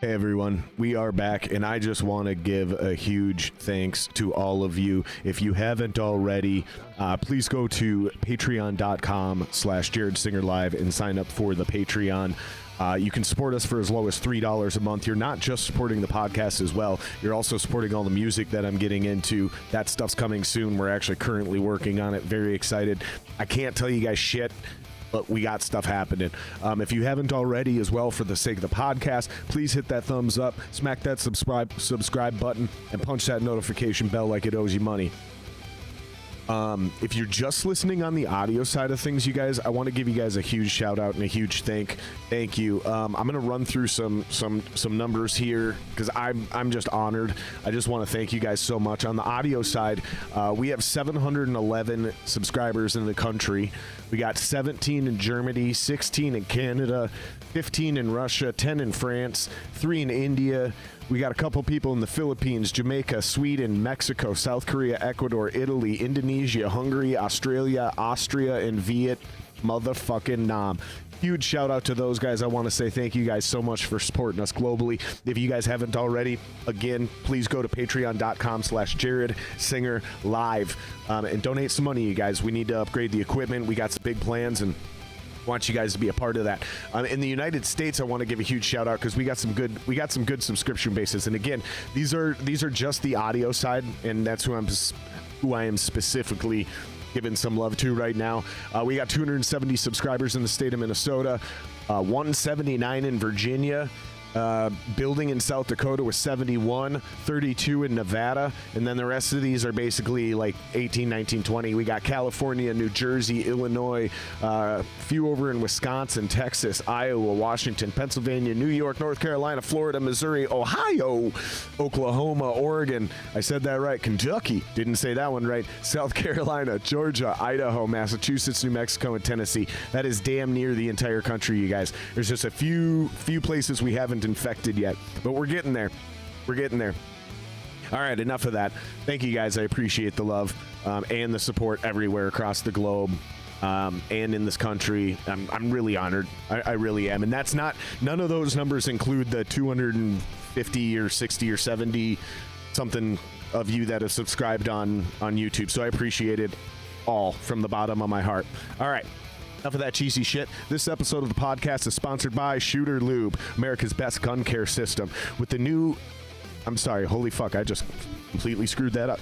Hey everyone, we are back, and I just want to give a huge thanks to all of you. If you haven't already, please go to patreon.com/JaredSingerLive and sign up for the Patreon. You can support us for as low as $3 a month. You're not just supporting the podcast as well. You're also supporting all the music that I'm getting into. That stuff's coming soon. We're actually currently working on it. Very excited. I can't tell you guys shit, but we got stuff happening. If you haven't already as well, for the sake of the podcast, please hit that thumbs up, smack that subscribe button, and punch that notification bell like it owes you money. If you're just listening on the audio side of things, you guys, I want to give you guys a huge shout out and a huge thank you. I'm going to run through some numbers here because I'm just honored. I just want to thank you guys so much. On the audio side, we have 711 subscribers in the country. We got 17 in Germany, 16 in Canada, 15 in Russia, 10 in France, 3 in India. We got a couple people in the Philippines, Jamaica, Sweden, Mexico, South Korea, Ecuador, Italy, Indonesia, Hungary, Australia, Austria, and Viet motherfucking Nam. Huge shout out to those guys. I want to say thank you guys so much for supporting us globally. If you guys haven't already, again, please go to patreon.com/JaredSingerLive and donate some money, you guys. We need to upgrade the equipment. We got some big plans and want you guys to be a part of that. In the United States, I want to give a huge shout out because we got some good subscription bases. And again, these are just the audio side, and that's who I am specifically giving some love to right now. We got 270 subscribers in the state of Minnesota, 179 in Virginia. Building in South Dakota with 71, 32 in Nevada, and then the rest of these are basically like 18, 19, 20. We got California, New Jersey, Illinois, a few over in Wisconsin, Texas, Iowa, Washington, Pennsylvania, New York, North Carolina, Florida, Missouri, Ohio, Oklahoma, Oregon. I said that right. Kentucky. Didn't say that one right. South Carolina, Georgia, Idaho, Massachusetts, New Mexico, and Tennessee. That is damn near the entire country, you guys. There's just a few places we haven't infected yet, but we're getting there. All right, enough of that. Thank you guys. I appreciate the love and the support everywhere across the globe and in this country. I'm really honored. I really am. And that's not, none of those numbers include the 250 or 60 or 70 something of you that have subscribed on YouTube. So I appreciate it all from the bottom of my heart. All right. Enough of that cheesy shit. This episode of the podcast is sponsored by Shooter Lube, America's best gun care system. With the new... I'm sorry, holy fuck, I just completely screwed that up.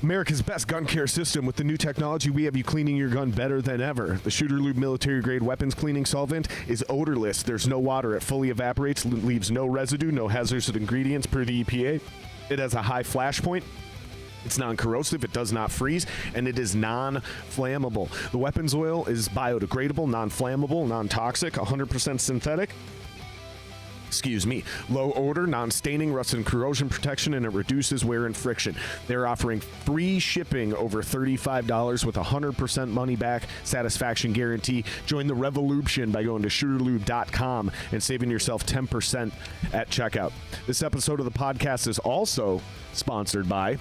America's best gun care system. With the new technology, we have you cleaning your gun better than ever. The Shooter Lube military-grade weapons cleaning solvent is odorless. There's no water. It fully evaporates, leaves no residue, no hazardous ingredients per the EPA. It has a high flash point. It's non-corrosive, it does not freeze, and it is non-flammable. The weapons oil is biodegradable, non-flammable, non-toxic, 100% synthetic. Low odor, non-staining, rust and corrosion protection, and it reduces wear and friction. They're offering free shipping over $35 with 100% money-back satisfaction guarantee. Join the revolution by going to shooterlube.com and saving yourself 10% at checkout. This episode of the podcast is also sponsored by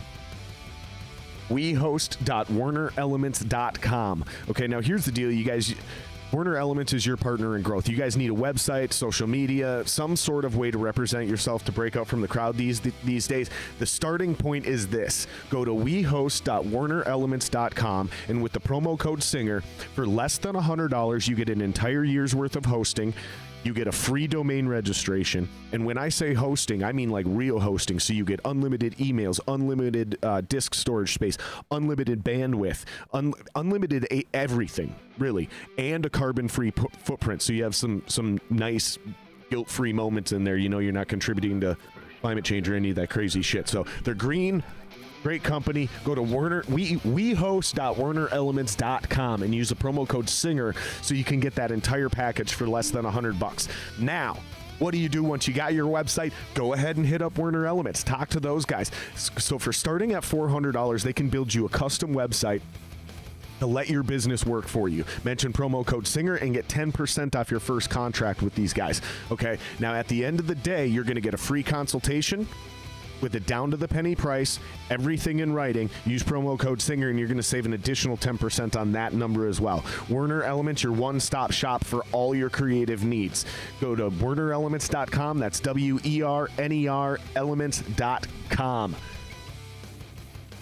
wehost.warnerelements.com. Okay, now here's the deal, you guys. Warner Elements is your partner in growth. You guys need a website, social media, some sort of way to represent yourself to break out from the crowd these days. The starting point is this. Go to wehost.warnerelements.com, and with the promo code SINGER, for less than $100, you get an entire year's worth of hosting. You get a free domain registration. And when I say hosting, I mean like real hosting. So you get unlimited emails, unlimited disk storage space, unlimited bandwidth, unlimited everything, really, and a carbon-free footprint. So you have some nice guilt-free moments in there. You know you're not contributing to climate change or any of that crazy shit. So they're green. Great company. Go to wehost.warnerelements.com and use the promo code SINGER so you can get that entire package for less than $100. Now, what do you do once you got your website? Go ahead and hit up Warner Elements. Talk to those guys. So for starting at $400, they can build you a custom website to let your business work for you. Mention promo code SINGER and get 10% off your first contract with these guys. Okay, now at the end of the day, you're going to get a free consultation. with a down to the penny price, everything in writing. Use promo code SINGER and you're going to save an additional 10% on that number as well. Werner Elements, your one-stop shop for all your creative needs. Go to wernerelements.com. That's WERNER elements.com.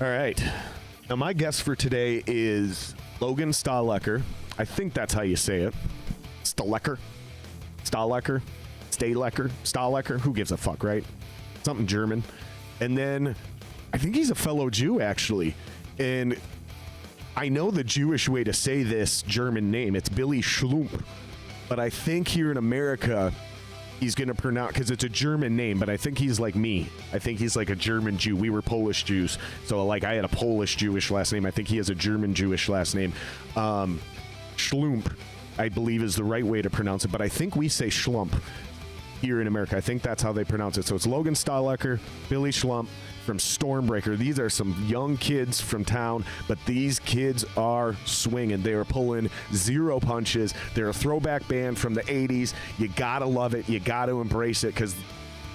All right. Now, my guest for today is Logan Stahlecker. I think that's how you say it. Stahlecker? Stahlecker? Who gives a fuck, right? Something German. And then I think he's a fellow Jew, actually. And I know the Jewish way to say this German name. It's Billy Schlump. But I think here in America, he's going to pronounce, because it's a German name, but I think he's like me. I think he's like a German Jew. We were Polish Jews. So, like, I had a Polish Jewish last name. I think he has a German Jewish last name. Schlump, I believe, is the right way to pronounce it. But I think we say Schlump here in America. I think that's how they pronounce it. So it's Logan Stahlecker, Billy Schlump from Störmbreaker. These are some young kids from town, but these kids are swinging. They are pulling zero punches. They're a throwback band from the 80s. You got to love it. You got to embrace it because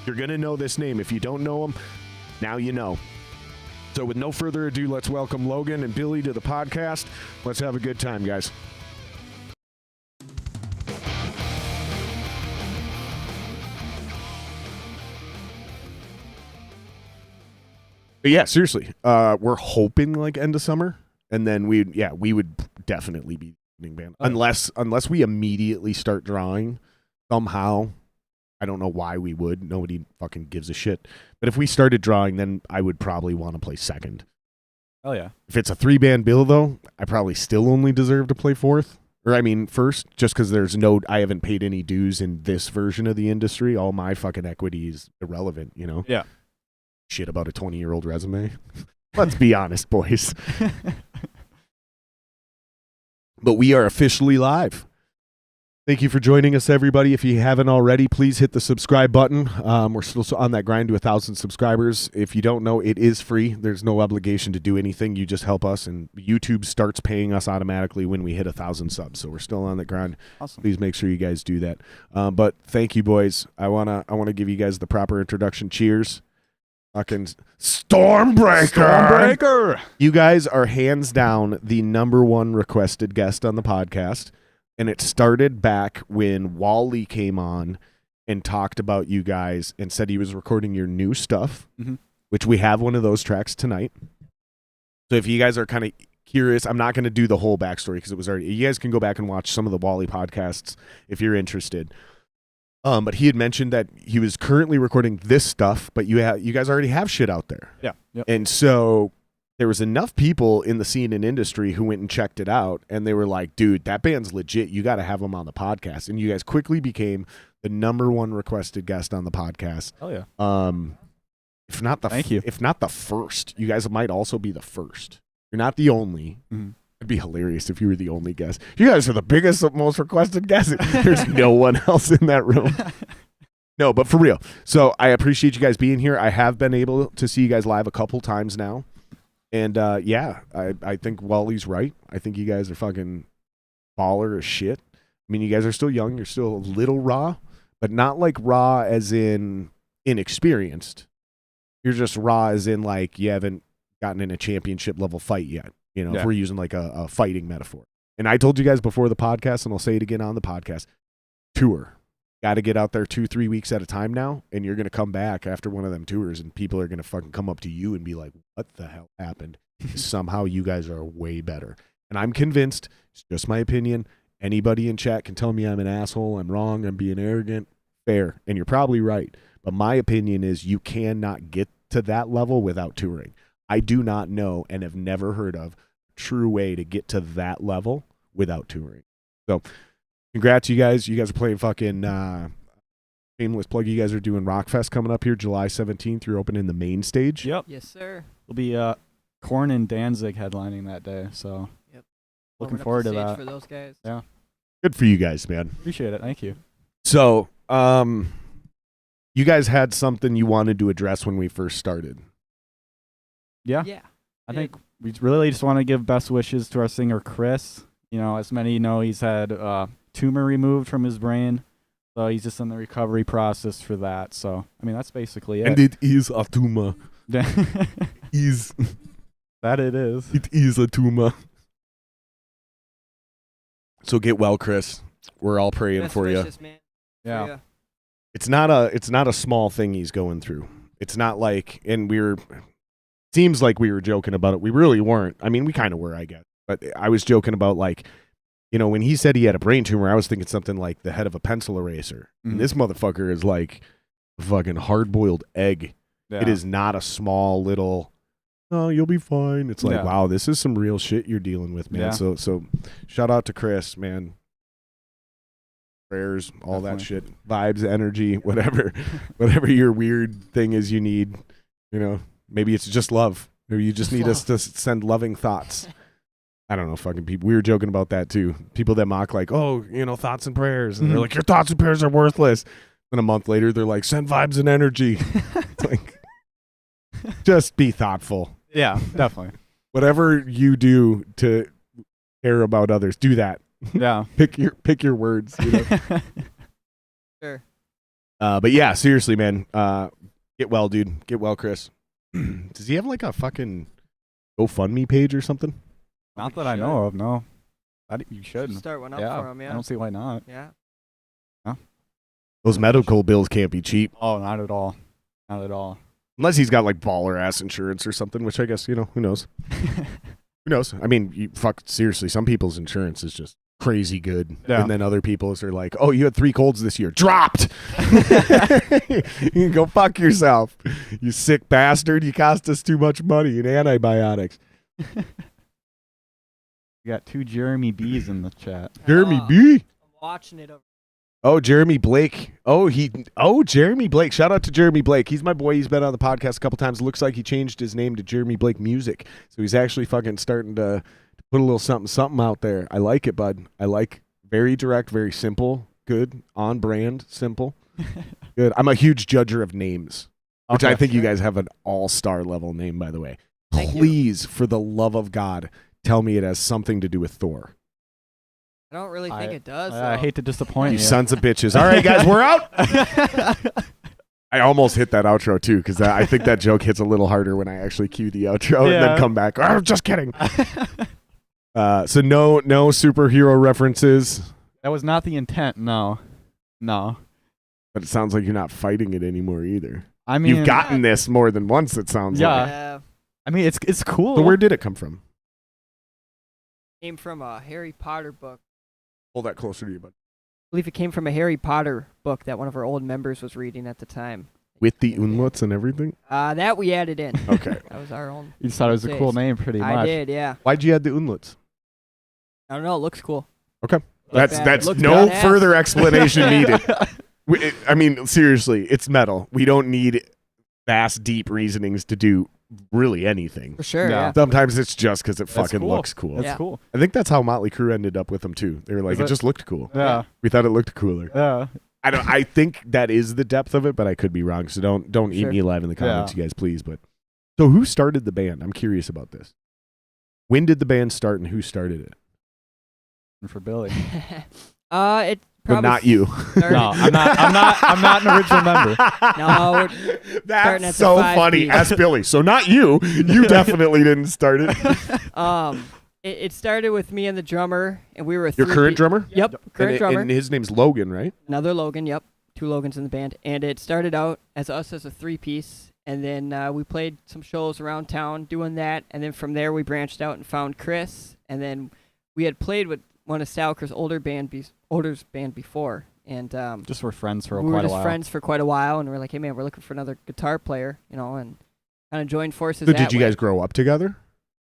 you're going to know this name. If you don't know them, now you know. So with no further ado, let's welcome Logan and Billy to the podcast. Let's have a good time, guys. But yeah, seriously, we're hoping like end of summer, and then we would definitely be band unless we immediately start drawing somehow. I don't know why we would. Nobody fucking gives a shit. But if we started drawing, then I would probably want to play second. Oh yeah. If it's a 3-band bill though, I probably still only deserve to play fourth. Or I mean first, just because I haven't paid any dues in this version of the industry. All my fucking equity is irrelevant, you know? Yeah. Shit about a 20-year-old resume. Let's be honest, boys. But we are officially live. Thank you for joining us, everybody. If you haven't already, please hit the subscribe button. We're still on that grind to 1,000 subscribers. If you don't know, it is free. There's no obligation to do anything. You just help us, and YouTube starts paying us automatically when we hit 1,000 subs. So we're still on the grind. Awesome. Please make sure you guys do that. But thank you, boys. I wanna give you guys the proper introduction. Cheers. Fucking Störmbreaker. You guys are hands down the number one requested guest on the podcast. And it started back when Wally came on and talked about you guys and said he was recording your new stuff, which we have one of those tracks tonight. So if you guys are kind of curious, I'm not going to do the whole backstory because it was already, you guys can go back and watch some of the Wally podcasts if you're interested. But he had mentioned that he was currently recording this stuff, but you guys already have shit out there. Yeah. Yep. And so there was enough people in the scene and industry who went and checked it out, and they were like, dude, that band's legit. You got to have them on the podcast. And you guys quickly became the number one requested guest on the podcast. Oh, yeah. If not the Thank you. If not the first, you guys might also be the first. You're not the only. Mm-hmm. It'd be hilarious if you were the only guest. You guys are the biggest, most requested guest. There's no one else in that room. No, but for real. So I appreciate you guys being here. I have been able to see you guys live a couple times now. And I think Wally's right. I think you guys are fucking baller as shit. I mean, you guys are still young. You're still a little raw, but not like raw as in inexperienced. You're just raw as in like you haven't gotten in a championship level fight yet. You know, if we're using like a fighting metaphor. And I told you guys before the podcast, and I'll say it again on the podcast, tour. Got to get out there 2-3 weeks at a time now, and you're going to come back after one of them tours, and people are going to fucking come up to you and be like, what the hell happened? Somehow you guys are way better. And I'm convinced, it's just my opinion, anybody in chat can tell me I'm an asshole, I'm wrong, I'm being arrogant. Fair. And you're probably right. But my opinion is you cannot get to that level without touring. I do not know and have never heard of a true way to get to that level without touring. So congrats, you guys. You guys are playing fucking shameless plug. You guys are doing Rockfest coming up here July 17th. You're opening the main stage. Yep. Yes, sir. It'll be Korn and Danzig headlining that day. So looking forward to that. For those guys. Yeah. Good for you guys, man. Appreciate it. Thank you. So you guys had something you wanted to address when we first started. Yeah. Yeah. I think we really just want to give best wishes to our singer, Chris. You know, as many know, he's had tumor removed from his brain. So he's just in the recovery process for that. So I mean, that's basically it. And it is a tumor. Is that it is. It is a tumor. So get well, Chris. We're all praying for you. Yeah. It's not a small thing he's going through. It's not like, and seems like we were joking about it. We really weren't. I mean, we kind of were, I guess. But I was joking about, like, you know, when he said he had a brain tumor, I was thinking something like the head of a pencil eraser. And this motherfucker is like a fucking hard-boiled egg. Yeah. It is not a small little, oh, you'll be fine. It's like, wow, this is some real shit you're dealing with, man. Yeah. So shout out to Chris, man. Prayers, all that shit, vibes, energy, whatever your weird thing is you need. You know, maybe it's just love. Maybe you just need us to send loving thoughts. I don't know, fucking people. We were joking about that too. People that mock, like, oh, you know, thoughts and prayers, and they're like, your thoughts and prayers are worthless. Then a month later, they're like, send vibes and energy. It's like, just be thoughtful. Yeah, definitely. Whatever you do to care about others, do that. Yeah. Pick your words. You know? Sure. But yeah, seriously, man. Get well, dude. Get well, Chris. Does he have like a fucking GoFundMe page or something? Not that I know of. No. You should start one up for him. Yeah. I don't see why not. Yeah. Huh? Those medical bills can't be cheap. Oh, not at all. Not at all. Unless he's got like baller ass insurance or something, which I guess, you know, who knows? Who knows? I mean, seriously, some people's insurance is just crazy good. Yeah. And then other people's are like, oh, you had 3 colds this year. Dropped! You can go fuck yourself. You sick bastard. You cost us too much money in antibiotics. You got 2 Jeremy B's in the chat. Jeremy B? I'm watching it over. Oh, Jeremy Blake. Jeremy Blake. Shout out to Jeremy Blake. He's my boy. He's been on the podcast a couple times. Looks like he changed his name to Jeremy Blake Music. So he's actually fucking starting to put a little something out there. I like it, bud. I like very direct, very simple, good, on brand, simple. Good. I'm a huge judger of names, which I think you guys have an all-star level name, by the way. Please, for the love of God, tell me it has something to do with Thor. I don't really think it does. I hate to disappoint you. You sons of bitches. All right, guys, we're out. I almost hit that outro, too, because I think that joke hits a little harder when I actually cue the outro and then come back. Oh, just kidding. So no superhero references. That was not the intent, no. But it sounds like you're not fighting it anymore either. I mean, you've gotten this more than once, it sounds like. Yeah. I mean, it's cool. So where did it come from? Came from a Harry Potter book. Hold that closer to you, bud. I believe it came from a Harry Potter book that one of our old members was reading at the time. With the umlauts and everything? That we added in. Okay. That was our own. You just thought it was a cool name, pretty much. I did, yeah. Why'd you add the umlauts? I don't know. It looks cool. Okay. That's no further explanation needed. I mean, seriously, it's metal. We don't need vast, deep reasonings to do really anything. For sure, yeah. Sometimes it's just because it fucking looks cool. That's cool. I think that's how Motley Crue ended up with them, too. They were like, it just looked cool. Yeah. We thought it looked cooler. Yeah. I think that is the depth of it, but I could be wrong. So don't eat me alive in the comments, you guys, please. But so who started the band? I'm curious about this. When did the band start and who started it? For Billy. It probably but not you. No, I'm not an original member. No, that's so funny. Ask Billy. So not you. You definitely didn't start it. It started with me and the drummer, and we were your current drummer. Yep, current drummer. And his name's Logan, right? Another Logan. Yep, 2 Logans in the band, and it started out as us as a 3-piece, and then we played some shows around town doing that, and then from there we branched out and found Chris, and then we had played with one of Stahlecker's older band before, and just were friends for quite a while. We were just while. friends for quite a while, and we're like, hey man, we're looking for another guitar player, you know, and kind of joined forces. So did you guys grow up together?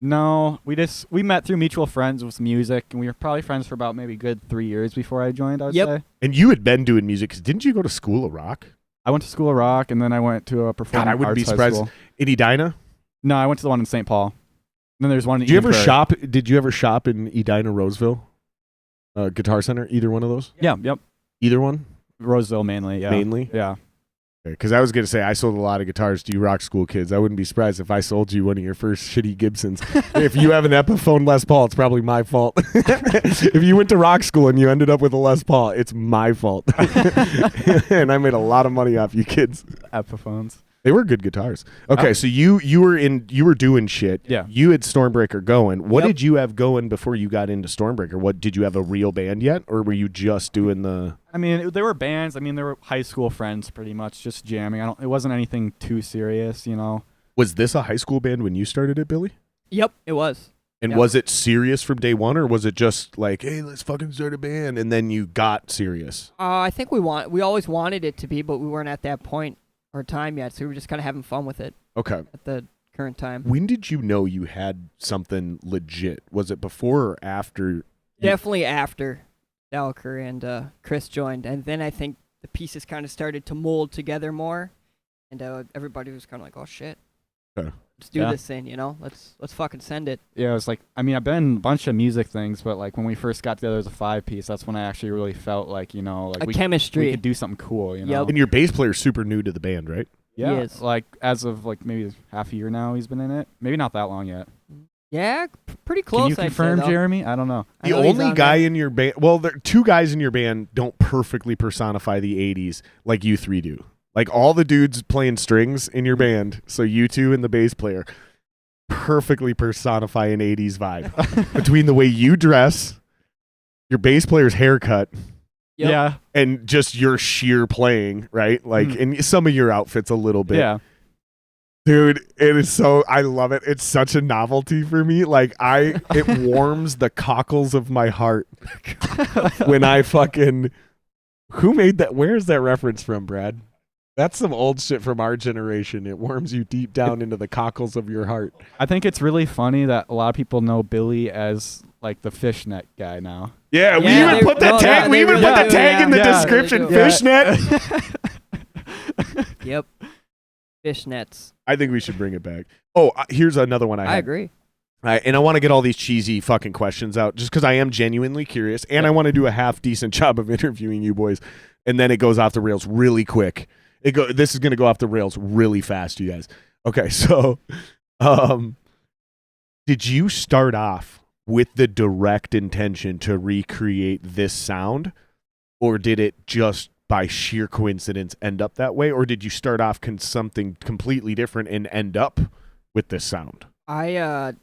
No, we met through mutual friends with music, and we were probably friends for about maybe good 3 years before I joined, I would say. And you had been doing music, 'cause didn't you go to School of Rock? I went to School of Rock, and then I went to a performing arts high school. I wouldn't be surprised. In Edina? No, I went to the one in St. Paul. And then there's one in Did you ever shop in Edina, Roseville? Guitar Center? Either one of those? Yeah, yep. Either one? Roseville mainly, yeah. Mainly? Yeah. Because I was going to say I sold a lot of guitars to you rock school kids. I wouldn't be surprised if I sold you one of your first shitty Gibsons. If you have an Epiphone Les Paul, it's probably my fault. If you went to rock school and you ended up with a Les Paul, it's my fault. And I made a lot of money off you kids. Epiphones. They were good guitars. Okay, so you were doing shit. Yeah. You had Störmbreaker going. What Yep. did you have going before you got into Störmbreaker? What did you have a real band yet, or were you just doing the? I mean, there were bands. I mean, there were high school friends, pretty much just jamming. It wasn't anything too serious, you know. Was this a high school band when you started it, Billy? Yep, it was. And Yep. was it serious from day one, or was it just like, hey, let's fucking start a band, and then you got serious? I think we always wanted it to be, but we weren't at that point or time yet, so we were just kind of having fun with it Okay. at the current time. When did you know you had something legit? Was it before or after? Definitely after Stahlecker and Chris joined, and then I think the pieces kind of started to mold together more, and everybody was kind of like, "Oh shit, Okay. let's do Yeah. this thing," you know? Let's fucking send it. Yeah, it was like, I mean, I've been in a bunch of music things, but like when we first got together as a 5-piece, that's when I actually really felt like, you know, like A we chemistry. could do something cool, you know. Yep. And your bass player's super new to the band, right? Yeah, is. like as of like maybe half a year now, he's been in it. Maybe not that long yet. Yeah, pretty close. Can you I'd say, confirm, though. Jeremy? I don't know. I The know he's only on guy there. in your band, well, there two guys in your band don't perfectly personify the 80s like you three do. Like all the dudes playing strings in your band, so you two and the bass player, perfectly personify an 80s vibe. Between the way you dress, your bass player's haircut, Yep. Yeah, and just your sheer playing, right? Like, and some of your outfits a little bit. yeah. Dude, it is so, I love it. It's such a novelty for me. Like, it warms the cockles of my heart when I fucking, who made that? Where's that reference from, Brad? That's some old shit from our generation. It warms you deep down into the cockles of your heart. I think it's really funny that a lot of people know Billy as like the fishnet guy now. Yeah, we Yeah, even they- put the no, tag. yeah, We they even really put the do, tag in the yeah. description. Yeah, they do. Fishnet. Yep. Fishnets. I think we should bring it back. Oh, here's another one I I had. agree. And I want to get all these cheesy fucking questions out just because I am genuinely curious, and I want to do a half decent job of interviewing you boys, and then it goes off the rails really quick. This is going to go off the rails really fast, you guys. Okay, so did you start off with the direct intention to recreate this sound, or did it just by sheer coincidence end up that way, or did you start off something completely different and end up with this sound? I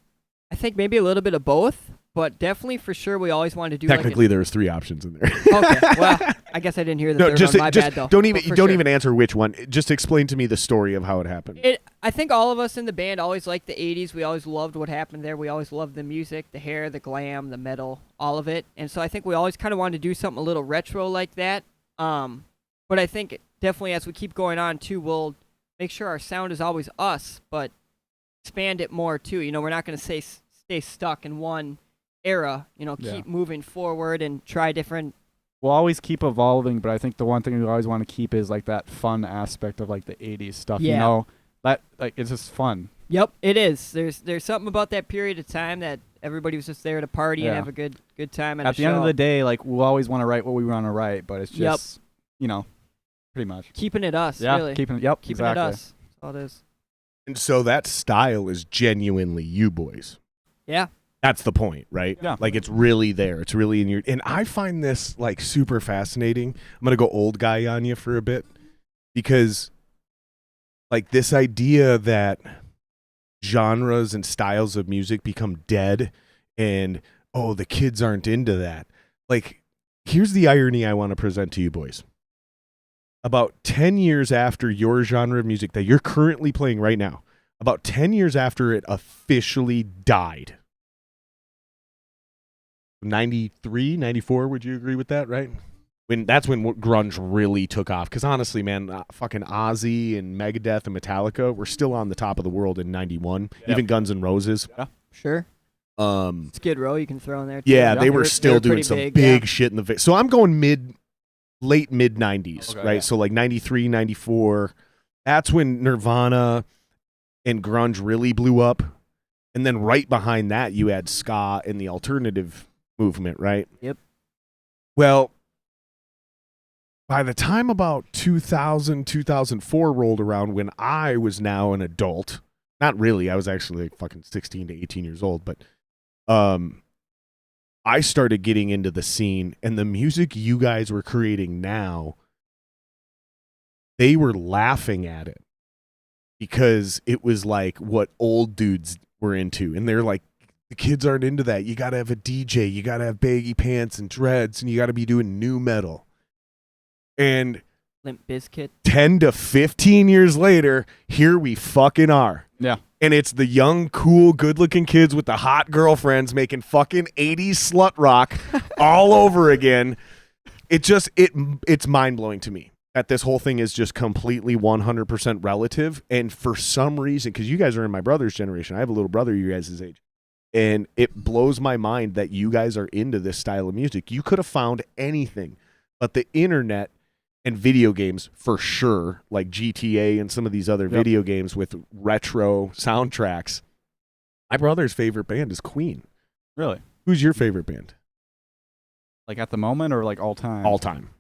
think maybe a little bit of both, but definitely for sure we always wanted to do Technically, there's 3 options in there. like okay, well, I guess I didn't hear the No, third just one. My bad though. don't But for don't sure. even answer which one. Just explain to me the story of how it happened. I think all of us in the band always liked the 80s. We always loved what happened there. We always loved the music, the hair, the glam, the metal, all of it. And so I think we always kind of wanted to do something a little retro like that. But I think definitely as we keep going on too, we'll make sure our sound is always us, but expand it more too. You know, we're not going to stay stuck in one era. You know, Yeah. keep moving forward and try different. We'll always keep evolving, but I think the one thing we always want to keep is like that fun aspect of like the 80s stuff. You Yeah. know, that like it's just fun. Yep, it is. There's something about that period of time that everybody was just there to party and Yeah. have a good time At the end of the day, like we'll always want to write what we want to write, but it's Yep. just you know, pretty much. keeping it us. Yeah, really. keeping it Keeping exactly. it us. That's all it is. And so that style is genuinely you boys. Yeah. That's the point, right? Yeah. Like it's really there. It's really in your. And I find this like super fascinating. I'm gonna go old guy on you for a bit because, like, this idea that genres and styles of music become dead, and oh, the kids aren't into that. Like, here's the irony I want to present to you boys. About 10 years after your genre of music that you're currently playing right now, about 10 years after it officially died. 93, 94, would you agree with that, right? That's when grunge really took off. Because honestly, man, fucking Ozzy and Megadeth and Metallica were still on the top of the world in 91. Yep. Even Guns N' Roses. Sure. Skid Row you can throw in there too. Yeah, they They were still doing pretty some big, big yeah. shit in the So I'm going late mid 90s, Okay, right? yeah. So like 93, 94. That's when Nirvana and grunge really blew up. And then right behind that, you had ska and the alternative movement, right? Yep. Well, by the time about 2000, 2004 rolled around, when I was now an adult, not really, I was actually like fucking 16 to 18 years old, but I started getting into the scene, and the music you guys were creating now, they were laughing at it because it was like what old dudes were into. And they're like, the kids aren't into that. You got to have a DJ. You got to have baggy pants and dreads, and you got to be doing new metal. And Limp Bizkit. 10 to 15 years later, here we fucking are. Yeah. And it's the young, cool, good-looking kids with the hot girlfriends making fucking 80s slut rock all over again. It's mind-blowing to me that this whole thing is just completely 100% relative. And for some reason, because you guys are in my brother's generation, I have a little brother your guys' age, and it blows my mind that you guys are into this style of music. You could have found anything, but the internet and video games for sure, like GTA and some of these other video games with retro soundtracks. My brother's favorite band is Queen. Really? Who's your favorite band? Like at the moment or like all time? All time.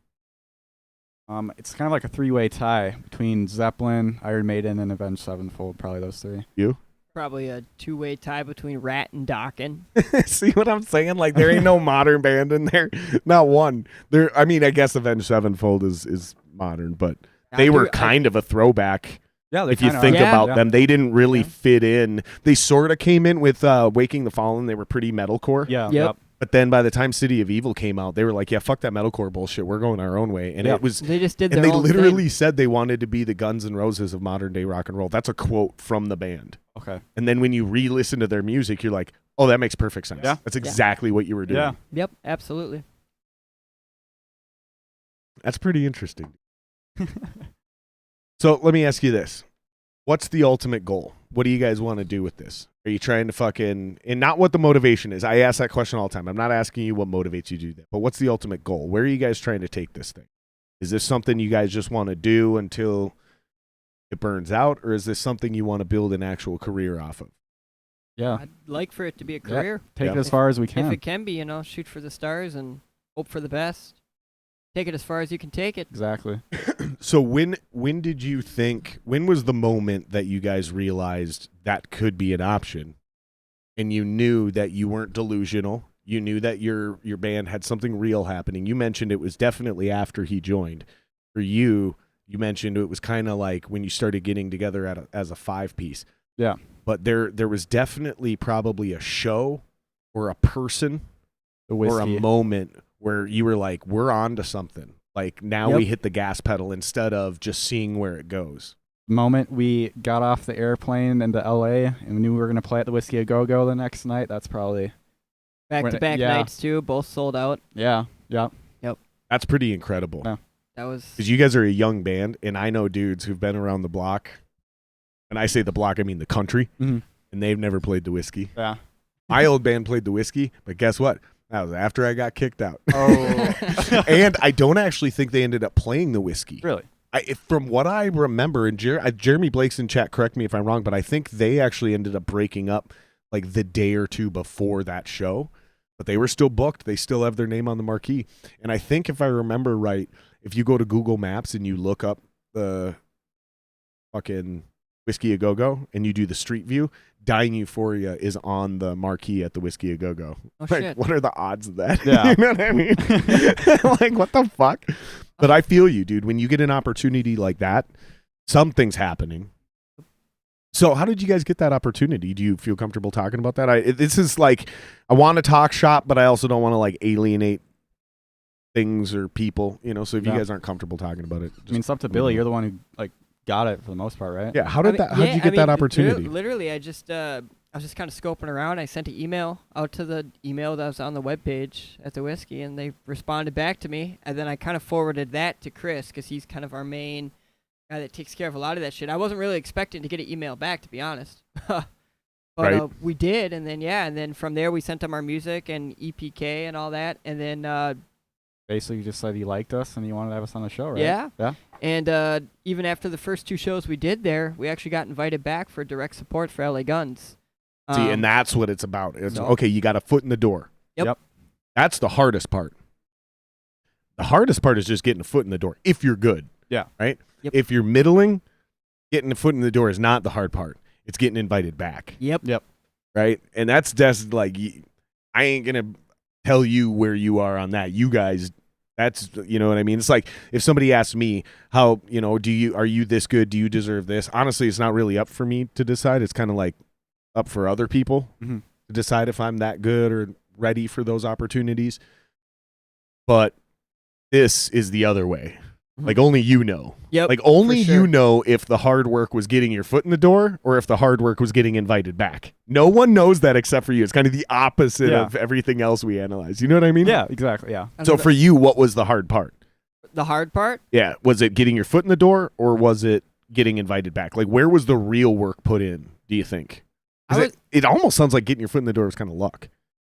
It's kind of like a three-way tie between Zeppelin, Iron Maiden, and Avenged Sevenfold. Probably those three. You? Probably a two-way tie between Rat and Dokken. See what I'm saying? Like, there ain't no modern band in there. Not one. I mean, I guess Avenged Sevenfold is modern, but they were kind of a throwback. Yeah, if you think about them, they didn't really fit in. They sort of came in with Waking the Fallen. They were pretty metalcore. Yeah. Yep. But then by the time City of Evil came out, they were like, yeah, fuck that metalcore bullshit. We're going our own way. And it was, they just did their and they own literally thing. said they wanted to be the Guns N' Roses of modern day rock and roll. That's a quote from the band. Okay. And then when you re-listen to their music, you're like, oh, that makes perfect sense. Yeah. That's exactly what you were doing. Yeah. Yep, absolutely. That's pretty interesting. So let me ask you this. What's the ultimate goal? What do you guys want to do with this? Are you trying to fucking, and not what the motivation is. I ask that question all the time. I'm not asking you what motivates you to do that, but what's the ultimate goal? Where are you guys trying to take this thing? Is this something you guys just want to do until it burns out, or is this something you want to build an actual career off of? Yeah. I'd like for it to be a career. Take it as far as we can. If it can be, shoot for the stars and hope for the best. Take it as far as you can take it. Exactly. So when did you think, when was the moment that you guys realized that could be an option, and you knew that you weren't delusional, you knew that your band had something real happening? You mentioned it was definitely after he joined. For you mentioned it was kind of like when you started getting together as a 5-piece. Yeah. But there was definitely probably a show or a person or a moment where you were like, we're on to something. Like, now we hit the gas pedal instead of just seeing where it goes. The moment we got off the airplane into LA and we knew we were going to play at the Whisky-a-Go the next night, that's probably... Back-to-back nights, too. Both sold out. Yeah. Yeah. Yep. That's pretty incredible. Yeah. That was... Because you guys are a young band, and I know dudes who've been around the block. And I say the block, I mean the country. Mm-hmm. And they've never played the Whiskey. Yeah. My old band played the Whiskey, but guess what? That was after I got kicked out. Oh. And I don't actually think they ended up playing the Whiskey. Really? From what I remember, and Jeremy Blake's in chat, correct me if I'm wrong, but I think they actually ended up breaking up like the day or two before that show. But they were still booked. They still have their name on the marquee. And I think if I remember right, if you go to Google Maps and you look up the fucking Whisky-a-Go and you do the street view, Dying Euphoria is on the marquee at the Whisky-a-Go. Oh, like, shit. what are the odds of that? Yeah. You know what I mean? Like, what the fuck? But I feel you, dude. When you get an opportunity like that, something's happening. So how did you guys get that opportunity? Do you feel comfortable talking about that? This is like, I want to talk shop, but I also don't want to like alienate things or people, so if you guys aren't comfortable talking about it. I mean, it's up to Billy. You're the one who like got it for the most part, right? Yeah. How did you get that opportunity? Literally, I was just kind of scoping around. I sent an email out to the email that was on the webpage at the Whiskey, and they responded back to me. And then I kind of forwarded that to Chris because he's kind of our main guy that takes care of a lot of that shit. I wasn't really expecting to get an email back, to be honest. But right. We did, and then from there we sent him our music and EPK and all that, and then basically you just said you liked us and you wanted to have us on the show, right? Yeah. Yeah. And even after the first 2 shows we did there, we actually got invited back for direct support for LA Guns. See, and that's what it's about. Okay, you got a foot in the door. Yep. That's the hardest part. The hardest part is just getting a foot in the door if you're good. Yeah. Right? Yep. If you're middling, getting a foot in the door is not the hard part. It's getting invited back. Yep. Right? And that's just like, I ain't going to tell you where you are on that. You guys, that's, you know what I mean? It's like if somebody asks me how, are you this good? Do you deserve this? Honestly, it's not really up for me to decide. It's kind of like up for other people to decide if I'm that good or ready for those opportunities. But this is the other way. Like only you know. Yep. Like only for sure. you know if the hard work was getting your foot in the door or if the hard work was getting invited back. No one knows that except for you. It's kind of the opposite of everything else we analyze. You know what I mean? Yeah, exactly. Yeah. So for you, what was the hard part? The hard part? Yeah. Was it getting your foot in the door or was it getting invited back? Like where was the real work put in, do you think? It almost sounds like getting your foot in the door was kind of luck.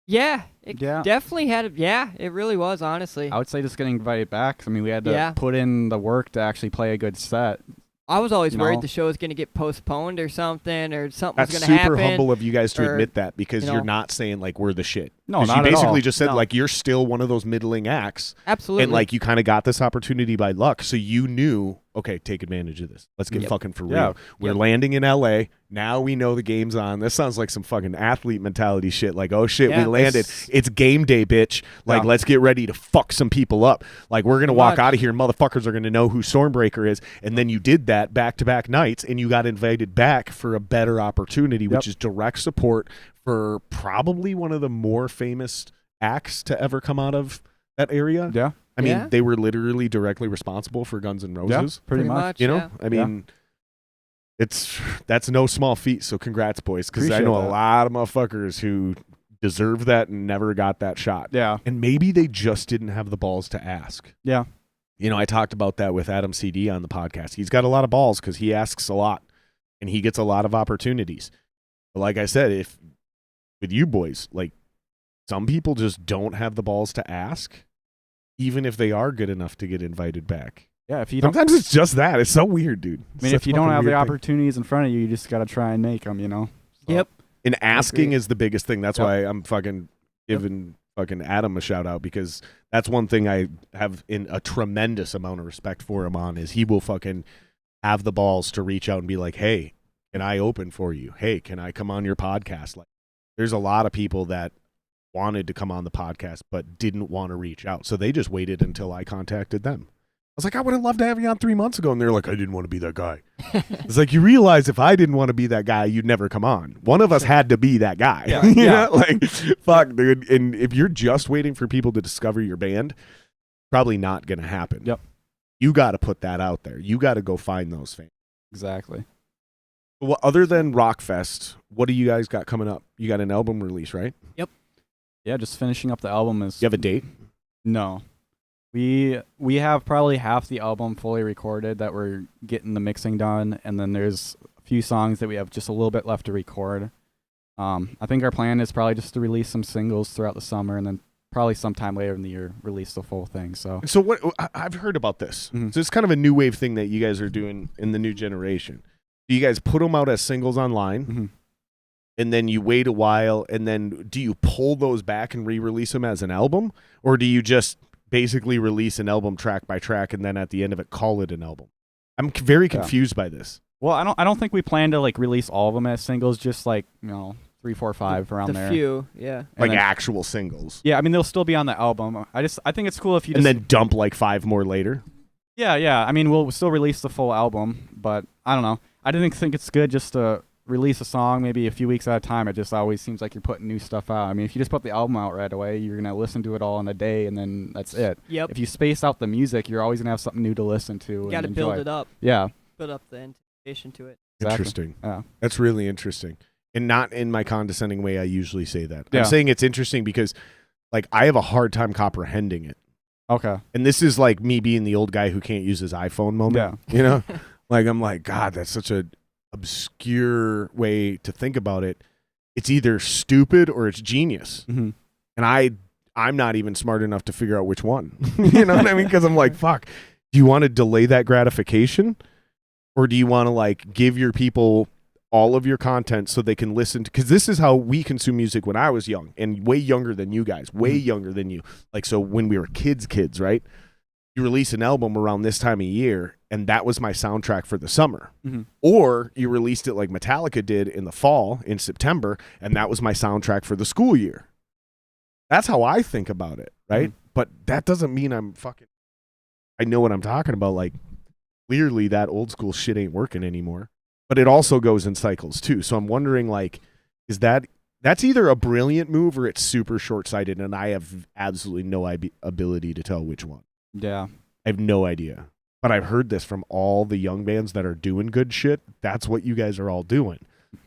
Yeah, it definitely had. It really was, honestly. I would say just getting invited back. I mean, we had to put in the work to actually play a good set. I was always worried the show was going to get postponed or something, or something was That's going to happen. super humble of you guys to admit that because you know, you're not saying like we're the shit. No, not you basically at all. just said No. like you're still one of those middling acts. Absolutely. And like you kind of got this opportunity by luck. So you knew, okay, take advantage of this. Let's get fucking for real. Yeah. We're landing in LA. Now we know the game's on. This sounds like some fucking athlete mentality shit. Like, oh shit, we landed. It's game day, bitch. Like, let's get ready to fuck some people up. Like, we're going to walk out of here. Motherfuckers are going to know who Störmbreaker is. And then you did that back-to-back nights and you got invited back for a better opportunity, which is direct support for probably one of the more famous acts to ever come out of that area. Yeah. I mean, they were literally directly responsible for Guns N' Roses. Yeah, pretty much. You know? I mean, that's no small feat, so congrats, boys, because I know a lot of motherfuckers who deserve that and never got that shot. Yeah. And maybe they just didn't have the balls to ask. Yeah. You know, I talked about that with Adam CD on the podcast. He's got a lot of balls because he asks a lot, and he gets a lot of opportunities. But like I said, with you boys, like, some people just don't have the balls to ask, even if they are good enough to get invited back. Yeah, if you don't, sometimes it's just that. It's so weird, dude. I mean, if you don't have the opportunities in front of you, you just got to try and make them, you know? So. Yep. And asking is the biggest thing. That's why I'm fucking giving fucking Adam a shout out, because that's one thing I have in a tremendous amount of respect for him on, is he will fucking have the balls to reach out and be like, hey, can I open for you? Hey, can I come on your podcast? Like, there's a lot of people that wanted to come on the podcast but didn't want to reach out, so they just waited until I contacted them. I was like, I would have loved to have you on 3 months ago, and they're like, I didn't want to be that guy. It's like, you realize if I didn't want to be that guy, you'd never come on. One of us had to be that guy. Yeah. You know? Like, fuck, dude. And if you're just waiting for people to discover your band, probably not gonna happen. Yep. You got to put that out there. You got to go find those fans. Exactly. Well, other than Rockfest, what do you guys got coming up? You got an album release, right? Yeah, just finishing up the album is. You have a date? No. We have probably half the album fully recorded that we're getting the mixing done, and then there's a few songs that we have just a little bit left to record. I think our plan is probably just to release some singles throughout the summer, and then probably sometime later in the year release the full thing. So what I've heard about this. Mm-hmm. So it's kind of a new wave thing that you guys are doing in the new generation. Do you guys put them out as singles online? Mm-hmm. And then you wait a while, and then do you pull those back and re-release them as an album? Or do you just basically release an album track by track and then at the end of it call it an album? I'm very confused by this. Well, I don't think we plan to like release all of them as singles, just like, 3, 4, 5 around there. The few, yeah. Like actual singles. Yeah, I mean, they'll still be on the album. I think it's cool if you and then dump like 5 more later. Yeah. I mean, we'll still release the full album, but I don't know. I didn't think it's good just to release a song maybe a few weeks at a time. It just always seems like you're putting new stuff out. I mean, if you just put the album out right away, you're going to listen to it all in a day, and then that's it. Yep. If you space out the music, you're always going to have something new to listen to. You got to build it up. Yeah. Build up the anticipation to it. Exactly. Interesting. Yeah. That's really interesting. And not in my condescending way I usually say that. Yeah. I'm saying it's interesting because like I have a hard time comprehending it. Okay. And this is like me being the old guy who can't use his iPhone moment. Yeah. You know? Like I'm like, God, that's such a obscure way to think about it. It's either stupid or it's genius. Mm-hmm. And I'm not even smart enough to figure out which one. You know what I mean? Because I'm like, fuck, do you want to delay that gratification? Or do you want to like give your people all of your content so they can listen to, because this is how we consume music when I was young and way younger than you guys, way younger than you. Like, so when we were kids, right? you release an album around this time of year, and that was my soundtrack for the summer. Mm-hmm. Or you released it like Metallica did in the fall, in September, and that was my soundtrack for the school year. That's how I think about it, right? Mm-hmm. But that doesn't mean I know what I'm talking about. Like, clearly that old school shit ain't working anymore. But it also goes in cycles too. So I'm wondering, like, that's either a brilliant move or it's super short-sighted, and I have absolutely no ability to tell which one. Yeah. I have no idea. But I've heard this from all the young bands that are doing good shit. That's what you guys are all doing.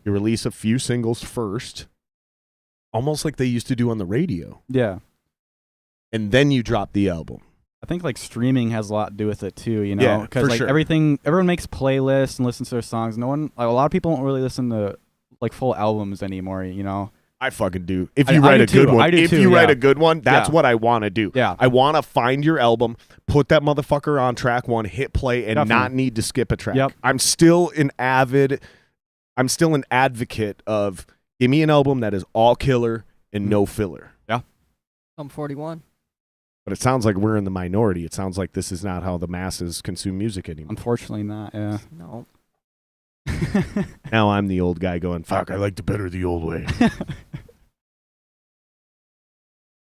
You release a few singles first, almost like they used to do on the radio. Yeah. And then you drop the album. I think like streaming has a lot to do with it too, you know, Yeah, because for like sure. everyone makes playlists and listens to their songs. No one, like, a lot of people don't really listen to like full albums anymore, you know. I fucking do. If I you write do a good too. one, I do if too, you write yeah. a good one, that's Yeah. what I want to do. Yeah. I want to find your album, put that motherfucker on track one, hit play, and Definitely. not need to skip a track. Yep. I'm still an advocate of give me an album that is all killer and no filler. I'm 41. But it sounds like we're in the minority. It sounds like this is not how the masses consume music anymore. Unfortunately not, yeah. No. Now I'm the old guy going, fuck, I like to better the old way.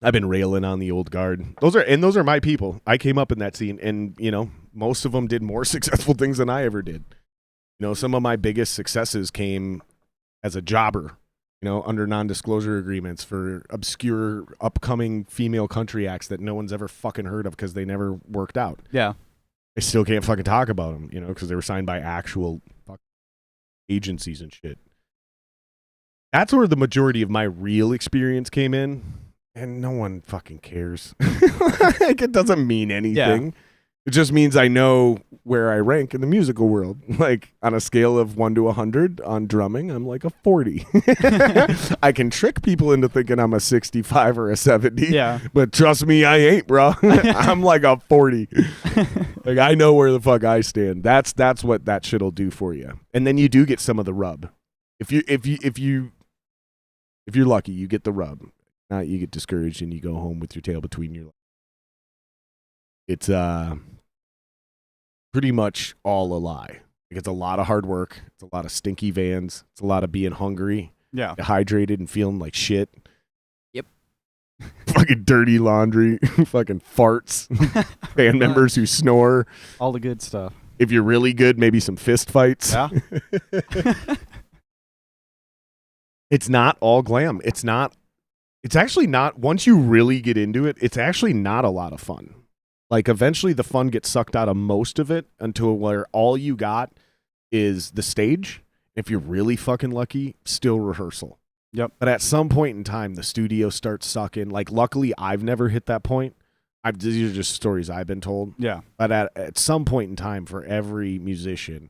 I've been railing on the old guard. Those are my people. I came up in that scene, and, you know, most of them did more successful things than I ever did. You know, some of my biggest successes came as a jobber, you know, under non-disclosure agreements for obscure upcoming female country acts that no one's ever fucking heard of because they never worked out. Yeah. I still can't fucking talk about them, you know, because they were signed by actual agencies and shit. That's where the majority of my real experience came in, and no one fucking cares. Like, it doesn't mean anything. Yeah. It just means I know where I rank in the musical world. Like, on a scale of 1 to 100 on drumming, I'm like a 40. I can trick people into thinking I'm a 65 or a 70. Yeah. But trust me, I ain't, bro. I'm like a 40. Like, I know where the fuck I stand. That's what that shit'll do for you. And then you do get some of the rub. If you're lucky, you get the rub. Not you get discouraged and you go home with your tail between your legs. It's pretty much all a lie. Like, it's a lot of hard work. It's a lot of stinky vans. It's a lot of being hungry, Yeah. dehydrated, and feeling like shit. Yep. Fucking dirty laundry. Fucking farts. Band members who snore. All the good stuff. If you're really good, maybe some fist fights. Yeah. It's not all glam. It's actually not, once you really get into it, it's actually not a lot of fun. Like, eventually the fun gets sucked out of most of it until where all you got is the stage. If you're really fucking lucky, still rehearsal. Yep. But at some point in time, the studio starts sucking. Like, luckily, I've never hit that point. These are just stories I've been told. Yeah. But at some point in time, for every musician,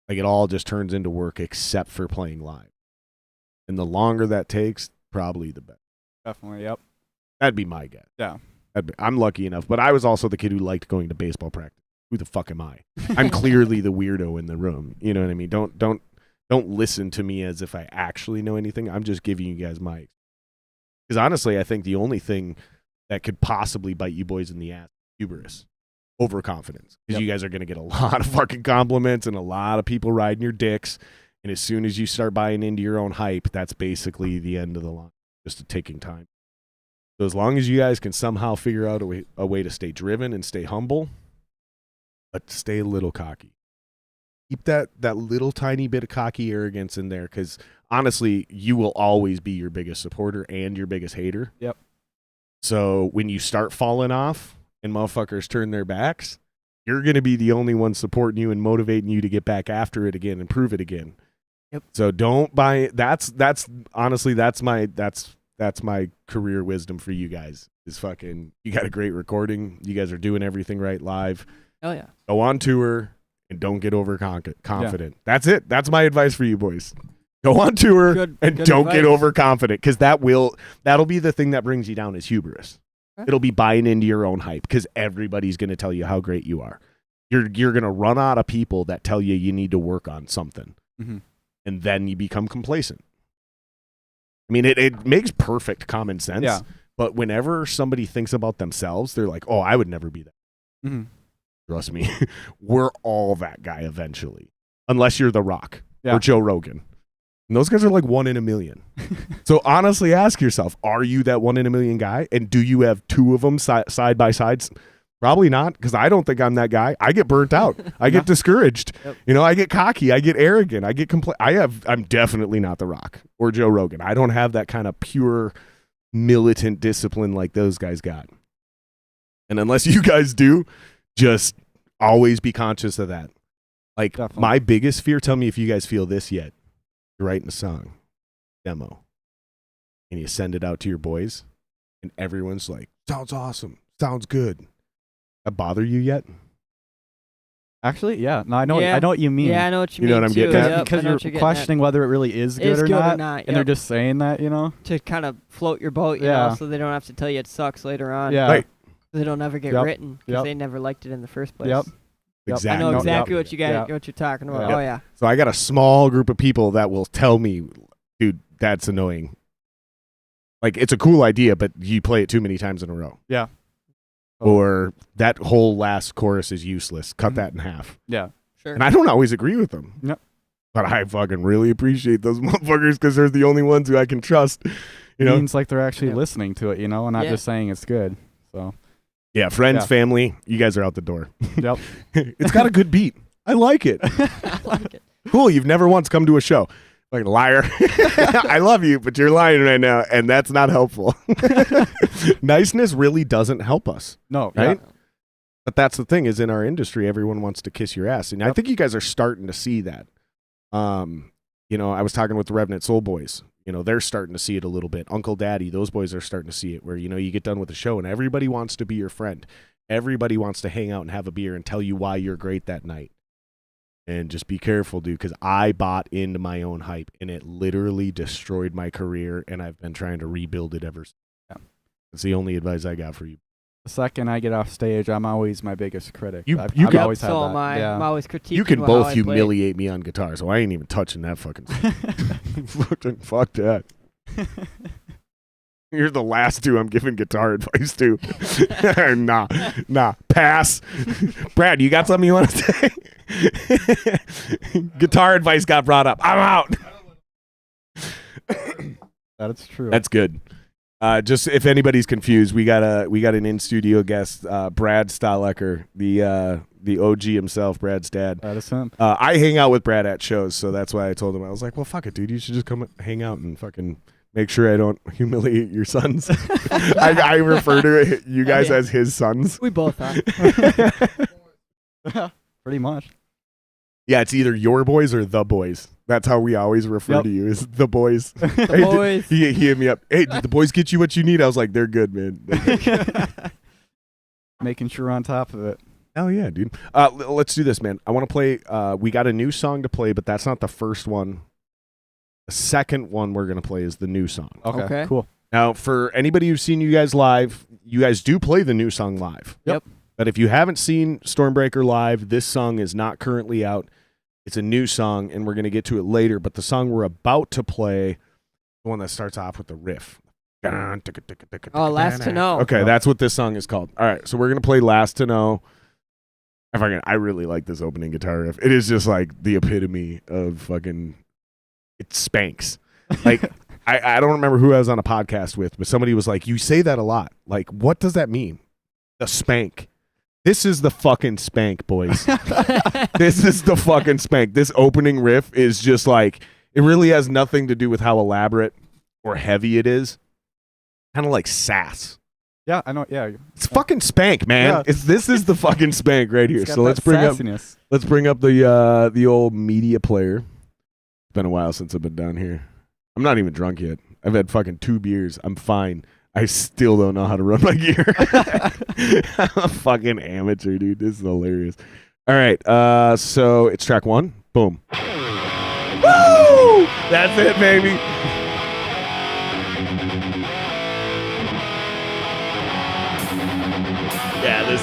like, it all just turns into work except for playing live. And the longer that takes, probably the better. Definitely, yep. That'd be my guess. Yeah. I'm lucky enough, but I was also the kid who liked going to baseball practice. Who the fuck am I? I'm clearly the weirdo in the room. You know what I mean? Don't listen to me as if I actually know anything. I'm just giving you guys my. Because honestly, I think the only thing that could possibly bite you boys in the ass is hubris, overconfidence. Because Yep. you guys are going to get a lot of fucking compliments and a lot of people riding your dicks. And as soon as you start buying into your own hype, that's basically the end of the line. Just a ticking time. So as long as you guys can somehow figure out a way to stay driven and stay humble, but stay a little cocky. Keep that little tiny bit of cocky arrogance in there, because honestly, you will always be your biggest supporter and your biggest hater. Yep. So when you start falling off and motherfuckers turn their backs, you're going to be the only one supporting you and motivating you to get back after it again and prove it again. Yep. So don't buy it. That's honestly, that's my career wisdom for you guys. Is fucking, you got a great recording. You guys are doing everything right live. Oh yeah. Go on tour and don't get overconfident. That's it. That's my advice for you boys. Go on tour Good don't get advice. overconfident, because that'll be the thing that brings you down, is hubris. Okay. It'll be buying into your own hype, because everybody's going to tell you how great you are. You're going to run out of people that tell you need to work on something, Mm-hmm. and then you become complacent. I mean, it makes perfect common sense. Yeah. But whenever somebody thinks about themselves, they're like, "Oh, I would never be that." Mm-hmm. Trust me, we're all that guy eventually, unless you're The Rock Yeah. or Joe Rogan. And those guys are like 1 in a million. So honestly, ask yourself, are you that 1 in a million guy? And do you have 2 of them side by sides? Probably not, because I don't think I'm that guy. I get burnt out. I get discouraged. Yep. You know, I get cocky. I get arrogant. I get I'm definitely not The Rock or Joe Rogan. I don't have that kind of pure militant discipline like those guys got. And unless you guys do, just always be conscious of that. Like, Definitely. my biggest fear, tell me if you guys feel this yet. You're writing a song, demo, and you send it out to your boys, and everyone's like, sounds awesome, sounds good. That bother you yet? Actually, yeah. No, I know. Yeah. I know what you mean. Yeah, I know what you You mean. know what I'm too. getting at? Yep, because I know you're what getting questioning whether it really is good, Is or, good not, or not, and they're yep. just saying that, you know. to kind of float your boat, you Yeah. know, so they don't have to tell you it sucks later on. Yeah. Right. They don't ever get Yep. written because Yep. they never liked it in the first place. Yep. Yep. I know No, exactly yep. what you got, Yep. what you're talking about. Yep. Oh yeah. So I got a small group of people that will tell me, dude, that's annoying. Like, it's a cool idea, but you play it too many times in a row. Yeah. Or that whole last chorus is useless. Cut Mhm. that in half. Yeah. Sure. And I don't always agree with them. Yep. But I fucking really appreciate those motherfuckers because they're the only ones who I can trust. You know? Means like they're actually Yep. listening to it, you know, and not Yeah. just saying it's good. So. Yeah, friends, Yeah. family, you guys are out the door. Yep. It's got a good beat. I like it. I like it. Cool. You've never once come to a show. Like, liar. I love you, but you're lying right now, and that's not helpful. Niceness really doesn't help us. No. Right? Yeah. But that's the thing, is in our industry, everyone wants to kiss your ass. And I Yep. think you guys are starting to see that. You know, I was talking with the Revenant Soul Boys. You know, they're starting to see it a little bit. Uncle Daddy, those boys are starting to see it where, you know, you get done with the show and everybody wants to be your friend. Everybody wants to hang out and have a beer and tell you why you're great that night. And just be careful, dude, because I bought into my own hype and it literally destroyed my career, and I've been trying to rebuild it ever since. Yeah. That's the only advice I got for you. The second I get off stage, I'm always my biggest critic. You I've can- always had so that. am I. Yeah. I'm always critiquing. You can how both I play. humiliate me on guitar, so I ain't even touching that fucking fuck that. You're the last 2 I'm giving guitar advice to. Nah. Pass. Brad, you got something you want to say? Guitar advice got brought up. I'm out. That is true. That's good. Just if anybody's confused, we got an in-studio guest, Brad Stahlecker, the OG himself, Brad's dad. That is him. I hang out with Brad at shows, so that's why I told him. I was like, well, fuck it, dude. You should just come hang out and fucking make sure I don't humiliate your sons. I refer to you guys Yeah. as his sons. We both are. Pretty much. Yeah, it's either your boys or the boys. That's how we always refer Yep. to you, is the boys. The boys. He hit me up. Hey, did the boys get you what you need? I was like, they're good, man. Making sure we're on top of it. Hell yeah, dude. Let's do this, man. I want to play. We got a new song to play, but that's not the first one. The second one we're going to play is the new song. Okay. Cool. Now, for anybody who's seen you guys live, you guys do play the new song live. Yep. But if you haven't seen Störmbreaker live, this song is not currently out. It's a new song, and we're going to get to it later. But the song we're about to play, the one that starts off with the riff. Oh, Last to Know. Okay, that's what this song is called. All right, so we're going to play Last to Know. I really like this opening guitar riff. It is just like the epitome of fucking... It spanks. Like, I don't remember who I was on a podcast with, but somebody was like, you say that a lot. Like, what does that mean? The spank. This is the fucking spank, boys. This is the fucking spank. This opening riff is just like, it really has nothing to do with how elaborate or heavy it is. Kind of like sass. Yeah, I know. Yeah. It's fucking spank, man. Yeah. This is the fucking spank right here. It's got So that let's bring sassiness. up the old media player. It's been a while since I've been down here. I'm not even drunk yet. I've had fucking 2 beers. I'm fine. I still don't know how to run my gear. I'm a fucking amateur, dude. This is hilarious. All right. So it's track 1. Boom. Woo! That's it, baby. Yeah, this.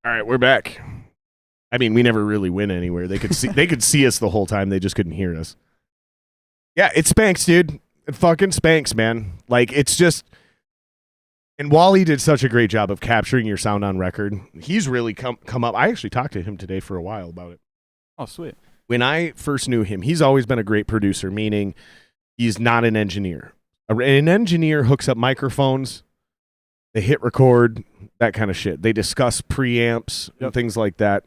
All right, we're back. I mean, we never really went anywhere. They could see us the whole time. They just couldn't hear us. Yeah, it spanks, dude. It fucking spanks, man. Like, it's just... And Wally did such a great job of capturing your sound on record. He's really come up. I actually talked to him today for a while about it. Oh, sweet. When I first knew him, he's always been a great producer, meaning he's not an engineer. An engineer hooks up microphones, they hit record, that kind of shit. They discuss preamps and things like that.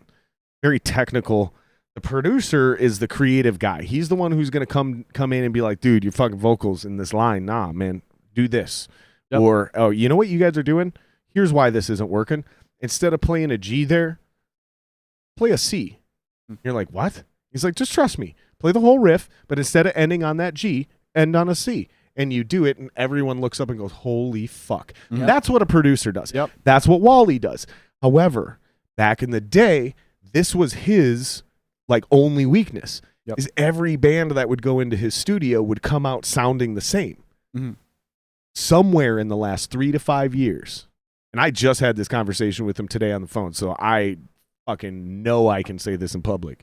Very technical. The producer is the creative guy. He's the one who's going to come in and be like, dude, your fucking vocals in this line. Nah, man, do this. Yep. Or, oh, you know what you guys are doing? Here's why this isn't working. Instead of playing a G there, play a C. You're like, what? He's like, just trust me. Play the whole riff, but instead of ending on that G, end on a C. And you do it, and everyone looks up and goes, holy fuck. Yep. That's what a producer does. Yep. That's what Wally does. However, back in the day, this was his like only weakness. Yep. Is every band that would go into his studio would come out sounding the same. Mm-hmm. Somewhere in the last 3 to 5 years, and I just had this conversation with him today on the phone, so I fucking know I can say this in public.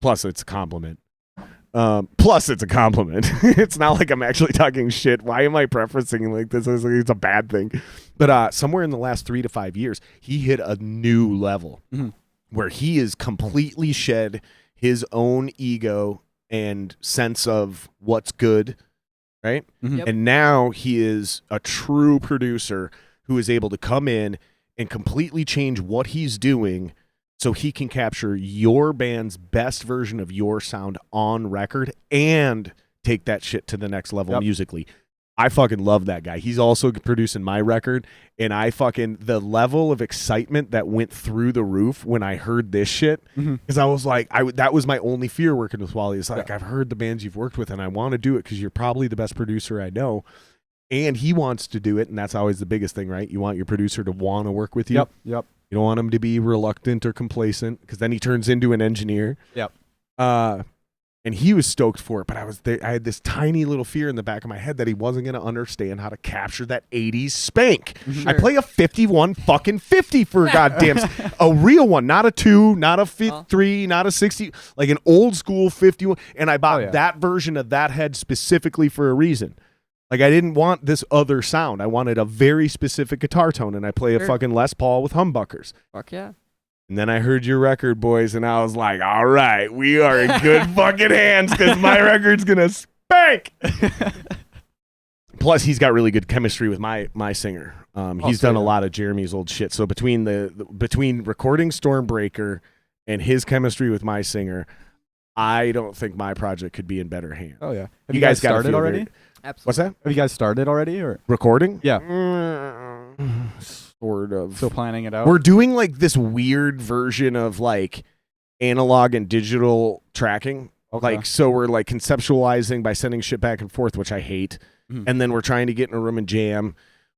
Plus, it's a compliment. It's not like I'm actually talking shit. Why am I preferencing like this? It's a bad thing. But somewhere in the last 3 to 5 years, he hit a new level where he is completely shed his own ego and sense of what's good, right? Mm-hmm. Yep. And now he is a true producer who is able to come in and completely change what he's doing so he can capture your band's best version of your sound on record and take that shit to the next level musically. I fucking love that guy. He's also producing my record, and the level of excitement that went through the roof when I heard this shit, because I was like, that was my only fear working with Wally. It's like, I've heard the bands you've worked with, and I want to do it because you're probably the best producer I know, and he wants to do it, and that's always the biggest thing, right? You want your producer to want to work with you. Yep. You don't want him to be reluctant or complacent, because then he turns into an engineer. Yep. And he was stoked for it, but I had this tiny little fear in the back of my head that he wasn't going to understand how to capture that 80s spank. Sure. I play a 51 fucking 50 for goddamn a real one, not a 2, not a 3, not a 60, like an old school 51. And I bought that version of that head specifically for a reason. Like, I didn't want this other sound. I wanted a very specific guitar tone, and I play a fucking Les Paul with humbuckers. Fuck yeah. And then I heard your record, boys, and I was like, all right, we are in good fucking hands because my record's going to spank. Plus, he's got really good chemistry with my singer. He's done a lot of Jeremy's old shit. So between recording Störmbreaker and his chemistry with my singer, I don't think my project could be in better hands. Oh, yeah. Have you guys started already? Absolutely. What's that? Have you guys started already? Or recording? Yeah. Sort of. Still planning it out? We're doing like this weird version of like analog and digital tracking. Okay. Like, so we're like conceptualizing by sending shit back and forth, which I hate. Mm-hmm. And then we're trying to get in a room and jam.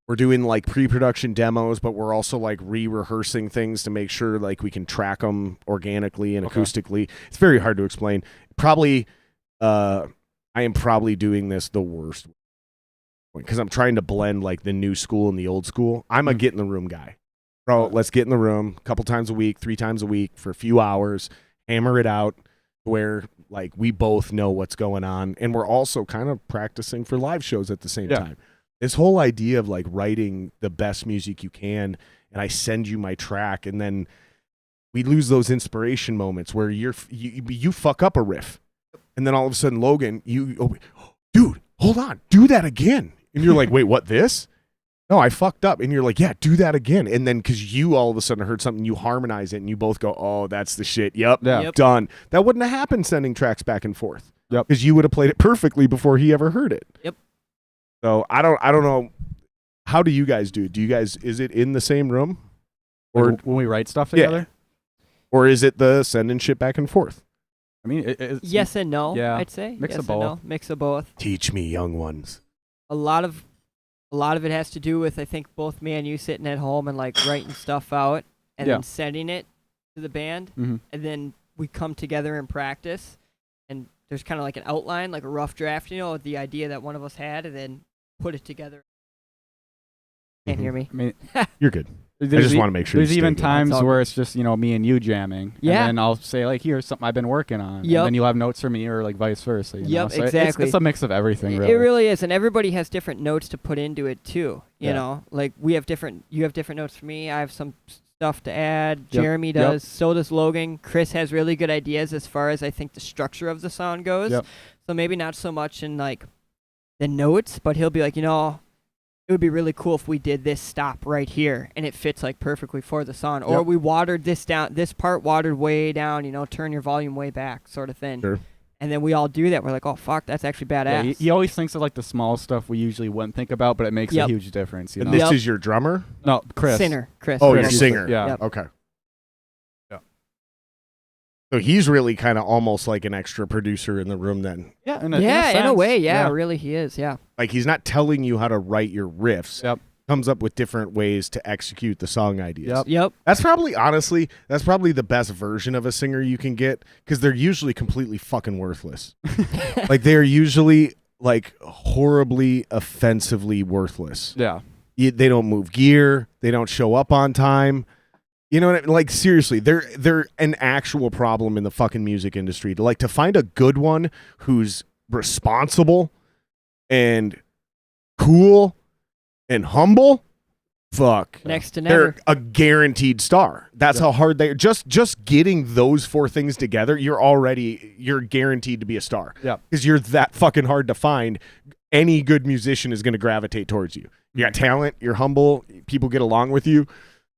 We're doing like pre-production demos, but we're also like re-rehearsing things to make sure like we can track them organically and acoustically. It's very hard to explain. Probably, I am probably doing this the worst because I'm trying to blend like the new school and the old school. I'm a get in the room guy. Bro, let's get in the room a couple times a week, 3 times a week for a few hours, hammer it out where like we both know what's going on. And we're also kind of practicing for live shows at the same time. This whole idea of like writing the best music you can, and I send you my track, and then we lose those inspiration moments where you fuck up a riff. And then all of a sudden, Logan, dude, hold on, do that again. And you're like, wait, what, this? No, I fucked up. And you're like, yeah, do that again. And then because you all of a sudden heard something, you harmonize it, and you both go, oh, that's the shit. Yep. Done. That wouldn't have happened sending tracks back and forth. Yep. Because you would have played it perfectly before he ever heard it. Yep. So I don't know. How do you guys do? Is it in the same room? Or like when we write stuff together? Yeah. Or is it the sending shit back and forth? I mean, it's yes and no, yeah, I'd say. Mix yes of both. No, mix of both. Teach me, young ones. A lot of it has to do with, I think, both me and you sitting at home and like writing stuff out and then sending it to the band. Mm-hmm. And then we come together and practice. And there's kind of like an outline, like a rough draft, the idea that one of us had, and then put it together. Can't hear me. I mean, you're good. I just want to make sure. There's even good. times where it's just me and you jamming. Yeah. And then I'll say like, here's something I've been working on. Yep. And then you'll have notes for me or like vice versa. You know? So exactly. It's a mix of everything. Really. It really is, and everybody has different notes to put into it too. You know, like you have different notes for me. I have some stuff to add. Yep. Jeremy does. So does Logan. Chris has really good ideas as far as I think the structure of the song goes. Yep. So maybe not so much in like the notes, but he'll be like, it would be really cool if we did this stop right here and it fits like perfectly for the song. Or we watered this down, this part watered way down, turn your volume way back sort of thing. Sure. And then we all do that. We're like, oh, fuck, that's actually badass. Yeah, he always thinks of like the small stuff we usually wouldn't think about, but it makes a huge difference. And this is your drummer? No, Chris. Chris. Oh, Chris. your singer. Yeah. Yep. Okay. Yeah. So he's really kind of almost like an extra producer in the room then. Yeah, in a way, really he is, yeah. Like he's not telling you how to write your riffs. Yep. Comes up with different ways to execute the song ideas. Yep. That's probably the best version of a singer you can get because they're usually completely fucking worthless. Like they're usually like horribly offensively worthless. Yeah. They don't move gear. They don't show up on time. You know what I mean? Like seriously, they're an actual problem in the fucking music industry. To find a good one who's responsible and cool and humble, fuck. Next to never. They're a guaranteed star. That's how hard they just getting those four things together, you're guaranteed to be a star. Yeah. Because you're that fucking hard to find. Any good musician is going to gravitate towards you. You got talent, you're humble, people get along with you.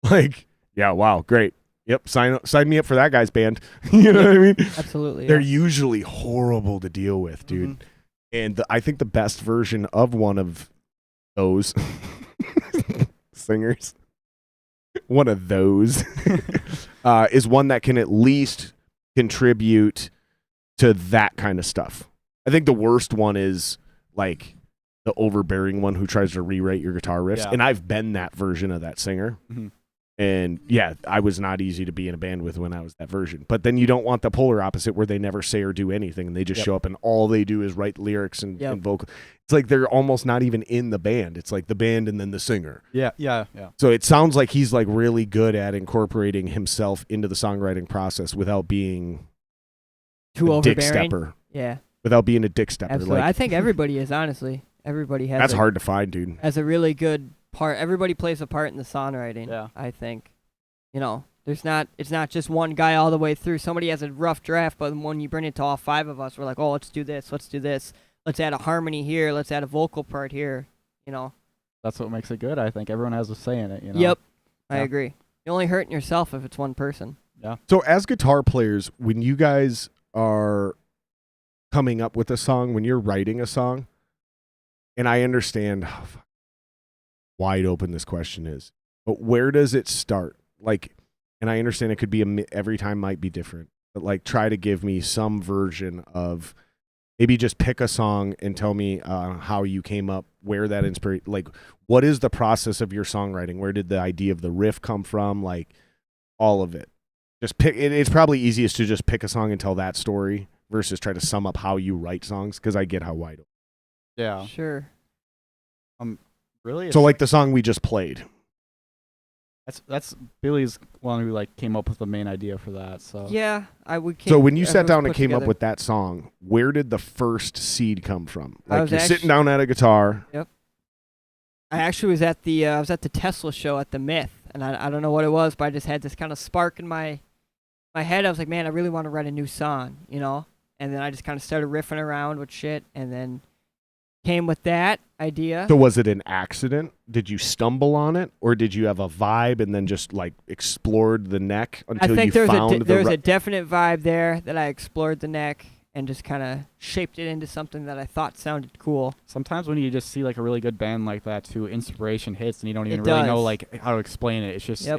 Like, yeah, wow, great. Yep, sign me up for that guy's band. You know what I mean? Absolutely. They're usually horrible to deal with, dude. Mm-hmm. And I think the best version of one of those singers, one of those, is one that can at least contribute to that kind of stuff. I think the worst one is like the overbearing one who tries to rewrite your guitar riffs. Yeah. And I've been that version of that singer. Mm-hmm. And yeah, I was not easy to be in a band with when I was that version. But then you don't want the polar opposite where they never say or do anything and they just show up and all they do is write lyrics and vocal. It's like they're almost not even in the band. It's like the band and then the singer. Yeah. So it sounds like he's like really good at incorporating himself into the songwriting process without being too a dick overbearing. stepper. Yeah. Without being a dick stepper. Absolutely. Like, I think everybody is, honestly. Everybody has that's hard to find, dude. Has a really good part. Everybody plays a part in the songwriting. Yeah. I think. It's not just one guy all the way through. Somebody has a rough draft, but when you bring it to all five of us, we're like, oh, let's do this. Let's add a harmony here. Let's add a vocal part here. That's what makes it good, I think. Everyone has a say in it, Yep. I agree. You're only hurting yourself if it's one person. Yeah. So as guitar players, when you guys are coming up with a song, when you're writing a song, and I understand how wide open this question is, but where does it start? Like, and I understand it could be every time might be different, but like try to give me some version of maybe just pick a song and tell me how you came up, where that inspiration, like what is the process of your songwriting? Where did the idea of the riff come from? Like all of it. Just pick. It's probably easiest to just pick a song and tell that story versus try to sum up how you write songs because I get how wide open. Yeah. Sure. Really? So like the song we just played. That's Billy's one who like came up with the main idea for that. So yeah, So when you sat down and came up with that song, where did the first seed come from? Like you're sitting down at a guitar. Yep. I actually was at the Tesla show at the Myth, and I don't know what it was, but I just had this kind of spark in my head. I was like, man, I really want to write a new song, And then I just kind of started riffing around with shit, and then came with that idea. So was it an accident? Did you stumble on it, or did you have a vibe and then just like explored the neck until I think you found there was a definite vibe there that I explored the neck and just kind of shaped it into something that I thought sounded cool. Sometimes when you just see like a really good band like that too, inspiration hits and you don't even really know like how to explain it. It's just I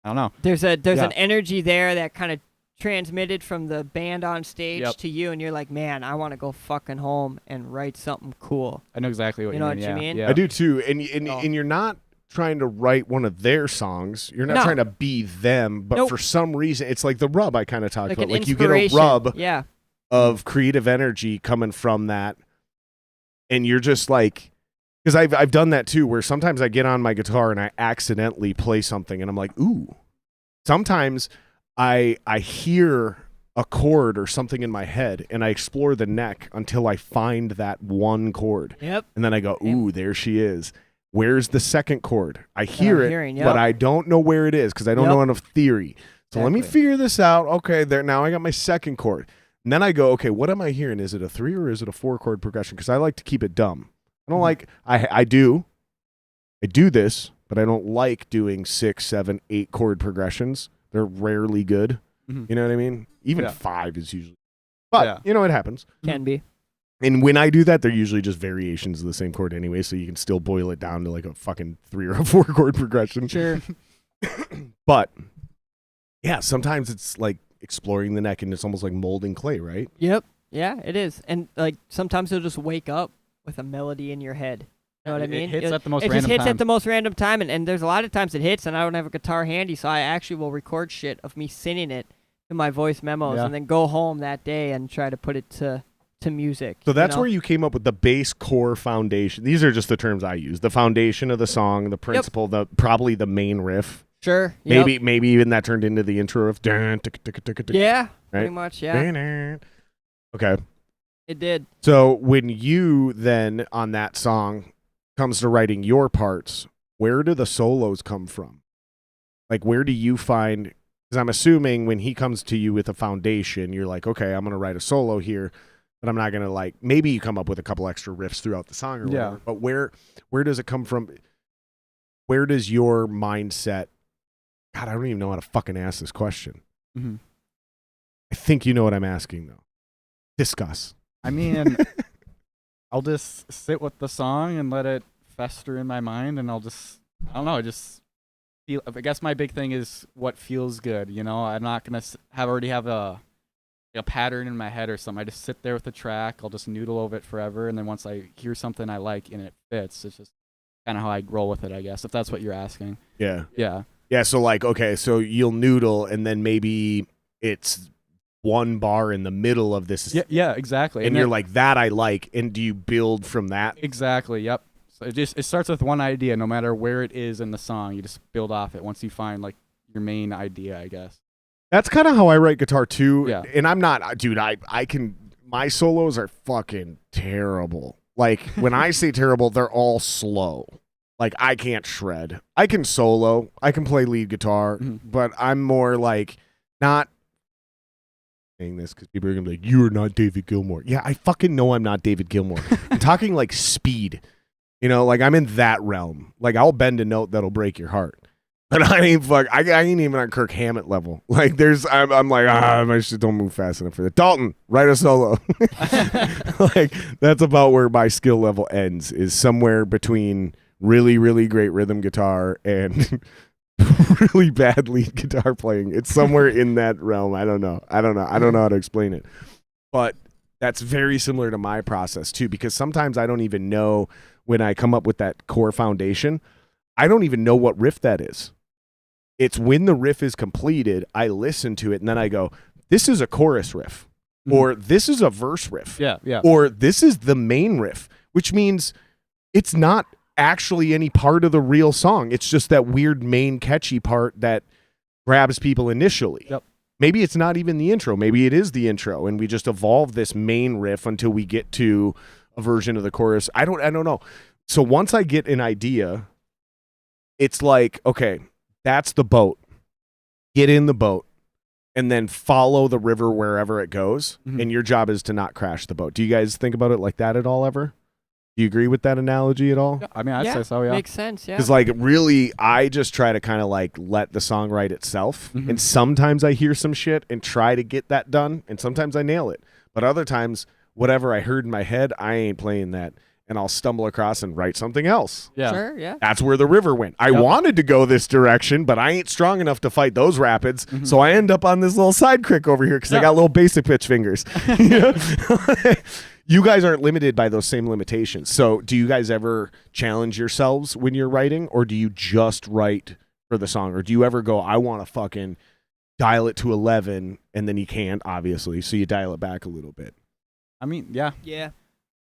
don't know. There's an energy there that kind of transmitted from the band on stage to you, and you're like, man, I want to go fucking home and write something cool. I know exactly what you mean. You know what you mean? Yeah. I do too. And you're not trying to write one of their songs. You're not trying to be them, but for some reason, it's like the rub I kind of talked about. Like you get a rub of creative energy coming from that, and you're just like, Because I've done that too, where sometimes I get on my guitar and I accidentally play something, and I'm like, ooh. Sometimes I hear a chord or something in my head, and I explore the neck until I find that one chord. Yep. And then I go, ooh, there she is. Where's the second chord? I hear it, yep. but I don't know where it is because I don't know enough theory. So let me figure this out. Okay, there. Now I got my second chord. And then I go, okay, what am I hearing? Is it a 3 or is it a 4 chord progression? Because I like to keep it dumb. I don't like, I do this, but I don't like doing 6, 7, 8 chord progressions. They're rarely good. Mm-hmm. You know what I mean? Even 5 is usually, but you know, it happens. Can be. And when I do that, they're usually just variations of the same chord anyway, so you can still boil it down to like a fucking 3 or a 4 chord progression. Sure. But yeah, sometimes it's like exploring the neck, and it's almost like molding clay, right? Yep. Yeah, it is. And like sometimes you'll just wake up with a melody in your head. You know what I mean? It hits at the most it random just hits time. at the most random time, and there's a lot of times it hits, and I don't have a guitar handy, so I actually will record shit of me singing it to my voice memos, and then go home that day and try to put it to music. So that's where you came up with the base core foundation. These are just the terms I use. The foundation of the song, the principle, the probably the main riff. Sure. Maybe even that turned into the intro riff. Yeah. Pretty much. Yeah. Okay. It did. So when you then on that song comes to writing your parts, where do the solos come from? Like, where do you find? Because I'm assuming when he comes to you with a foundation, you're like, okay, I'm going to write a solo here. But I'm not going to like, maybe you come up with a couple extra riffs throughout the song or whatever. But where does it come from? Where does your mindset? God, I don't even know how to fucking ask this question. Mm-hmm. I think you know what I'm asking, though. Discuss. I mean, I'll just sit with the song and let it fester in my mind, and I don't know, just feel. I guess my big thing is what feels good. You know, I'm not going to already have a pattern in my head or something. I just sit there with the track. I'll just noodle over it forever, and then once I hear something I like and it fits, it's just kind of how I roll with it, I guess, if that's what you're asking. Yeah. Yeah, so like, okay, so you'll noodle, and then maybe it's one bar in the middle of this. Yeah, exactly. And you're like, that I like, and do you build from that? Exactly, yep. So it starts with one idea, no matter where it is in the song. You just build off it once you find like your main idea, I guess. That's kind of how I write guitar too. Yeah. And I'm not, dude, I can, my solos are fucking terrible. Like, when I say terrible, they're all slow. Like, I can't shred. I can solo. I can play lead guitar, but I'm more like not saying this because people are going to be like, you are not David Gilmour. Yeah, I fucking know I'm not David Gilmour. I'm talking like speed. You know, like I'm in that realm. Like, I'll bend a note that'll break your heart. But I ain't even on Kirk Hammett level. Like, I'm like, my shit don't move fast enough for that. Dalton, write a solo. Like, that's about where my skill level ends, is somewhere between really, really great rhythm guitar and really bad lead guitar playing. It's somewhere in that realm. I don't know how to explain it. But that's very similar to my process too, because sometimes I don't even know, when I come up with that core foundation, I don't even know what riff that is. It's when the riff is completed, I listen to it, and then I go, this is a chorus riff, or this is a verse riff, or this is the main riff, which means it's not actually any part of the real song. It's just that weird main catchy part that grabs people initially. Yep. Maybe it's not even the intro. Maybe it is the intro, and we just evolve this main riff until we get to a version of the chorus. I don't know. So once I get an idea, it's like, okay, that's the boat. Get in the boat and then follow the river wherever it goes. And your job is to not crash the boat. Do you guys think about it like that at all ever? Do you agree with that analogy at all? Yeah, I mean, I'd say so, yeah. Makes sense, yeah. Because, like, really, I just try to kind of, like, let the song write itself. And sometimes I hear some shit and try to get that done, and sometimes I nail it. But other times, whatever I heard in my head, I ain't playing that. And I'll stumble across and write something else. Yeah. Sure, yeah. That's where the river went. I wanted to go this direction, but I ain't strong enough to fight those rapids. So I end up on this little side crick over here because I got little basic pitch fingers. You know? You guys aren't limited by those same limitations. So do you guys ever challenge yourselves when you're writing, or do you just write for the song? Or do you ever go, I want to fucking dial it to 11, and then you can't, obviously, so you dial it back a little bit? I mean, yeah. Yeah.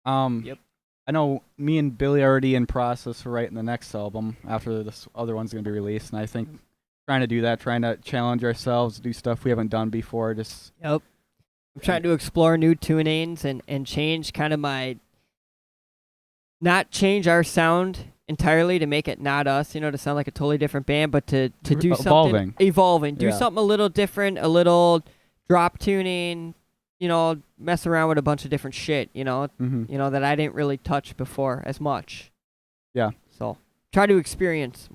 Yep. I know me and Billy are already in process for writing the next album after this other one's going to be released, and I think trying to do that, trying to challenge ourselves, do stuff we haven't done before. Just Yep. I'm trying to explore new tunings and change kind of not change our sound entirely to make it not us, to sound like a totally different band, but to do something evolving, do something a little different, a little drop tuning, mess around with a bunch of different shit, that I didn't really touch before as much. Yeah. So try to experiment.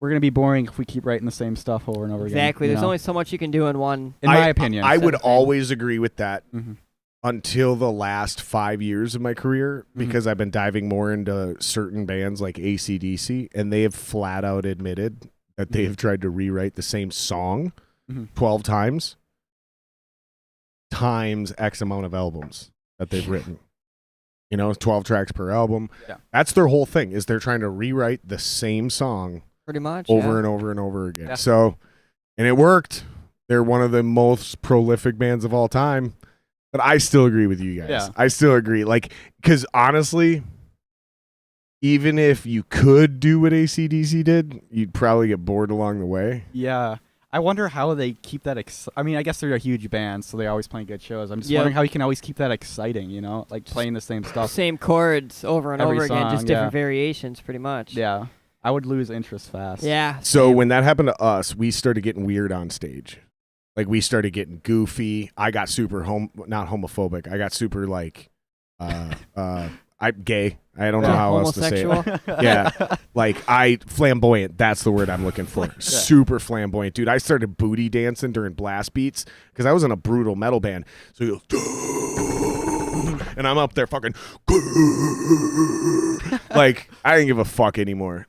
We're going to be boring if we keep writing the same stuff over and over again. Exactly. There's only so much you can do in one. In my opinion. I would always agree with that. Mm-hmm. Until the last 5 years of my career, because I've been diving more into certain bands like AC/DC, and they have flat out admitted that they have tried to rewrite the same song 12 times X amount of albums that they've written. 12 tracks per album. Yeah. That's their whole thing, is they're trying to rewrite the same song pretty much over and over and over again. Yeah. So, and it worked. They're one of the most prolific bands of all time. But I still agree with you guys. Yeah. I still agree. Because honestly, even if you could do what AC/DC did, you'd probably get bored along the way. Yeah. I wonder how they keep that I guess they're a huge band, so they always play good shows. I'm just wondering how you can always keep that exciting, playing the same stuff. Same chords over and Every over again, song, just different variations pretty much. Yeah. I would lose interest fast. Yeah. So when that happened to us, we started getting weird on stage. We started getting goofy. I got super not homophobic. I got super I'm gay. I don't know how else to say it. Yeah. Flamboyant. That's the word I'm looking for. Super flamboyant. Dude, I started booty dancing during blast beats because I was in a brutal metal band. So you go, and I'm up there fucking I didn't give a fuck anymore.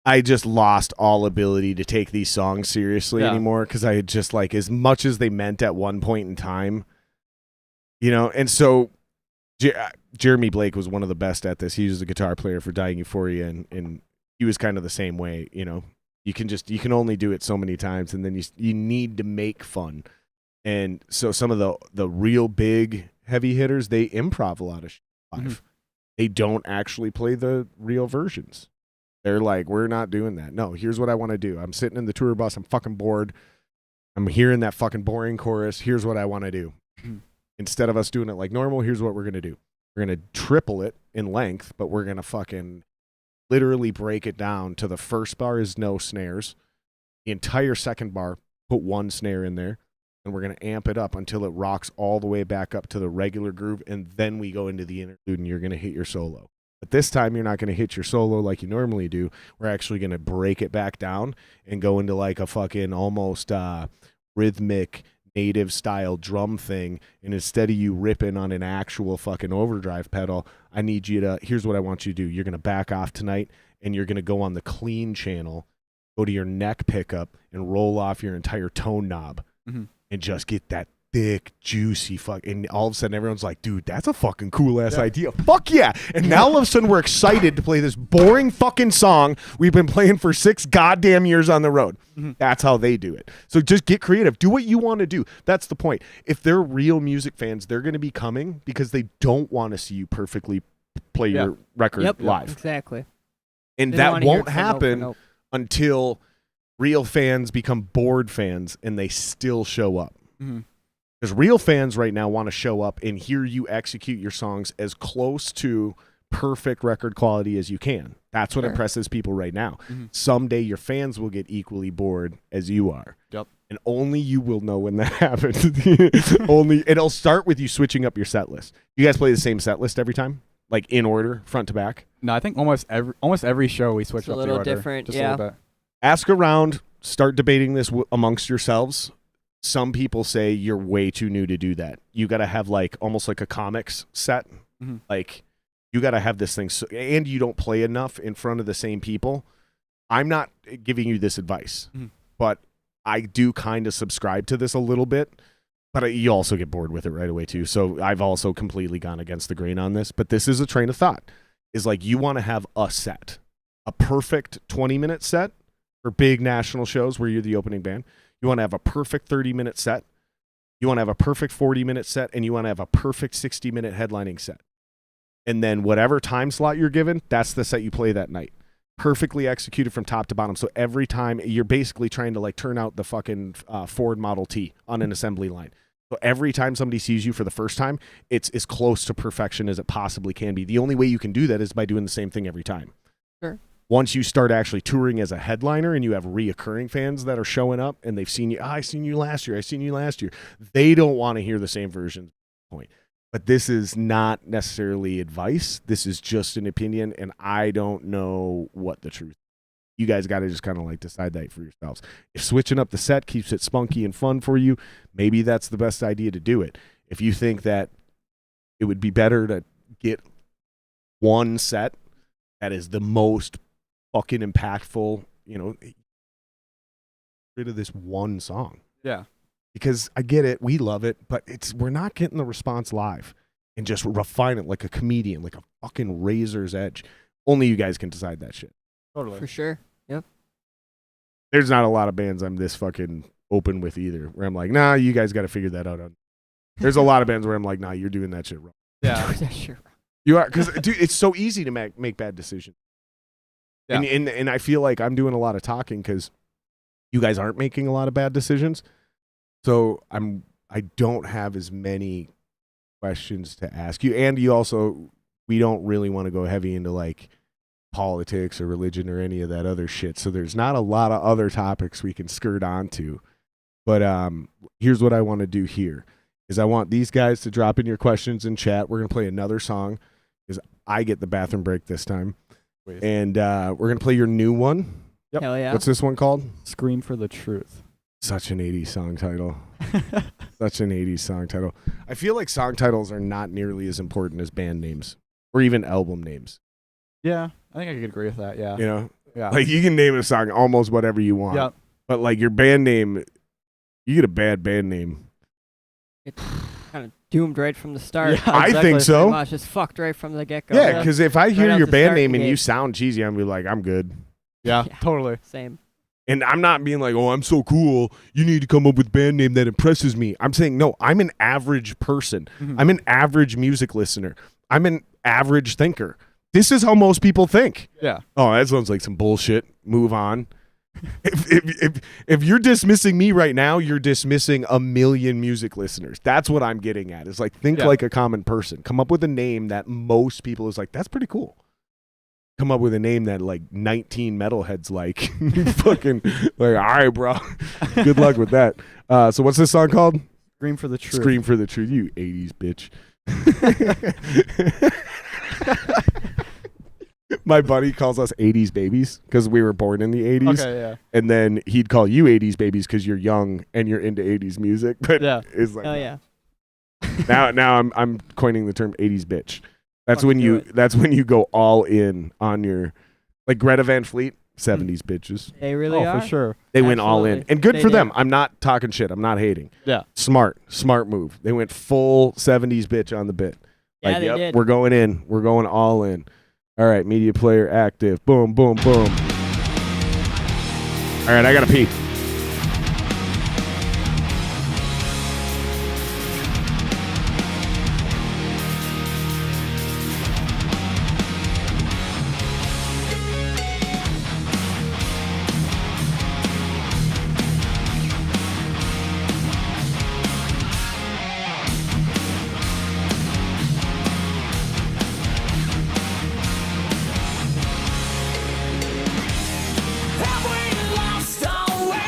I just lost all ability to take these songs seriously anymore because I had just as much as they meant at one point in time, and so Jeremy Blake was one of the best at this. He was a guitar player for Dying Euphoria, and he was kind of the same way. You can only do it so many times, and then you need to make fun. And so some of the real big heavy hitters, they improv a lot of shit live. They don't actually play the real versions. They're we're not doing that. No, here's what I want to do. I'm sitting in the tour bus. I'm fucking bored. I'm hearing that fucking boring chorus. Here's what I want to do. Instead of us doing it like normal, here's what we're going to do. We're going to triple it in length, but we're going to fucking literally break it down to the first bar is no snares. The entire second bar, put one snare in there, and we're going to amp it up until it rocks all the way back up to the regular groove, and then we go into the interlude, and you're going to hit your solo. But this time, you're not going to hit your solo like you normally do. We're actually going to break it back down and go into a fucking almost rhythmic native style drum thing. And instead of you ripping on an actual fucking overdrive pedal, I need you to, here's what I want you to do. You're going to back off tonight, and you're going to go on the clean channel, go to your neck pickup, and roll off your entire tone knob and just get that thick, juicy and all of a sudden everyone's like, dude, that's a fucking cool ass idea. Fuck yeah. And now all of a sudden we're excited to play this boring fucking song we've been playing for 6 goddamn years on the road. That's how they do it. So just get creative. Do what you want to do. That's the point. If they're real music fans, they're going to be coming because they don't want to see you perfectly play your record live. Exactly. And that won't happen until real fans become bored fans and they still show up. Because real fans right now want to show up and hear you execute your songs as close to perfect record quality as you can. That's what impresses people right now. Someday your fans will get equally bored as you are. Yep. And only you will know when that happens. It'll start with you switching up your set list. You guys play the same set list every time? In order, front to back? No, I think almost every show we switch up the order. A little different, just a little bit. Ask around, start debating this amongst yourselves. Some people say you're way too new to do that. You got to have almost like a comics set. You got to have this thing, and you don't play enough in front of the same people. I'm not giving you this advice, but I do kind of subscribe to this a little bit, but you also get bored with it right away too. So I've also completely gone against the grain on this, but this is a train of thought. Is you want to have a set, a perfect 20-minute set for big national shows where you're the opening band. You want to have a perfect 30-minute set You want to have a perfect 40-minute set, and you want to have a perfect 60-minute headlining set. And then whatever time slot you're given, that's the set you play that night. Perfectly executed from top to bottom. So every time you're basically trying to like turn out the fucking Ford Model T on an assembly line. So every time somebody sees you for the first time, it's as close to perfection as it possibly can be. The only way you can do that is by doing the same thing every time. Sure. Once you start actually touring as a headliner and you have reoccurring fans that are showing up and they've seen you, I seen you last year, I seen you last year. They don't want to hear the same version point. But this is not necessarily advice. This is just an opinion, and I don't know what the truth is. You guys got to just kind of like decide that for yourselves. If switching up the set keeps it spunky and fun for you, maybe that's the best idea to do it. If you think that it would be better to get one set that is the most fucking impactful, you know, rid of this one song. Yeah. Because I get it, we love it, but we're not getting the response live and just refine it like a comedian, like a fucking razor's edge. Only you guys can decide that shit. Totally. For sure. Yep. There's not a lot of bands I'm this fucking open with either, where I'm like, nah, you guys got to figure that out. There's a lot of bands where I'm like, nah, you're doing that shit wrong. Yeah. Sure. You are, because dude, it's so easy to make bad decisions. Yeah. And I feel like I'm doing a lot of talking because you guys aren't making a lot of bad decisions. So I don't have as many questions to ask you. And you also, we don't really want to go heavy into like politics or religion or any of that other shit. So there's not a lot of other topics we can skirt onto. But here's what I want to do here is I want these guys to drop in your questions in chat. We're going to play another song because I get the bathroom break this time. Please. And we're going to play your new one. Yep. Hell yeah. What's this one called? Scream for the Truth. Such an 80s song title. Such an 80s song title. I feel like song titles are not nearly as important as band names or even album names. Yeah, I think I could agree with that. Yeah. You know? Yeah. Like you can name a song almost whatever you want. Yep. But like your band name, you get a bad band name. It's kind of doomed right from the start. Yeah, I exactly. think so. Pretty much just fucked right from the get-go. Yeah, because if I hear out your the band starting name and you gate. sound cheesy, I'm gonna be like, I'm good. Yeah, Yeah. totally. Same. And I'm not being like, oh, I'm so cool. You need to come up with a band name that impresses me. I'm saying, no, I'm an average person. Mhm. I'm an average music listener. I'm an average thinker. This is how most people think. Yeah. Oh, that sounds like some bullshit. Move on. If you're dismissing me right now, you're dismissing a million music listeners. That's what I'm getting at. It's like, think Yeah. like a common person. Come up with a name that most people is like, that's pretty cool. Come up with a name that like 19 metalheads like. Fucking like, all right, bro. Good luck with that. So what's this song called? Scream for the Truth. Scream for the Truth. You 80s bitch. My buddy calls us 80s babies because we were born in the 80s. Okay, yeah. And then he'd call you 80s babies because you're young and you're into 80s music. But Yeah. it's like, Oh yeah. now I'm coining the term 80s bitch. That's Fucking when do you it. go all in on your, like Greta Van Fleet, 70s bitches. They really Oh, are. for sure. They went all in. Absolutely. And good They for did. them. I'm not talking shit. I'm not hating. Yeah. Smart move. They went full 70s bitch on the bit. Yeah, Like, they yep, did. we're going in. We're going all in. All right, media player active. Boom, boom, boom. All right, I got to pee. Have we lost our way?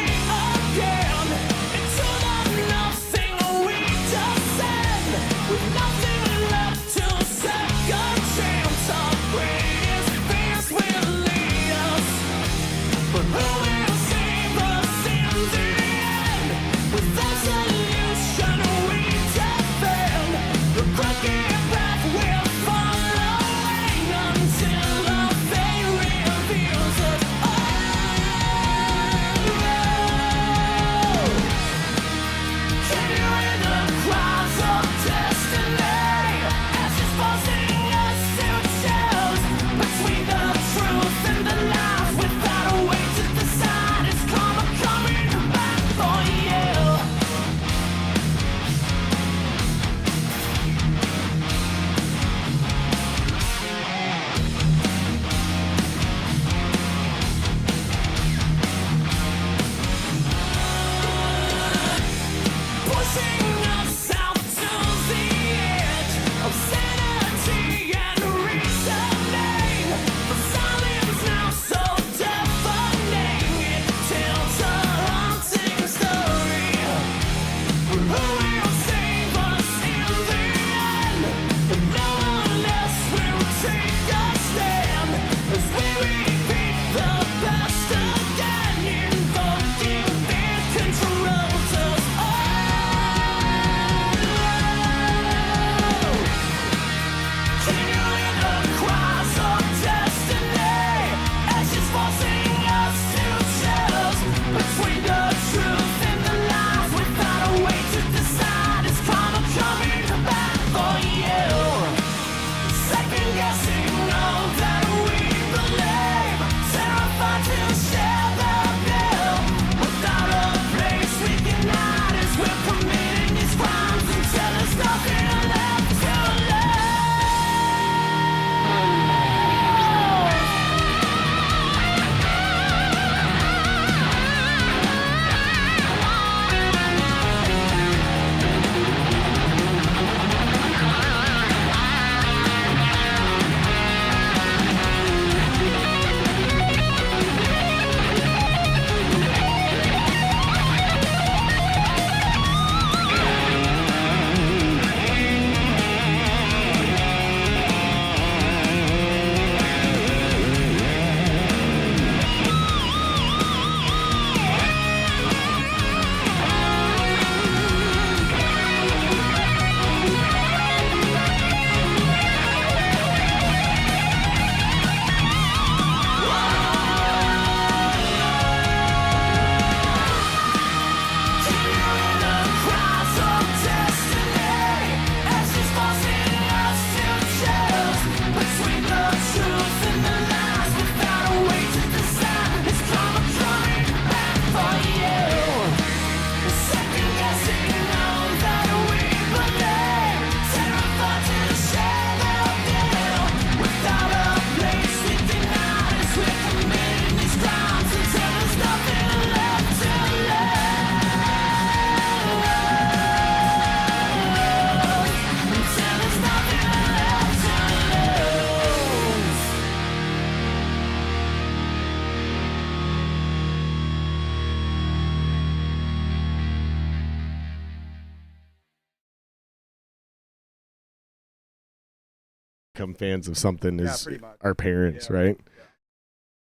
become fans of something is pretty much. our parents, right?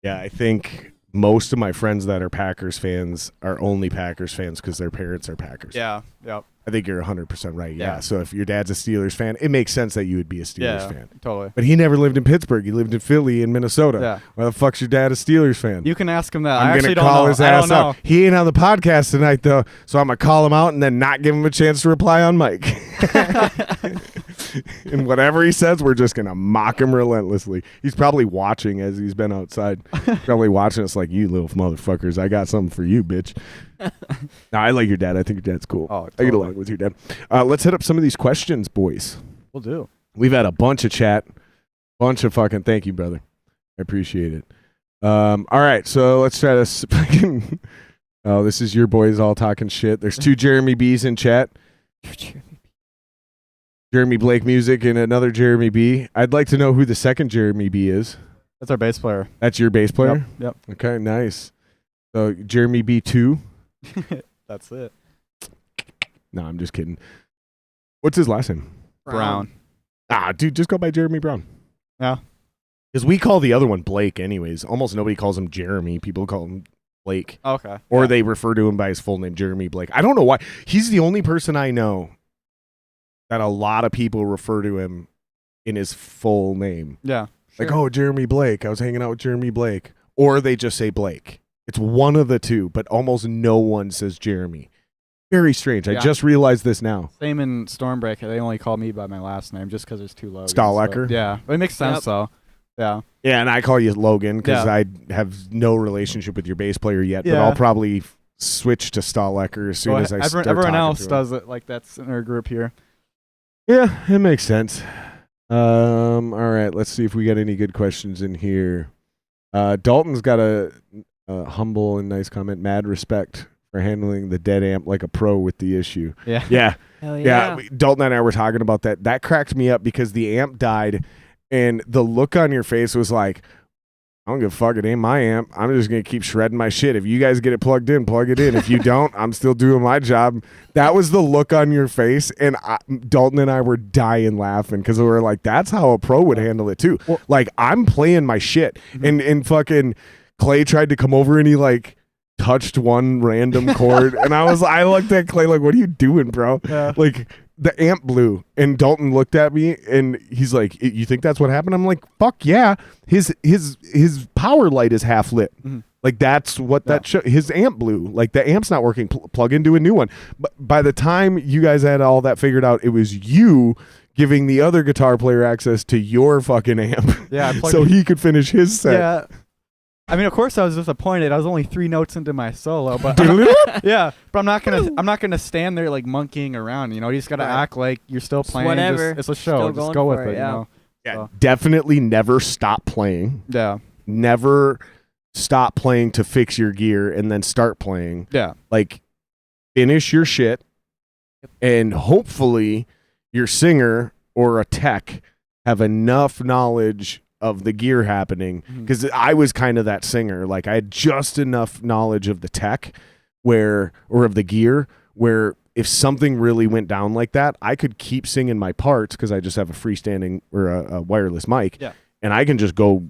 Yeah, I think most of my friends that are Packers fans are only Packers fans because their parents are Packers. Yeah. Yep. I think you're 100% right. Yeah. Yeah. So if your dad's a Steelers fan, it makes sense that you would be a Steelers fan. Totally. But he never lived in Pittsburgh. He lived in Philly and Minnesota. Yeah. Why the fuck's your dad a Steelers fan? You can ask him that. I I'm actually gonna don't call know. his I don't ass know. out. He ain't on the podcast tonight though, so I'm gonna call him out and then not give him a chance to reply on mic. And whatever he says, we're just gonna mock him relentlessly. He's probably watching as he's been outside. Probably watching us like, you little motherfuckers. I got something for you, bitch. No, I like your dad. I think your dad's cool. Oh, I get totally. along with your dad. Let's hit up some of these questions, boys. We'll do. We've had a bunch of chat, bunch of fucking thank you, brother. I appreciate it. All right, so let's try this. Oh, this is your boys all talking shit. There's 2 Jeremy B's in chat. Jeremy Blake Music and another Jeremy B. I'd like to know who the second Jeremy B is. That's our bass player. That's your bass player? Yep. Okay, nice. So Jeremy B2. That's it. No, I'm just kidding. What's his last name? Brown. Ah, dude, just go by Jeremy Brown. Yeah. Because we call the other one Blake anyways. Almost nobody calls him Jeremy. People call him Blake. Okay. Or they refer to him by his full name, Jeremy Blake. I don't know why. He's the only person I know that a lot of people refer to him in his full name. Yeah. Like, oh, Jeremy Blake. I was hanging out with Jeremy Blake. Or they just say Blake. It's one of the two, but almost no one says Jeremy. Very strange. I Yeah. just realized this now. Same in Störmbreaker. They only call me by my last name just because there's 2 Logans. Stahlecker? But yeah. But it makes sense, though. Yeah. Yeah, and I call you Logan because Yeah. I have no relationship with your bass player yet, but Yeah. I'll probably switch to Stahlecker as soon as I start everyone talking else to him. does it like that's in our group here. Yeah, it makes sense. All right, let's see if we got any good questions in here. Dalton's got a humble and nice comment. Mad respect for handling the dead amp like a pro with the issue. Yeah. Yeah. Hell Yeah, Dalton and I were talking about that. That cracked me up because the amp died, and the look on your face was like, I don't give a fuck. It ain't my amp. I'm just going to keep shredding my shit. If you guys get it plugged in, plug it in. If you don't, I'm still doing my job. That was the look on your face, and Dalton and I were dying laughing because we were like, that's how a pro would handle it too. Well, like, I'm playing my shit, and fucking Clay tried to come over, and he like touched one random chord, and I looked at Clay like, what are you doing, bro? Yeah. Like, the amp blew, and Dalton looked at me, and he's like, you think that's what happened? I'm like, fuck yeah. His power light is half lit. Mhm. Like, that's what his amp blew. Like, the amp's not working. Plug into a new one. But by the time you guys had all that figured out, it was you giving the other guitar player access to your fucking amp. Yeah. I plugged So it- he could finish his set. Yeah. I mean, of course, I was disappointed. I was only 3 notes into my solo, but yeah. But I'm not gonna stand there like monkeying around. You know, you just gotta Right. act like you're still Just playing. whatever. It's a Still show. Just going go with for it. it, You yeah. know. Yeah, So. definitely never stop playing. Yeah. Never stop playing to fix your gear and then start playing. Yeah. Like, finish your shit, and hopefully your singer or a tech have enough knowledge of the gear happening, because I was kind of that singer. Like, I had just enough knowledge of the tech or of the gear where if something really went down like that, I could keep singing my parts because I just have a freestanding or a wireless mic, Yeah. and I can just go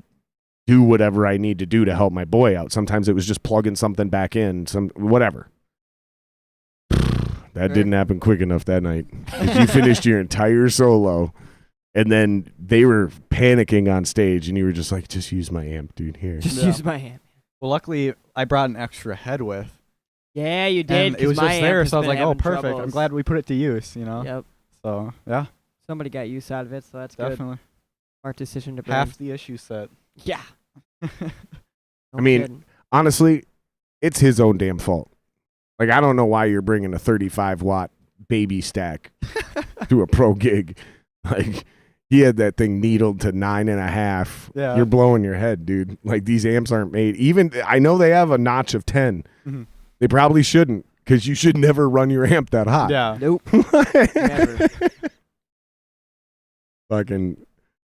do whatever I need to do to help my boy out. Sometimes it was just plugging something back in, whatever. That didn't happen quick enough that night. 'Cause you finished your entire solo, and then they were panicking on stage, and you were just like, just use my amp, dude, here. Just Yeah. use my hand. Well, luckily, I brought an extra head with. Yeah, you did. And it was 'cause my just there, amp has so I was been like, oh, having perfect. I'm troubles. glad we put it to use, you know? Yep. So, yeah, Somebody got use out of it, so that's good. definitely. Smart decision to bring. Half the issue set. Yeah. I mean, honestly, it's his own damn fault. Like, I don't know why you're bringing a 35-watt baby stack to a pro gig. Like, he had that thing needled to 9.5. Yeah. You're blowing your head, dude. Like, these amps aren't made. Even, I know they have a notch of 10. Mhm. They probably shouldn't, because you should never run your amp that hot. Yeah. nope. Never. Fucking,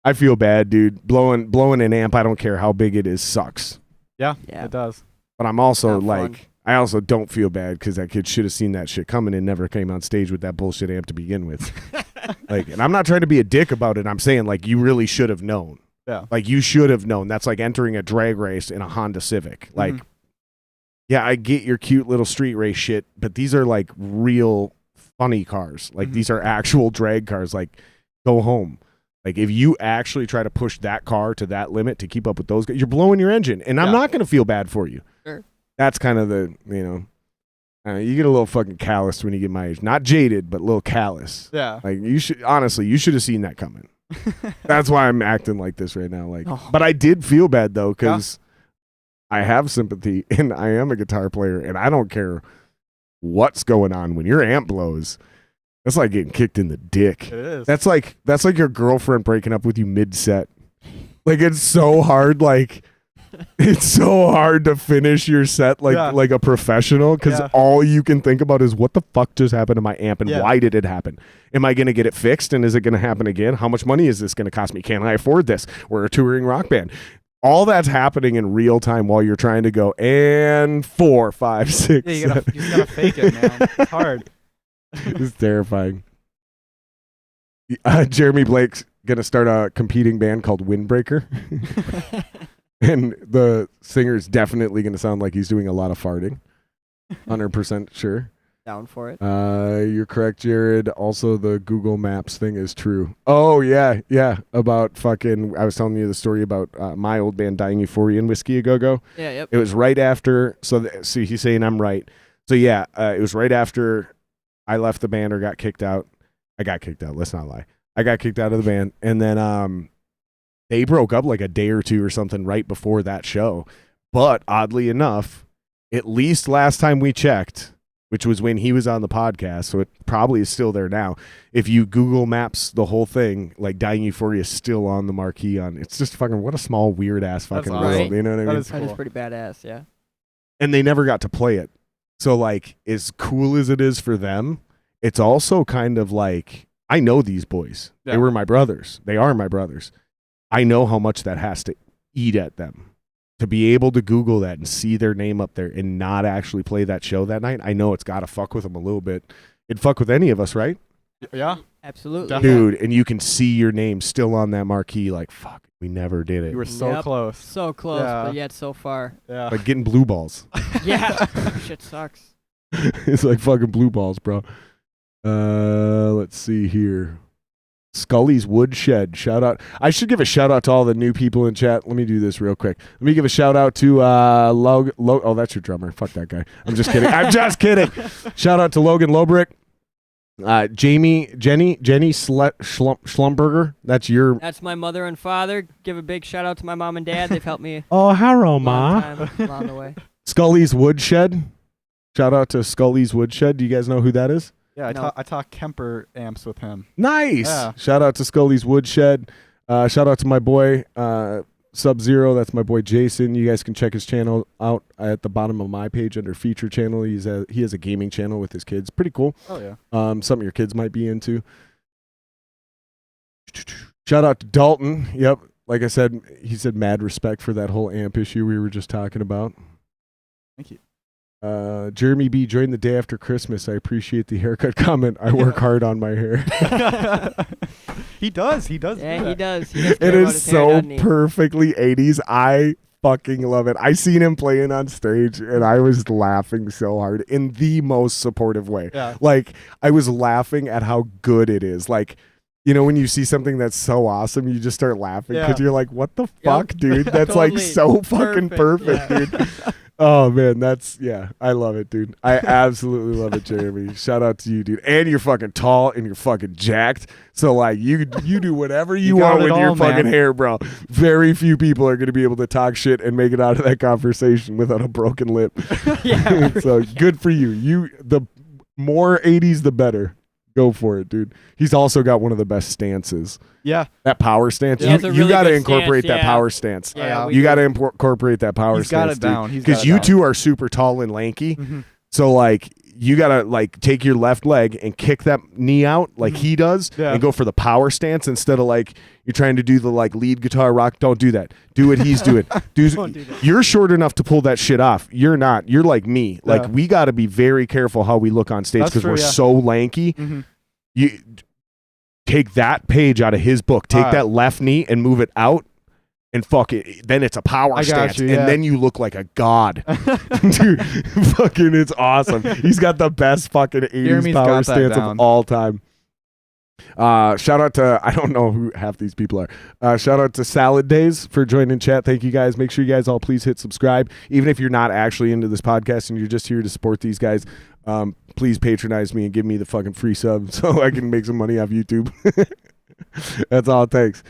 I feel bad, dude. Blowing an amp, I don't care how big it is, sucks. Yeah, Yeah. it does. But I'm also Not like, fun. I also don't feel bad because that kid should have seen that shit coming and never came on stage with that bullshit amp to begin with. Like, and I'm not trying to be a dick about it. I'm saying like you really should have known. Yeah. Like you should have known. That's like entering a drag race in a Honda Civic. Like, yeah, I get your cute little street race shit, but these are like real funny cars. Like these are actual drag cars. Like, go home. Like if you actually try to push that car to that limit to keep up with those guys, you're blowing your engine, and I'm not going to feel bad for you. Sure. That's kind of the, you get a little fucking callous when you get my age. Not jaded, but a little callous. Yeah. Like you should have seen that coming. That's why I'm acting like this right now. Like, but I did feel bad though, because I have sympathy, and I am a guitar player, and I don't care what's going on when your amp blows. That's like getting kicked in the dick. It is. That's like your girlfriend breaking up with you mid-set. Like it's so hard. Like it's so hard to finish your set like a professional, because all you can think about is what the fuck just happened to my amp, and why did it happen? Am I going to get it fixed, and is it going to happen again? How much money is this going to cost me? Can I afford this? We're a touring rock band. All that's happening in real time while you're trying to go and 4, 5, 6. Yeah, you just gotta fake it, man. It's hard. It's terrifying. Jeremy Blake's gonna start a competing band called Windbreaker. And the singer is definitely going to sound like he's doing a lot of farting. 100% sure. Down for it. You're correct, Jared. Also, the Google Maps thing is true. Oh, yeah. About fucking, I was telling you the story about my old band Dying Euphoria and Whisky-a-Go. Yeah, yep. It was right after, so he's saying I'm right. So yeah, it was right after I left the band or got kicked out. I got kicked out, let's not lie. I got kicked out of the band, and then they broke up like a day or two or something right before that show. But oddly enough, at least last time we checked, which was when he was on the podcast, so it probably is still there now. If you Google Maps the whole thing, like Dying Euphoria is still on the marquee on. It's just fucking, what a small weird ass fucking awesome. world. Right. You know what I mean? That is pretty badass, yeah. And they never got to play it. So like, as cool as it is for them, it's also kind of like, I know these boys. Yeah. They were my brothers. They are my brothers. I know how much that has to eat at them. To be able to Google that and see their name up there and not actually play that show that night, I know it's got to fuck with them a little bit. It'd fuck with any of us, right? Yeah. Absolutely. Definitely. Dude, and you can see your name still on that marquee like, fuck, we never did it. You were so close. So close, but yet so far. Yeah. Like getting blue balls. Yeah. Shit sucks. It's like fucking blue balls, bro. Let's see here. Scully's Woodshed. Shout out. I should give a shout out to all the new people in chat. Let me do this real quick. Let me give a shout out to oh, that's your drummer. Fuck that guy. I'm just kidding. I'm just kidding. Shout out to Logan Lobrick. Jenny Schlumberger. That's my mother and father. Give a big shout out to my mom and dad. They've helped me Oh, hello, a long ma. time along the way. Scully's Woodshed. Shout out to Scully's Woodshed. Do you guys know who that is? Yeah, I talk Kemper amps with him. Nice. Yeah. Shout out to Scully's Woodshed. Shout out to my boy Sub-Zero. That's my boy Jason. You guys can check his channel out at the bottom of my page under feature channel. He has a gaming channel with his kids. Pretty cool. Oh yeah. Something your kids might be into. Shout out to Dalton. Yep. Like I said, he said mad respect for that whole amp issue we were just talking about. Thank you. Jeremy B joined the day after Christmas. I appreciate the haircut comment. I work hard on my hair. He does. Yeah, he does. He does It care about is his hair, so doesn't he? perfectly 80s. I fucking love it. I seen him playing on stage and I was laughing so hard in the most supportive way. Yeah. Like, I was laughing at how good it is. Like, you know, when you see something that's so awesome, you just start laughing because you're like, what the fuck, dude? That's like Totally. so fucking perfect, dude. Oh, man, I love it, dude. I absolutely love it, Jeremy. Shout out to you, dude. And you're fucking tall and you're fucking jacked. So, like, you do whatever you want with your fucking hair, bro. Very few people are going to be able to talk shit and make it out of that conversation without a broken lip. Yeah. So, good for you. The more 80s, the better. Go for it, dude. He's also got one of the best stances. Yeah. That power stance. He has a You really got to good incorporate stance, that power stance. Yeah, You got to incorporate that power He's stance. got it down. Because you two are super tall and lanky. Mhm. So, like, you got to, like, take your left leg and kick that knee out like he does and go for the power stance instead of, like, you're trying to do the, like, lead guitar rock. Don't do that. Do what he's doing. Don't do that. You're short enough to pull that shit off. You're not. You're like me. Yeah. Like, we got to be very careful how we look on stage That's because true, we're yeah. so lanky. Mhm. You take that page out of his book, take that left knee and move it out. And fuck it, then it's a power stance, and then you look like a god. Dude, fucking, it's awesome. He's got the best fucking 80s Jeremy's power stance of all time. Shout out to, I don't know who half these people are. Shout out to Salad Days for joining chat. Thank you guys. Make sure you guys all please hit subscribe. Even if you're not actually into this podcast and you're just here to support these guys, please patronize me and give me the fucking free sub so I can make some money off YouTube. That's all it takes.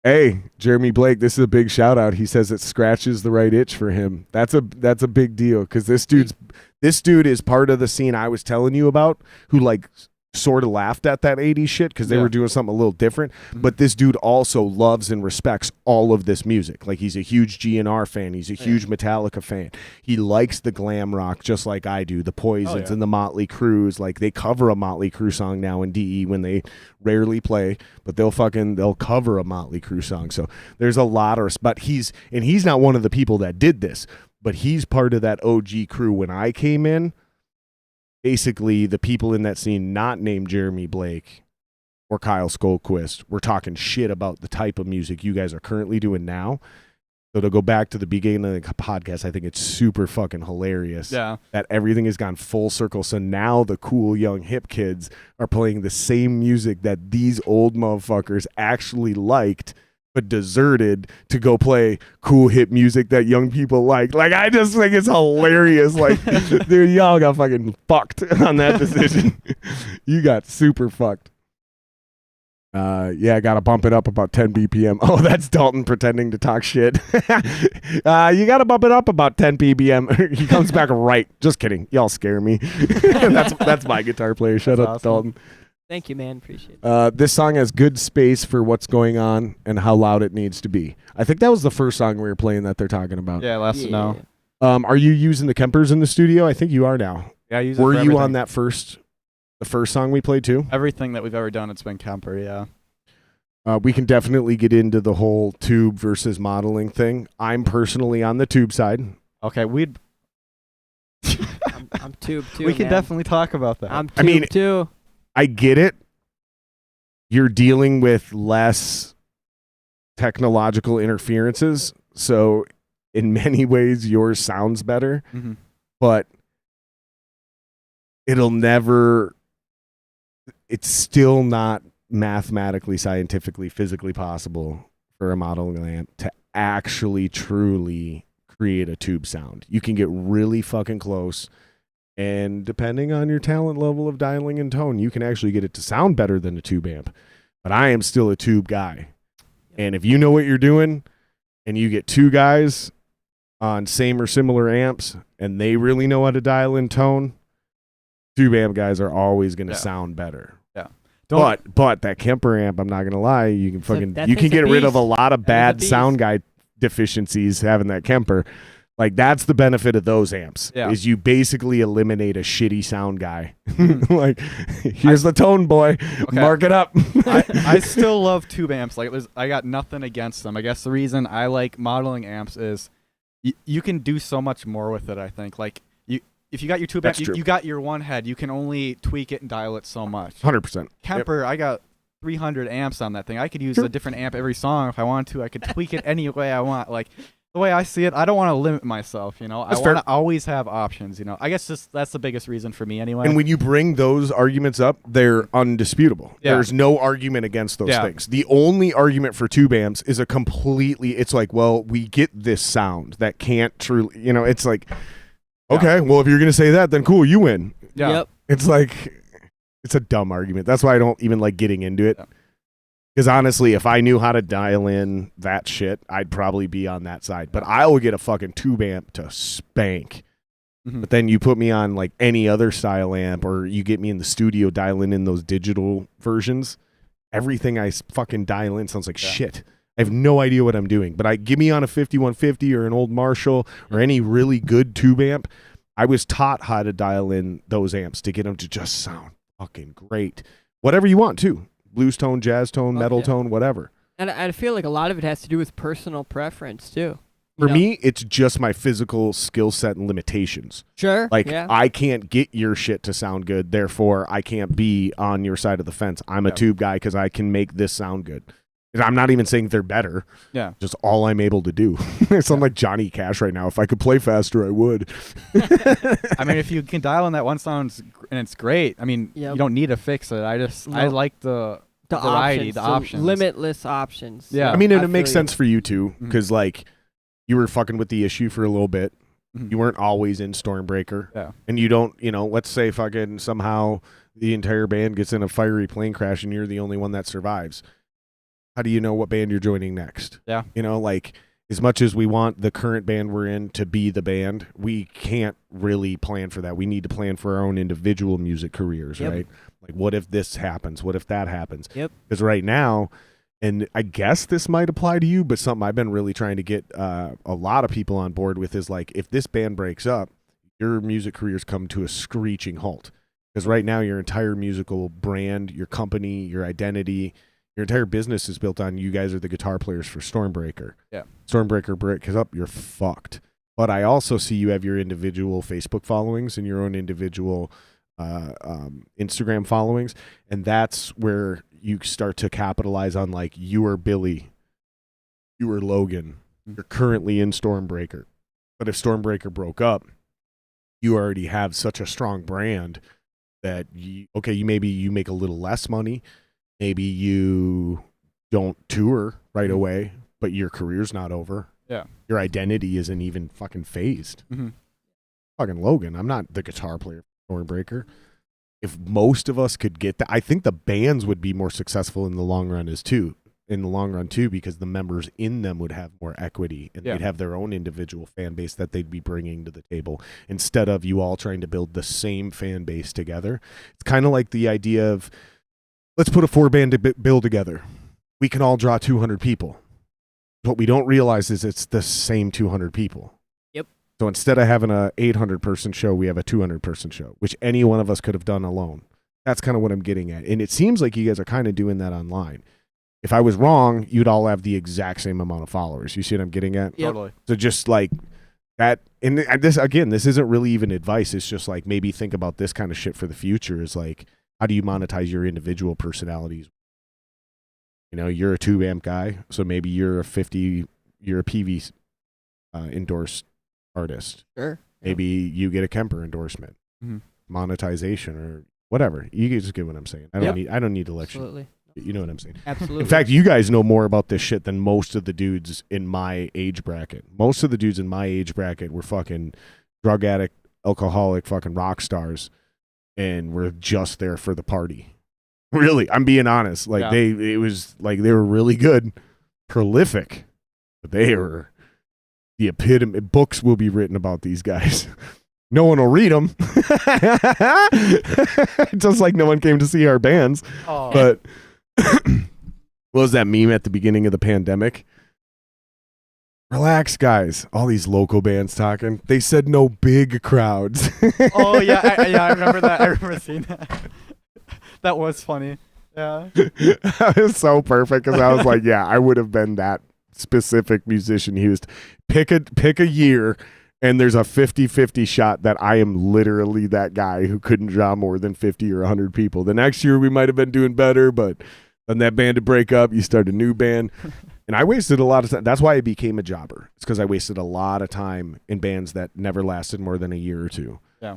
Hey, Jeremy Blake, this is a big shout out. He says it scratches the right itch for him. That's a big deal because this dude is part of the scene I was telling you about, who like sort of laughed at that 80s shit because they were doing something a little different. But this dude also loves and respects all of this music. Like, he's a huge GNR fan. He's a huge Metallica fan. He likes the glam rock just like I do. The Poisons and the Motley Crues. Like, they cover a Motley Crue song now in DE when they rarely play, but they'll cover a Motley Crue song. So there's a lot of respect. He's not one of the people that did this, but he's part of that OG crew when I came in. Basically, the people in that scene not named Jeremy Blake or Kyle Skolquist were talking shit about the type of music you guys are currently doing now. So to go back to the beginning of the podcast, I think it's super fucking hilarious that everything has gone full circle. So now the cool young hip kids are playing the same music that these old motherfuckers actually liked but deserted to go play cool hip music that young people like. Like, I just think it's hilarious. Like, dude, y'all got fucking fucked on that decision. You got super fucked. I gotta bump it up about 10 BPM. Oh, that's Dalton pretending to talk shit. You gotta bump it up about 10 BPM. He comes back right. Just kidding. Y'all scare me. That's my guitar player. Shut up, awesome. Dalton. Thank you, man. Appreciate it. This song has good space for what's going on and how loud it needs to be. I think that was the first song we were playing that they're talking about. Yeah, last snow. Are you using the Kempers in the studio? I think you are now. Yeah, I use it Were for you everything. on the first song we played too? Everything that we've ever done, it's been Kemper, yeah. We can definitely get into the whole tube versus modeling thing. I'm personally on the tube side. Okay, I'm tube too. We can definitely talk about that. I'm tube too. I get it. You're dealing with less technological interferences, so in many ways yours sounds better, but it's still not mathematically, scientifically, physically possible for a modeling amp to actually truly create a tube sound. You can get really fucking close, and depending on your talent level of dialing and tone, you can actually get it to sound better than a tube amp. But I am still a tube guy. And if you know what you're doing and you get two guys on same or similar amps and they really know how to dial in tone, tube amp guys are always going to sound better. Yeah. But that Kemper amp, I'm not going to lie, you can get rid of a lot of bad sound guy deficiencies having that Kemper. Like, that's the benefit of those amps, is you basically eliminate a shitty sound guy. Like, here's the tone, boy. Okay. Mark it up. I still love tube amps. Like, I got nothing against them. I guess the reason I like modeling amps is you can do so much more with it, I think. Like, if you got your tube amp, you got your one head. You can only tweak it and dial it so much. 100%. Kemper, I got 300 amps on that thing. I could use a different amp every song if I wanted to. I could tweak it any way I want. Like, the way I see it, I don't want to limit myself, I want to always have options, I guess that's the biggest reason for me anyway. And when you bring those arguments up, they're undisputable. Yeah. There's no argument against those things. The only argument for tube amps is it's like, well, we get this sound that can't truly, it's like, okay, well, if you're going to say that, then cool, you win. Yeah. Yep. It's like, it's a dumb argument. That's why I don't even like getting into it. Yeah. Because honestly, if I knew how to dial in that shit, I'd probably be on that side. But I will get a fucking tube amp to spank. But then you put me on like any other style amp, or you get me in the studio dialing in those digital versions, everything I fucking dial in sounds like shit. I have no idea what I'm doing. But give me on a 5150 or an old Marshall or any really good tube amp. I was taught how to dial in those amps to get them to just sound fucking great. Whatever you want, too. Blues tone, jazz tone, metal tone, whatever. And I feel like a lot of it has to do with personal preference, too. For me, it's just my physical skill set and limitations. Sure. Like, yeah. I can't get your shit to sound good, therefore I can't be on your side of the fence. I'm a tube guy because I can make this sound good. And I'm not even saying they're better. Yeah. Just all I'm able to do. I sound like Johnny Cash right now. If I could play faster, I would. I mean, if you can dial in that one sound and it's great, I mean, you don't need to fix it. I like the variety, options, the options. Limitless options. Yeah. I mean, and I it makes feel you. sense for you too, because like you were fucking with the issue for a little bit. You weren't always in Störmbreaker. Yeah. And you don't, let's say fucking somehow the entire band gets in a fiery plane crash and you're the only one that survives. How do you know what band you're joining next? Yeah. Like as much as we want the current band we're in to be the band, we can't really plan for that. We need to plan for our own individual music careers, right? Like, what if this happens? What if that happens? Yep. Because right now, and I guess this might apply to you, but something I've been really trying to get a lot of people on board with is like, if this band breaks up, your music careers come to a screeching halt. Because right now, your entire musical brand, your company, your identity, your entire business is built on you guys are the guitar players for Störmbreaker. Yeah. Störmbreaker breaks up, you're fucked. But I also see you have your individual Facebook followings and your own individual Instagram followings, and that's where you start to capitalize on like you are Billy, you are Logan, you're currently in Störmbreaker. But if Störmbreaker broke up, you already have such a strong brand that you maybe you make a little less money. Maybe you don't tour right away, but your career's not over. Yeah. Your identity isn't even fucking phased. Fucking Logan, I'm not the guitar player for Störmbreaker. If most of us could get that, I think the bands would be more successful in the long run too, because the members in them would have more equity and they'd have their own individual fan base that they'd be bringing to the table instead of you all trying to build the same fan base together. It's kind of like the idea of, let's put a 4-band bill together. We can all draw 200 people. What we don't realize is it's the same 200 people. Yep. So instead of having a 800-person show, we have a 200-person show, which any one of us could have done alone. That's kind of what I'm getting at. And it seems like you guys are kind of doing that online. If I was wrong, you'd all have the exact same amount of followers. You see what I'm getting at? Yep. Totally. So just like that, and this, again, this isn't really even advice. It's just like maybe think about this kind of shit for the future is like, how do you monetize your individual personalities? You're a tube amp guy, so maybe you're a PV endorsed artist. Sure. Maybe you get a Kemper endorsement, monetization or whatever. You can just get what I'm saying. I don't need to lecture. Absolutely. You know what I'm saying? Absolutely. In fact, you guys know more about this shit than most of the dudes in my age bracket. Most of the dudes in my age bracket were fucking drug addict, alcoholic, fucking rock stars, and we're just there for the party. Really, I'm being honest. Like it was like they were really good, prolific, but they were the epitome. Books will be written about these guys. No one will read them, just like no one came to see our bands. Oh. But what was that meme at the beginning of the pandemic? Relax, guys. All these local bands talking. They said no big crowds. Oh yeah, I remember that. I remember seeing that. That was funny. Yeah. That was so perfect because I was like, yeah, I would have been that specific musician. He was pick a year, and there's a 50-50 shot that I am literally that guy who couldn't draw more than 50 or 100 people. The next year we might have been doing better, but then that band to break up, you start a new band. And I wasted a lot of time. That's why I became a jobber. It's because I wasted a lot of time in bands that never lasted more than a year or two. Yeah.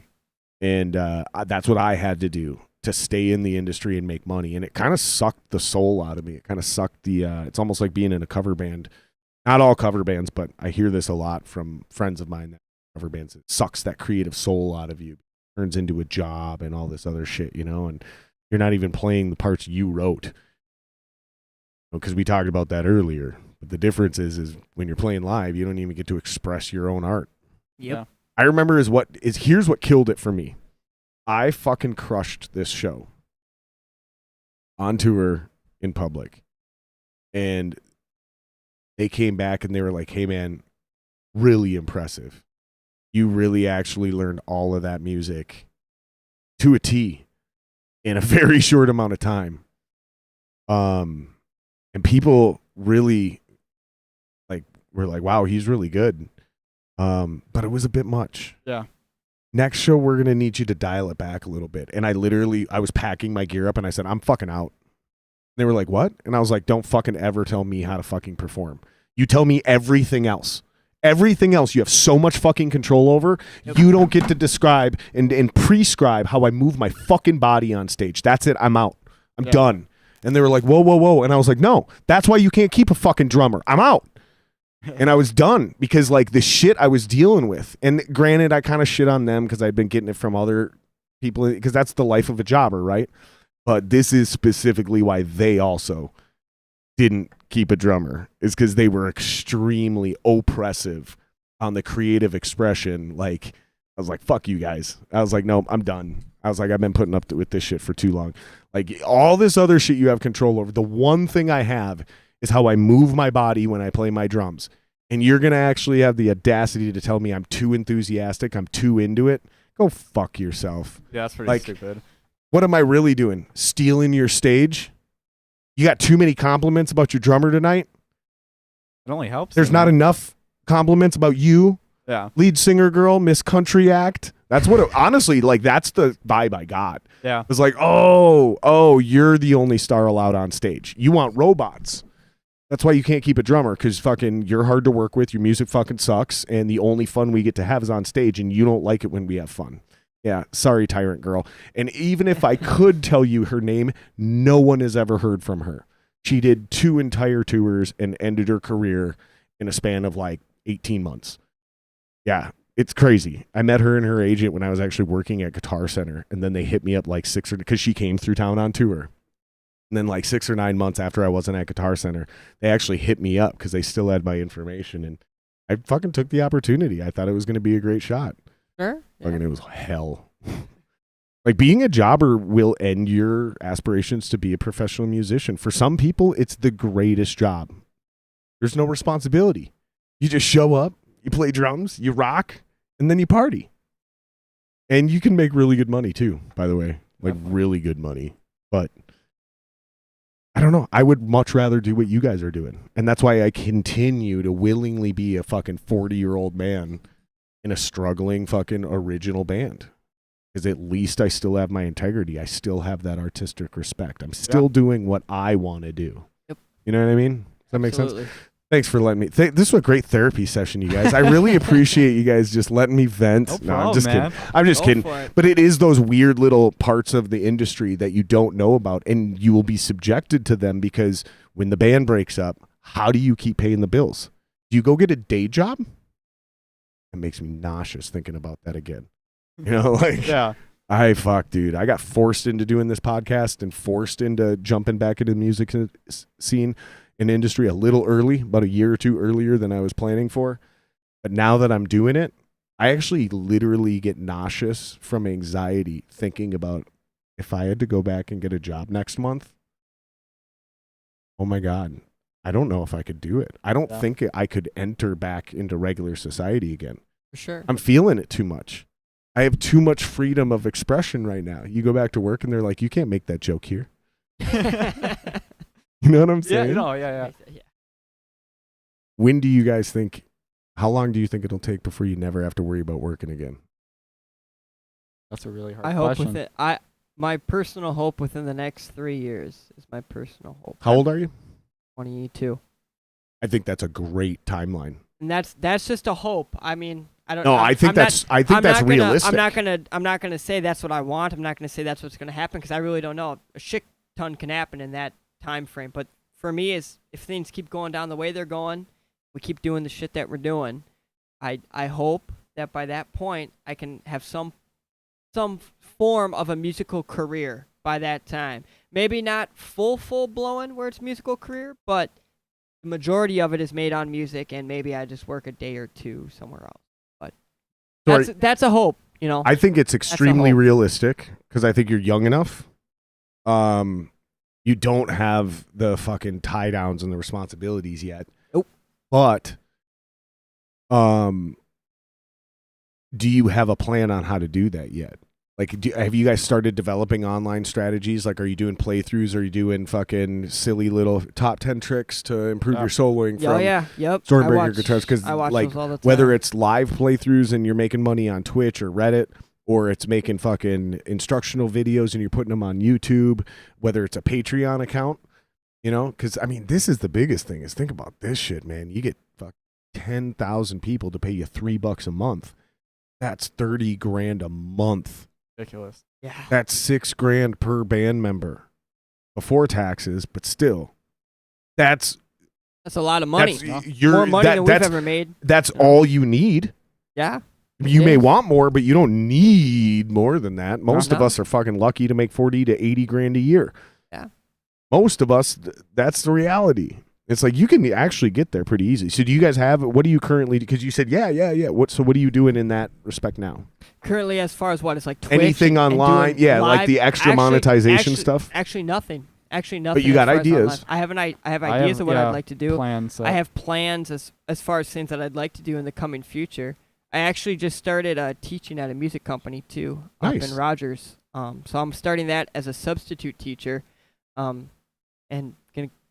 And that's what I had to do to stay in the industry and make money. And it kind of sucked the soul out of me. It kind of sucked it's almost like being in a cover band. Not all cover bands, but I hear this a lot from friends of mine that cover bands. It sucks that creative soul out of you. It turns into a job and all this other shit, and you're not even playing the parts you wrote. Because we talked about that earlier. But the difference is when you're playing live, you don't even get to express your own art. Yep. Yeah. I remember here's what killed it for me. I fucking crushed this show on tour in public. And they came back and they were like, hey man, really impressive. You really actually learned all of that music to a T in a very short amount of time. And people really we're like, wow, he's really good. But it was a bit much. Yeah. Next show, we're going to need you to dial it back a little bit. And I was packing my gear up and I said, I'm fucking out. They were like, what? And I was like, don't fucking ever tell me how to fucking perform. You tell me everything else. Everything else you have so much fucking control over. Yep. You don't get to describe and prescribe how I move my fucking body on stage. That's it. I'm out. I'm done. And they were like, whoa, whoa, whoa. And I was like, no, that's why you can't keep a fucking drummer. I'm out. And I was done because like the shit I was dealing with. And granted, I kind of shit on them because I'd been getting it from other people because that's the life of a jobber, right? But this is specifically why they also didn't keep a drummer, is because they were extremely oppressive on the creative expression. Like, I was like, fuck you guys. I was like, no, I'm done. I was like, I've been putting up with this shit for too long. Like, all this other shit you have control over. The one thing I have is how I move my body when I play my drums. And you're going to actually have the audacity to tell me I'm too enthusiastic, I'm too into it. Go fuck yourself. Yeah, that's pretty stupid. What am I really doing? Stealing your stage? You got too many compliments about your drummer tonight? It only helps. There's not enough compliments about you? Yeah. Lead singer girl, Miss Country Act? That's what honestly, like, that's the vibe I got. Yeah. It's like, oh, you're the only star allowed on stage. You want robots. That's why you can't keep a drummer, because fucking you're hard to work with. Your music fucking sucks, and the only fun we get to have is on stage, and you don't like it when we have fun. Yeah, sorry, Tyrant Girl. And even if I could tell you her name, no one has ever heard from her. She did 2 entire tours and ended her career in a span of like 18 months. Yeah, it's crazy. I met her and her agent when I was actually working at Guitar Center, and then they hit me up like because she came through town on tour. And then like 6 or 9 months after I wasn't at Guitar Center, they actually hit me up because they still had my information. And I fucking took the opportunity. I thought it was going to be a great shot. Sure. Yeah. Fucking, it was hell. Like, being a jobber will end your aspirations to be a professional musician. For some people, it's the greatest job. There's no responsibility. You just show up, you play drums, you rock, and then you party. And you can make really good money too, by the way. Like, really good money. But I don't know. I would much rather do what you guys are doing. And that's why I continue to willingly be a fucking 40-year-old man in a struggling fucking original band. Because at least I still have my integrity. I still have that artistic respect. I'm still doing what I want to do. Yep. You know what I mean? Does that make sense? Thanks for letting me. This was a great therapy session, you guys. I really appreciate you guys just letting me vent. No, I'm just kidding. I'm just kidding. But it is those weird little parts of the industry that you don't know about, and you will be subjected to them, because when the band breaks up, how do you keep paying the bills? Do you go get a day job? It makes me nauseous thinking about that again. You know, like, dude. I got forced into doing this podcast and forced into jumping back into the music scene and industry a little early, about a year or two earlier than I was planning for. But now that I'm doing it, I actually literally get nauseous from anxiety thinking about if I had to go back and get a job next month. Oh my God. I don't know if I could do it. I don't think I could enter back into regular society again. For sure. I'm feeling it too much. I have too much freedom of expression right now. You go back to work and they're like, you can't make that joke here. You know what I'm saying? Yeah. When do you guys think, how long do you think it'll take before you never have to worry about working again? That's a really hard question. question. Hope with it. My personal hope within the next 3 years is my personal hope. How old are you? 22. I think that's a great timeline. And that's just a hope. I mean, I don't. No, I think that's realistic. I'm not gonna say that's what I want. I'm not gonna say that's what's gonna happen, because I really don't know. A shit ton can happen in that time frame. But for me, is if things keep going down the way they're going, we keep doing the shit that we're doing. I hope that by that point I can have some form of a musical career by that time. Maybe not full blown where it's musical career, but the majority of it is made on music, and maybe I just work a day or two somewhere else. But that's a hope, you know. I think it's extremely realistic, because I think you're young enough. You don't have the fucking tie downs and the responsibilities yet. Nope. But do you have a plan on how to do that yet? Like, have you guys started developing online strategies? Like, are you doing playthroughs? Are you doing fucking silly little top 10 tricks to improve your soloing from Störmbreaker guitars? Because like, whether it's live playthroughs and you're making money on Twitch or Reddit, or it's making fucking instructional videos and you're putting them on YouTube, whether it's a Patreon account, you know? Because, I mean, this is the biggest thing is think about this shit, man. You get 10,000 people to pay you $3 a month. That's 30 grand a month. Ridiculous. Yeah. That's $6,000 per band member before taxes, but still, that's a lot of money. More money than we've ever made. That's all you need. Yeah. You may want more, but you don't need more than that. Most of us are fucking lucky to make 40 to 80 grand a year. Yeah. Most of us, that's the reality. It's like you can actually get there pretty easy. So do you guys have, what do you currently, because you said, yeah. So what are you doing in that respect now? Currently, as far as what? It's like Twitch. Anything online? Yeah, live, like the extra monetization stuff? Actually, nothing. But you got ideas. I have ideas of what I'd like to do. Plans. I have plans as far as things that I'd like to do in the coming future. I actually just started teaching at a music company too, up in Rogers. So I'm starting that as a substitute teacher, and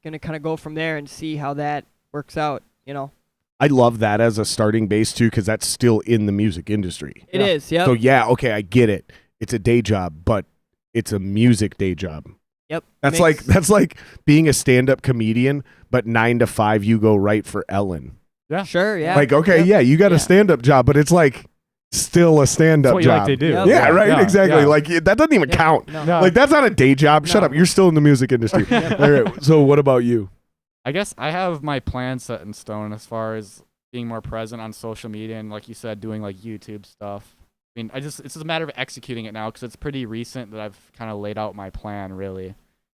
gonna kind of go from there and see how that works out. You know. I love that as a starting base too, because that's still in the music industry. It is. Yeah. So okay, I get it. It's a day job, but it's a music day job. Yep. That's like being a stand-up comedian, but 9 to 5 you go write for Ellen. Yeah. Sure. Yeah. Like, okay, you got a stand-up job, but it's like still a stand-up job. Like they do. Yep. Yeah, right. Yeah, exactly. yeah. Like that doesn't even count. No. Like that's not a day job. Shut up. You're still in the music industry. All right. So what about you? I guess I have my plan set in stone as far as being more present on social media and, like you said, doing like YouTube stuff. I mean, it's just a matter of executing it now because it's pretty recent that I've kind of laid out my plan. Really,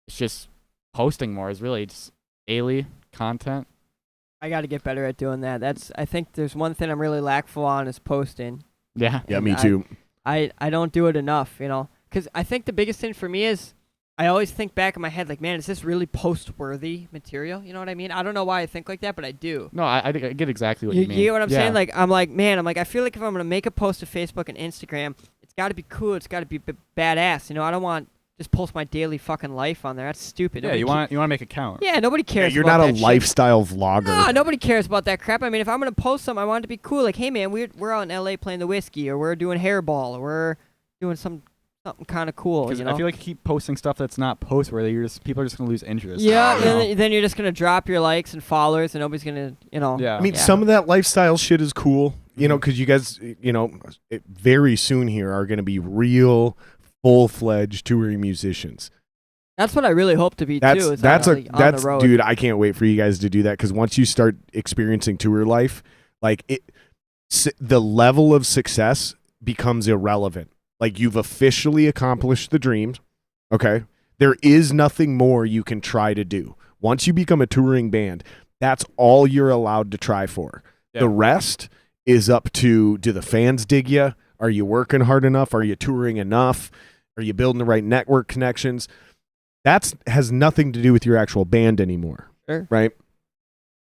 it's just posting more is really just daily content. I got to get better at doing that. I think there's one thing I'm really lackful on is posting. Yeah. Yeah, me too. I don't do it enough, you know, because I think the biggest thing for me is I always think back in my head, like, man, is this really post-worthy material? You know what I mean? I don't know why I think like that, but I do. No, I get exactly what you mean. You get what I'm saying? Like, I'm like, I feel like if I'm going to make a post to Facebook and Instagram, it's got to be cool. It's got to be badass. You know, I don't want just post my daily fucking life on there. That's stupid. Yeah, you want to make it count. Yeah, nobody cares. You're about not a that lifestyle vlogger. No, nobody cares about that crap. I mean, if I'm going to post something, I want it to be cool. Like, hey, man, we're out in LA playing the Whiskey, or we're doing Hairball, or we're doing something kind of cool. You know? I feel like you keep posting stuff that's not post-worthy. People are just gonna lose interest. Yeah, then you're just gonna drop your likes and followers, and nobody's gonna, you know. Yeah. I mean, some of that lifestyle shit is cool, you know, because you guys, you know, very soon here are gonna be real, full-fledged touring musicians. That's what I really hope to be too. That's on the road. Dude, I can't wait for you guys to do that because once you start experiencing tour life, like the level of success becomes irrelevant. Like you've officially accomplished the dreams. Okay. There is nothing more you can try to do. Once you become a touring band, that's all you're allowed to try for. Yeah. The rest is up to, do the fans dig you? Are you working hard enough? Are you touring enough? Are you building the right network connections? That has nothing to do with your actual band anymore. Sure. Right?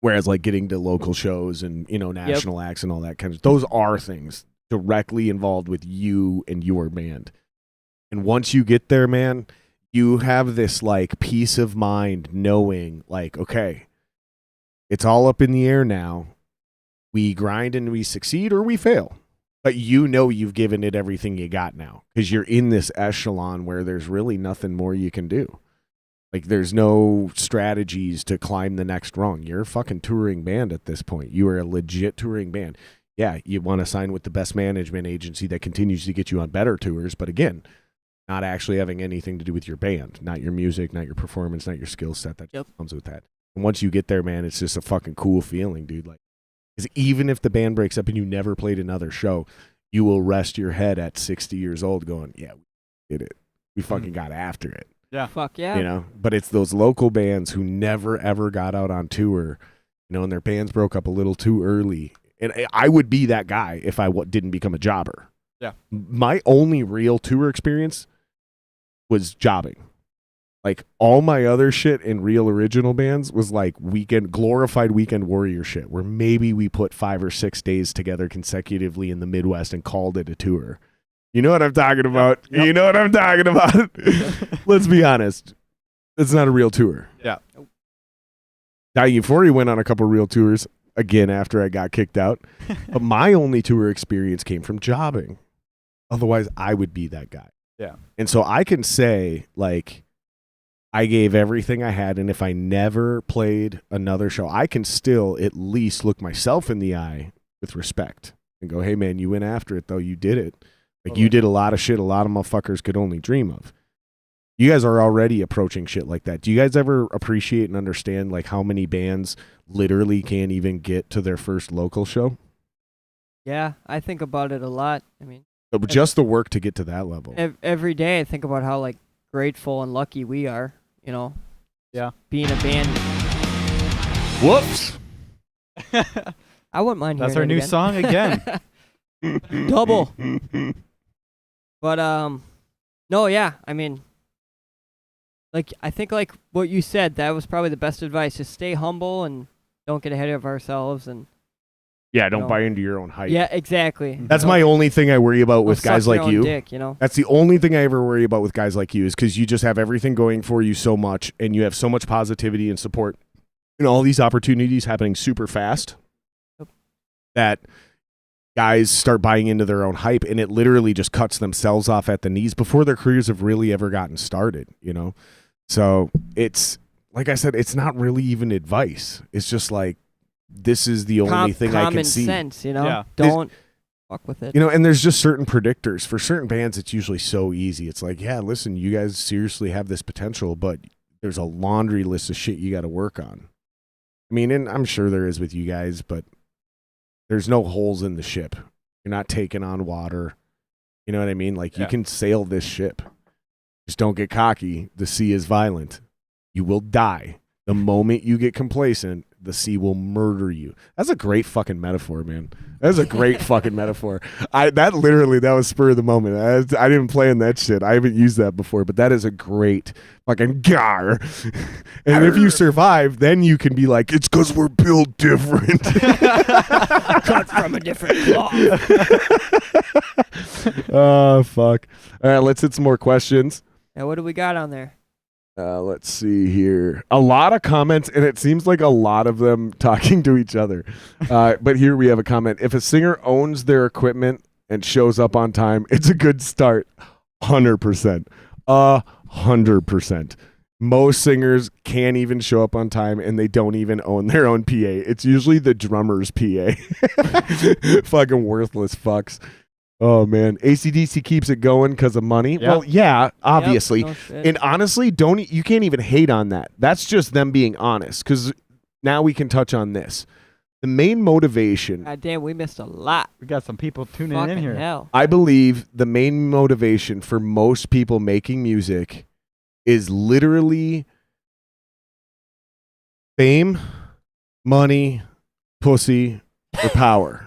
Whereas like getting to local shows and, you know, national acts and all that kind of, those are things directly involved with you and your band. And once you get there, man, you have this like peace of mind knowing like, okay, it's all up in the air now. We grind and we succeed or we fail. But you know you've given it everything you got now because you're in this echelon where there's really nothing more you can do. Like there's no strategies to climb the next rung. You're a fucking touring band at this point. You are a legit touring band. Yeah, you want to sign with the best management agency that continues to get you on better tours, but again, not actually having anything to do with your band, not your music, not your performance, not your skill set that comes with that. And once you get there, man, it's just a fucking cool feeling, dude. Like, because even if the band breaks up and you never played another show, you will rest your head at 60 years old going, yeah, we did it. We fucking got after it. Yeah. Fuck yeah. You know, but it's those local bands who never, ever got out on tour, you know, and their bands broke up a little too early. And I would be that guy if I didn't become a jobber. Yeah. My only real tour experience was jobbing. Like all my other shit in real original bands was like glorified weekend warrior shit where maybe we put 5 or 6 days together consecutively in the Midwest and called it a tour. You know what I'm talking about. Yep. You know what I'm talking about. Let's be honest. It's not a real tour. Yeah. Dying Euphoria went on a couple real tours again after I got kicked out. But my only tour experience came from jobbing. Otherwise, I would be that guy. Yeah. And so I can say, like, I gave everything I had, and if I never played another show, I can still at least look myself in the eye with respect and go, hey, man, you went after it, though. You did it. Like, you did a lot of shit a lot of motherfuckers could only dream of. You guys are already approaching shit like that. Do you guys ever appreciate and understand, like, how many bands literally can't even get to their first local show? Yeah, I think about it a lot. I mean, Just the work to get to that level. every day I think about how, like, grateful and lucky we are, you know? Yeah. Being a band. Whoops. I wouldn't mind That's hearing our it new song again. Double. But, no, yeah, I mean, like, I think, like, what you said, that was probably the best advice. Just stay humble and don't get ahead of ourselves. And Yeah, don't No. buy into your own hype. yeah, exactly. That's Don't- my only thing I worry about with don't guys suck your like own you. dick, you know? That's the only thing I ever worry about with guys like you is because you just have everything going for you so much and you have so much positivity and support and all these opportunities happening super fast Yep. that guys start buying into their own hype and it literally just cuts themselves off at the knees before their careers have really ever gotten started, you know? So it's, like I said, it's not really even advice. It's just like, this is the only thing I can see. Common sense, you know? Yeah. Don't fuck with it. You know, and there's just certain predictors. For certain bands, it's usually so easy. It's like, yeah, listen, you guys seriously have this potential, but there's a laundry list of shit you got to work on. I mean, and I'm sure there is with you guys, but there's no holes in the ship. You're not taking on water. You know what I mean? Like, you Yeah. can sail this ship. Just don't get cocky. The sea is violent. You will die. The moment you get complacent, the sea will murder you. That's a great fucking metaphor, man. That's a great fucking metaphor. That was spur of the moment. I didn't plan that shit. I haven't used that before, but that is a great fucking gar. And if you survive, then you can be like, it's because we're built different. Cut from a different cloth. Oh, fuck. All right, let's hit some more questions. Now, what do we got on there? Let's see here. A lot of comments, and it seems like a lot of them talking to each other. But here we have a comment. If a singer owns their equipment and shows up on time, it's a good start. 100%. 100%. Most singers can't even show up on time, and they don't even own their own PA. It's usually the drummer's PA. Fucking worthless fucks. Oh, man. AC/DC keeps it going because of money. Yep. Well, yeah, obviously. Yep, no shit. And honestly, you can't even hate on that. That's just them being honest. Because now we can touch on this. The main motivation, God damn, we missed a lot. We got some people tuning Fucking in here. hell. I believe the main motivation for most people making music is literally fame, money, pussy, or power.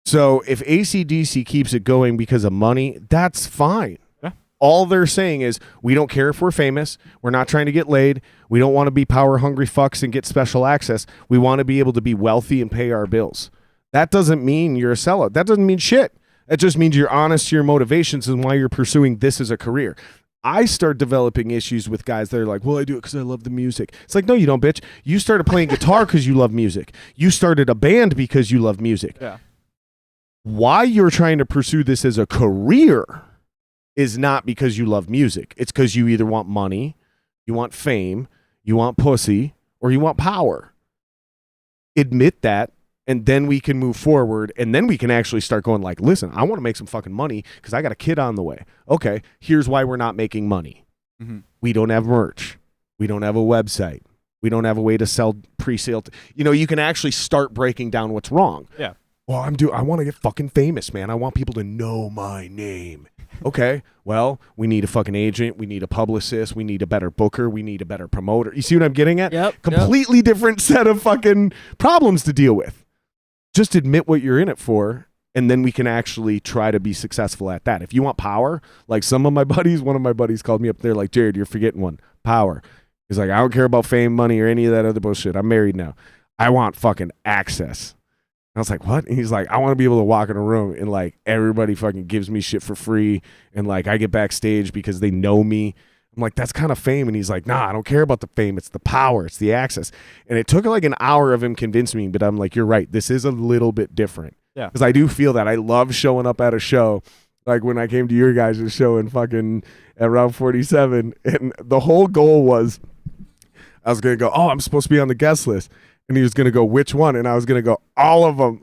So if AC/DC keeps it going because of money, that's fine. Yeah. All they're saying is, we don't care if we're famous. We're not trying to get laid. We don't want to be power-hungry fucks and get special access. We want to be able to be wealthy and pay our bills. That doesn't mean you're a sellout. That doesn't mean shit. That just means you're honest to your motivations and why you're pursuing this as a career. I start developing issues with guys that are like, well, I do it because I love the music. It's like, no, you don't, bitch. You started playing guitar because you love music. You started a band because you love music. Yeah. Why you're trying to pursue this as a career is not because you love music. It's because you either want money, you want fame, you want pussy, or you want power. Admit that, and then we can move forward, and then we can actually start going like, listen, I want to make some fucking money because I got a kid on the way. Okay, here's why we're not making money. Mm-hmm. We don't have merch. We don't have a website. We don't have a way to sell pre-sale. You can actually start breaking down what's wrong. Yeah. Well, I want to get fucking famous, man. I want people to know my name. Okay, well, we need a fucking agent. We need a publicist. We need a better booker. We need a better promoter. You see what I'm getting at? Yep. Completely different set of fucking problems to deal with. Just admit what you're in it for, and then we can actually try to be successful at that. If you want power, like one of my buddies called me up there like, Jared, you're forgetting one. Power. He's like, I don't care about fame, money, or any of that other bullshit. I'm married now. I want fucking access. I was like, what? And he's like, I want to be able to walk in a room and like everybody fucking gives me shit for free. And like I get backstage because they know me. I'm like, that's kind of fame. And he's like, nah, I don't care about the fame. It's the power. It's the access. And it took like an hour of him convincing me, but I'm like, you're right. This is a little bit different. Yeah. Because I do feel that. I love showing up at a show. Like when I came to your guys' show in fucking at Route 47. And the whole goal was I was going to go, oh, I'm supposed to be on the guest list. And he was going to go, which one? And I was going to go, all of them.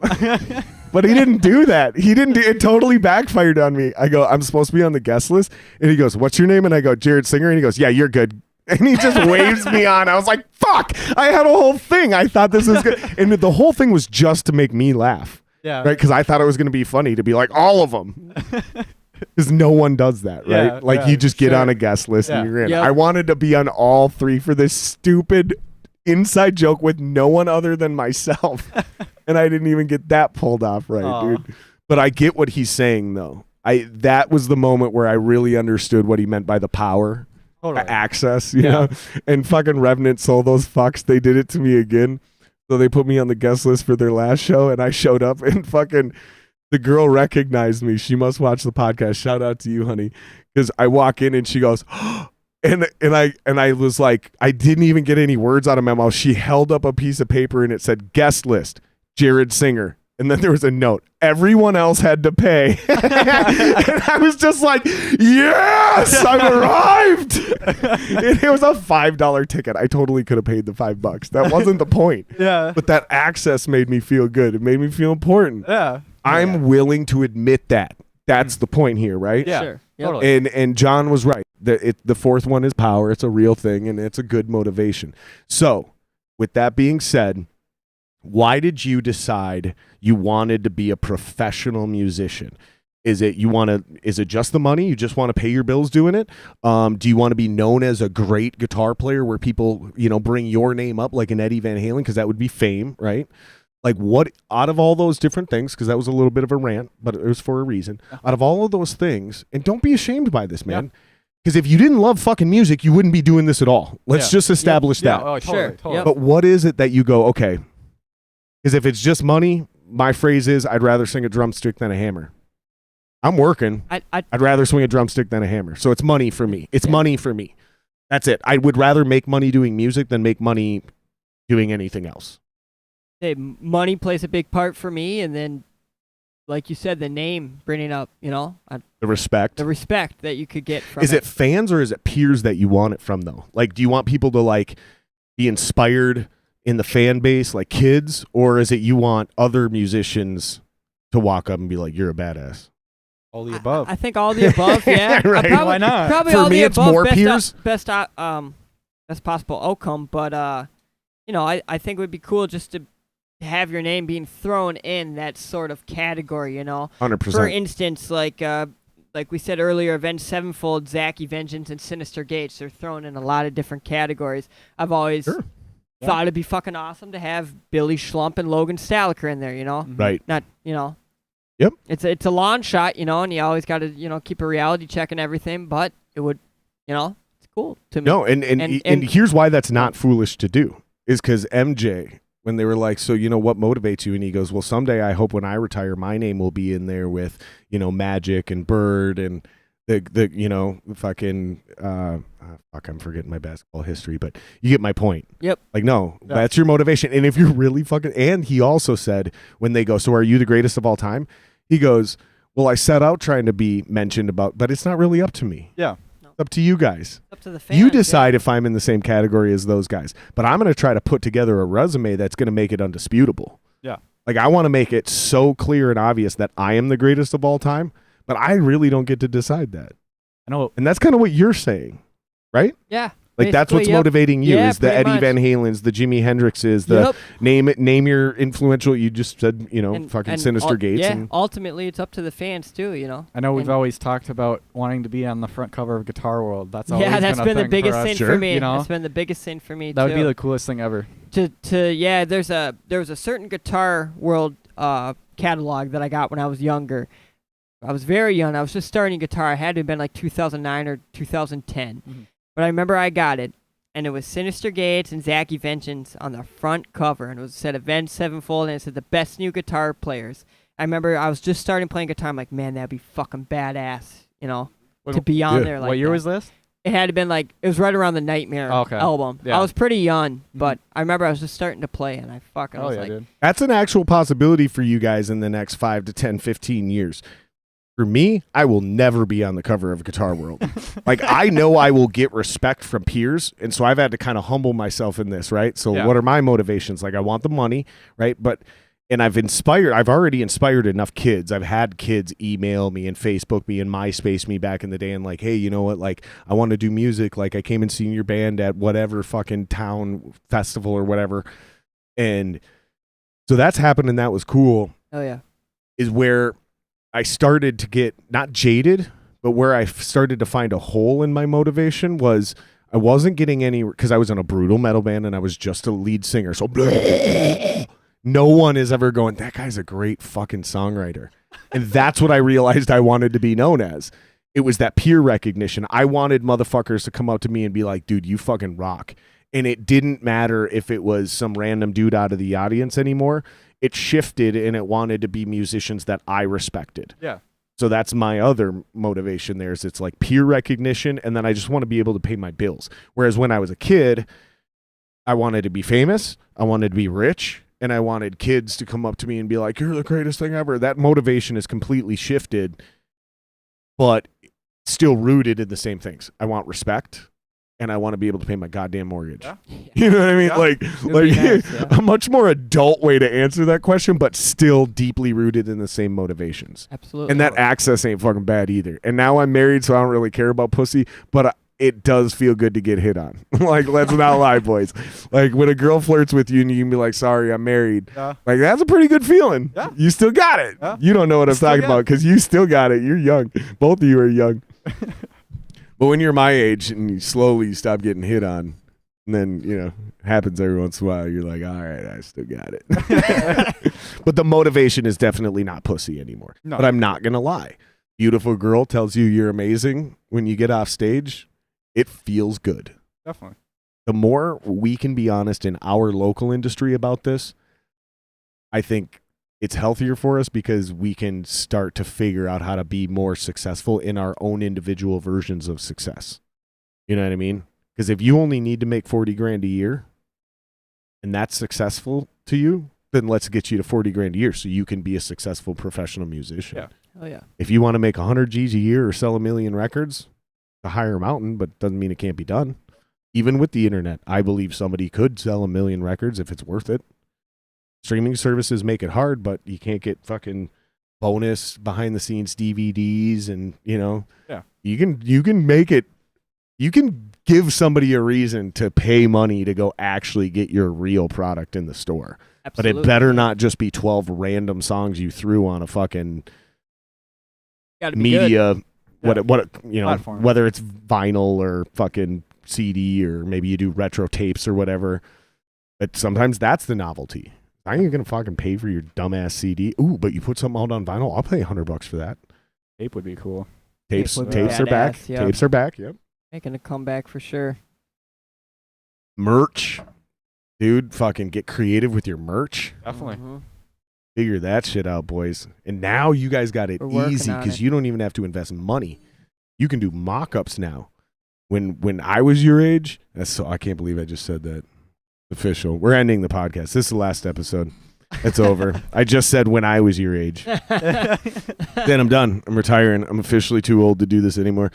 But he didn't do that. It totally backfired on me. I go, I'm supposed to be on the guest list. And he goes, what's your name? And I go, Jared Singer. And he goes, yeah, you're good. And he just waves me on. I was like, fuck. I had a whole thing. I thought this was good. And the whole thing was just to make me laugh. Yeah. Right? Because I thought it was going to be funny to be like, all of them. Because no one does that, right? Yeah, like you just get on a guest list and you're in. Yep. I wanted to be on all three for this stupid inside joke with no one other than myself. And I didn't even get that pulled off right, dude. But I get what he's saying, though. That was the moment where I really understood what he meant by the power, access, you know? And fucking Revenant sold those fucks. They did it to me again. So they put me on the guest list for their last show, and I showed up, and fucking the girl recognized me. She must watch the podcast. Shout out to you, honey. Because I walk in, and she goes, And I was like, I didn't even get any words out of my mouth. She held up a piece of paper and it said guest list, Jared Singer. And then there was a note. Everyone else had to pay. And I was just like, yes, I've arrived. And it was a $5 ticket. I totally could have paid the $5. That wasn't the point. Yeah. But that access made me feel good. It made me feel important. Yeah. I'm willing to admit that. That's the point here, right? Yeah. Sure. Yep. Totally. And John was right. The fourth one is power. It's a real thing, and it's a good motivation. So, with that being said, why did you decide you wanted to be a professional musician? Is it just the money? You just want to pay your bills doing it? Do you want to be known as a great guitar player where people, bring your name up like an Eddie Van Halen? Because that would be fame, right? Like what out of all those different things, because that was a little bit of a rant, but it was for a reason. Out of all of those things, and don't be ashamed by this, man. Because if you didn't love fucking music, you wouldn't be doing this at all. Let's just establish that. Oh, totally, totally. Yep. But what is it that you go, okay? Because if it's just money, my phrase is, I'd rather sing a drumstick than a hammer. I'm working. I'd rather swing a drumstick than a hammer. So it's money for me. It's money for me. That's it. I would rather make money doing music than make money doing anything else. Hey, money plays a big part for me, and then, like you said, the name bringing up, The respect. the respect that you could get from Is it fans or is it peers that you want it from, though? Like, do you want people to, like, be inspired in the fan base, like kids, or is it you want other musicians to walk up and be like, you're a badass? All the above. I think all the above, yeah. Right. Why not? Probably For all me, the it's above, more peers. best possible outcome, but, I think it would be cool just to have your name being thrown in that sort of category, 100%. For instance, like we said earlier, Avenged Sevenfold, Zachy Vengeance, and Sinister Gates, they're thrown in a lot of different categories. I've always thought it'd be fucking awesome to have Billy Schlump and Logan Stahlecker in there, Right. Not, Yep. It's a long shot, and you always got to, keep a reality check and everything, but it would, it's cool to me. No, and here's why that's not foolish to do, is because MJ, when they were like, so, what motivates you? And he goes, well, someday I hope when I retire, my name will be in there with, Magic and Bird and the fucking, I'm forgetting my basketball history, but you get my point. Yep. Like, no, that's your motivation. And if you're really fucking, and he also said, when they go, so are you the greatest of all time? He goes, well, I set out trying to be mentioned about, but it's not really up to me. Yeah. It's up to you guys. Up to the fans. You decide if I'm in the same category as those guys. But I'm going to try to put together a resume that's going to make it undisputable. Yeah. Like, I want to make it so clear and obvious that I am the greatest of all time, but I really don't get to decide that. I know. And that's kind of what you're saying, right? Yeah. Like, that's what's motivating you, is the pretty Eddie much. Van Halens, the Jimi Hendrixes, the name your influential, you just said, fucking Sinister Gates. Yeah, and ultimately it's up to the fans too, I know we've And- always talked about wanting to be on the front cover of Guitar World. That's always that's a been the thing biggest for us. thing Sure. for me. You know? That's been the biggest thing for me That too. would be the coolest thing ever. There was a certain Guitar World catalog that I got when I was younger. I was very young. I was just starting guitar. I had to have been like 2009 or 2010. Mhm. But I remember I got it. and it was Sinister Gates and Zachy Vengeance on the front cover, and it was said Avenged Sevenfold, and it said the best new guitar players. I remember I was just starting playing guitar. I'm like, man, that'd be fucking badass, to be on there like what year that. was this? It had to been it was right around the Nightmare album. Yeah. I was pretty young, but I remember I was just starting to play, and I fucking was like, dude. That's an actual possibility for you guys in the next 5 to 10, 15 years. For me, I will never be on the cover of Guitar World. I know I will get respect from peers, and so I've had to kind of humble myself in this, right? So what are my motivations? I want the money, right? And I've already inspired enough kids. I've had kids email me and Facebook me and MySpace me back in the day and hey, you know what? I want to do music. I came and seen your band at whatever fucking town festival or whatever. And so that's happened, and that was cool. oh yeah. Is where I started to get not jaded, but where I started to find a hole in my motivation was I wasn't getting any, because I was in a brutal metal band and I was just a lead singer. So no one is ever going, that guy's a great fucking songwriter. And that's what I realized I wanted to be known as. It was that peer recognition. I wanted motherfuckers to come up to me and be like, dude, you fucking rock. And it didn't matter if it was some random dude out of the audience anymore. It shifted, and it wanted to be musicians that I respected. Yeah. So that's my other motivation there is it's peer recognition, and then I just want to be able to pay my bills. Whereas when I was a kid, I wanted to be famous, I wanted to be rich, and I wanted kids to come up to me and be like, you're the greatest thing ever. That motivation is completely shifted, but still rooted in the same things. I want respect, and I want to be able to pay my goddamn mortgage. Yeah. You know what I mean? Yeah. Nice, a much more adult way to answer that question, but still deeply rooted in the same motivations. Absolutely. And that access ain't fucking bad either. And now I'm married, so I don't really care about pussy, but it does feel good to get hit on. Let's not lie, boys. When a girl flirts with you and you can be like, sorry, I'm married. Yeah. That's a pretty good feeling. Yeah. You still got it. Yeah. You don't know what I'm talking about because you still got it. You're young. Both of you are young. But when you're my age and you slowly stop getting hit on, and then, happens every once in a while, you're like, all right, I still got it. But the motivation is definitely not pussy anymore. No. But I'm not going to lie. Beautiful girl tells you you're amazing when you get off stage. It feels good. Definitely. The more we can be honest in our local industry about this, I think it's healthier for us because we can start to figure out how to be more successful in our own individual versions of success. You know what I mean? Because if you only need to make 40 grand a year and that's successful to you, then let's get you to 40 grand a year so you can be a successful professional musician. Yeah. oh yeah. If you want to make 100 G's a year or sell 1 million records, it's a higher mountain, but doesn't mean it can't be done. Even with the internet, I believe somebody could sell 1 million records if it's worth it. Streaming services make it hard, but you can't get fucking bonus behind the scenes DVDs and, Yeah. You can make it, you can give somebody a reason to pay money to go actually get your real product in the store. Absolutely. But it better not just be 12 random songs you threw on a fucking Gotta be media, good. Platform. whether it's vinyl or fucking CD or maybe you do retro tapes or whatever. But sometimes that's the novelty. I ain't gonna fucking pay for your dumbass CD. Ooh, but you put something out on vinyl, I'll pay $100 for that. Tape would be cool. Tapes would be are back. badass, yeah. Tapes are back. Yep. Making a comeback for sure. Merch, dude. Fucking get creative with your merch. Definitely. Mhm. Figure that shit out, boys. And now you guys got it We're working easy on because it. you don't even have to invest money. You can do mock-ups now. When I was your age, I can't believe I just said that. Official. We're ending the podcast. This is the last episode. It's over. I just said when I was your age. Then I'm done. I'm retiring. I'm officially too old to do this anymore.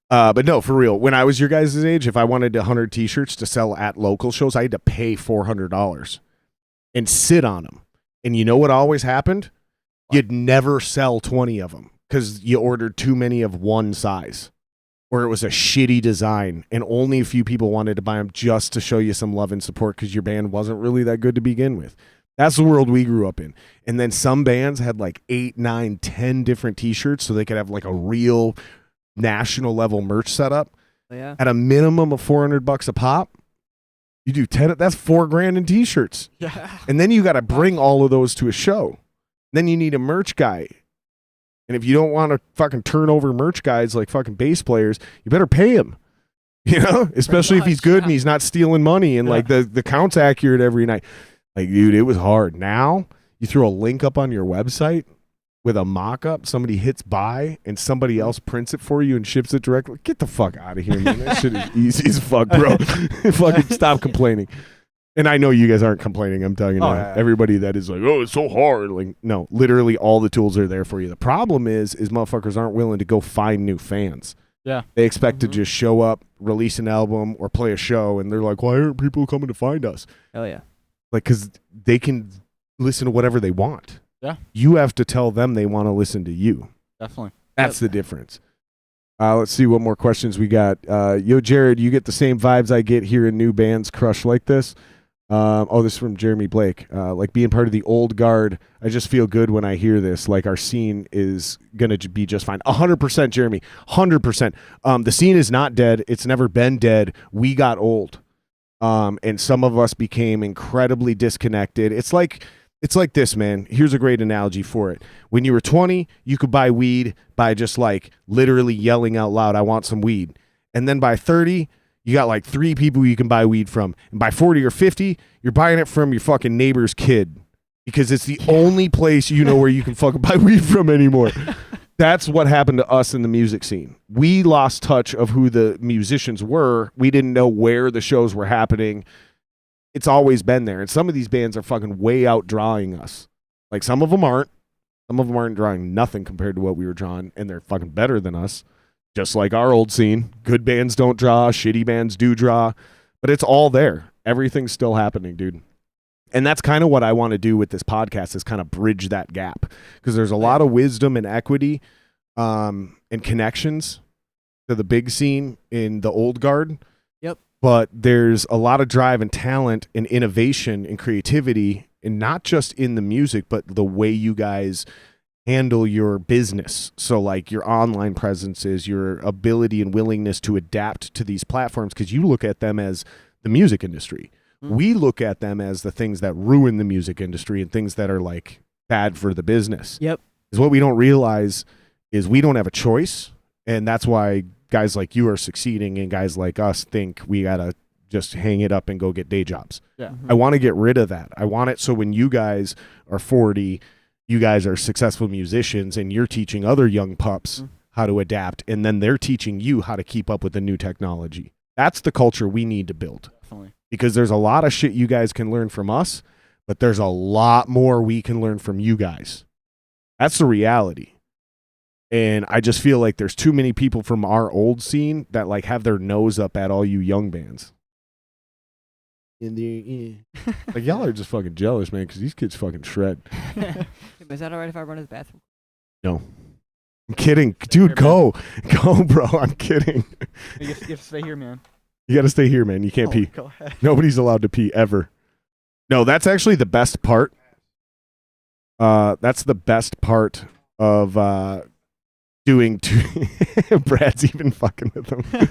But no, for real. When I was your guys' age, if I wanted 100 T-shirts to sell at local shows, I had to pay $400 and sit on them. And you know what always happened? You'd never sell 20 of them because you ordered too many of one size. Or it was a shitty design and only a few people wanted to buy them just to show you some love and support because your band wasn't really that good to begin with. That's the world we grew up in. And then some bands had 8, 9, 10 different T-shirts so they could have a real national level merch setup. Yeah. At a minimum of $400 a pop. You do 10, that's $4,000 in T-shirts. Yeah. And then you got to bring all of those to a show. Then you need a merch guy. And if you don't want to fucking turn over merch guys like fucking bass players, you better pay them. You know, especially if he's good and yeah. he's not stealing money and Yeah. like the count's accurate every night. Like, dude, it was hard. Now you throw a link up on your website with a mock-up, somebody hits buy, and somebody else prints it for you and ships it directly. Get the fuck out of here, man. That shit is easy as fuck, bro. Fucking stop complaining. And I know you guys aren't complaining. I'm telling you now. yeah. Everybody that is like, oh, it's so hard. Like, no, literally all the tools are there for you. The problem is motherfuckers aren't willing to go find new fans. Yeah. They expect to just show up, release an album, or play a show, and they're like, why aren't people coming to find us? Hell yeah. Like, because they can listen to whatever they want. Yeah. You have to tell them they want to listen to you. Definitely. That's the difference. Let's see what more questions we got. Yo, Jared, you get the same vibes I get hearing new bands crush like this. This is from Jeremy Blake. Like being part of the old guard, I just feel good when I hear this. Like our scene is going to be just fine. 100%, Jeremy. 100%. The scene is not dead. It's never been dead. We got old. And some of us became incredibly disconnected. It's like this, man. Here's a great analogy for it. When you were 20, you could buy weed by just like literally yelling out loud, I want some weed. And then by 30, you got like 3 people you can buy weed from. And by 40 or 50, you're buying it from your fucking neighbor's kid because it's the only place you know where you can fucking buy weed from anymore. That's what happened to us in the music scene. We lost touch of who the musicians were. We didn't know where the shows were happening. It's always been there. And some of these bands are fucking way out drawing us. Like some of them aren't. Some of them aren't drawing nothing compared to what we were drawing, and they're fucking better than us. Just like our old scene. Good bands don't draw, shitty bands do draw, but it's all there. Everything's still happening, dude. And that's kind of what I want to do with this podcast is kind of bridge that gap because there's a lot of wisdom and equity and connections to the big scene in the old guard. Yep. But there's a lot of drive and talent and innovation and creativity, and not just in the music, but the way you guys handle your business. So like your online presences, your ability and willingness to adapt to these platforms, because you look at them as the music industry. We look at them as the things that ruin the music industry and things that are like bad for the business. Yep. Is what we don't realize is we don't have a choice. And that's why guys like you are succeeding and guys like us think we got to just hang it up and go get day jobs. Yeah. I want to get rid of that. I want it so when you guys are 40, you guys are successful musicians and you're teaching other young pups how to adapt, and then they're teaching you how to keep up with the new technology. That's the culture we need to build. Definitely. Because there's a lot of shit you guys can learn from us, but there's a lot more we can learn from you guys. That's the reality. And I just feel like there's too many people from our old scene that like have their nose up at all you young bands. Like y'all are just fucking jealous, man, because these kids fucking shred. Is that all right if I run to the bathroom? No. I'm kidding. Dude, go. Go, bro. I'm kidding. You have to stay here, man. You got to stay here, man. You can't pee. Go ahead. Nobody's allowed to pee ever. No, that's actually the best part. That's the best part of doing. Brad's even fucking with them.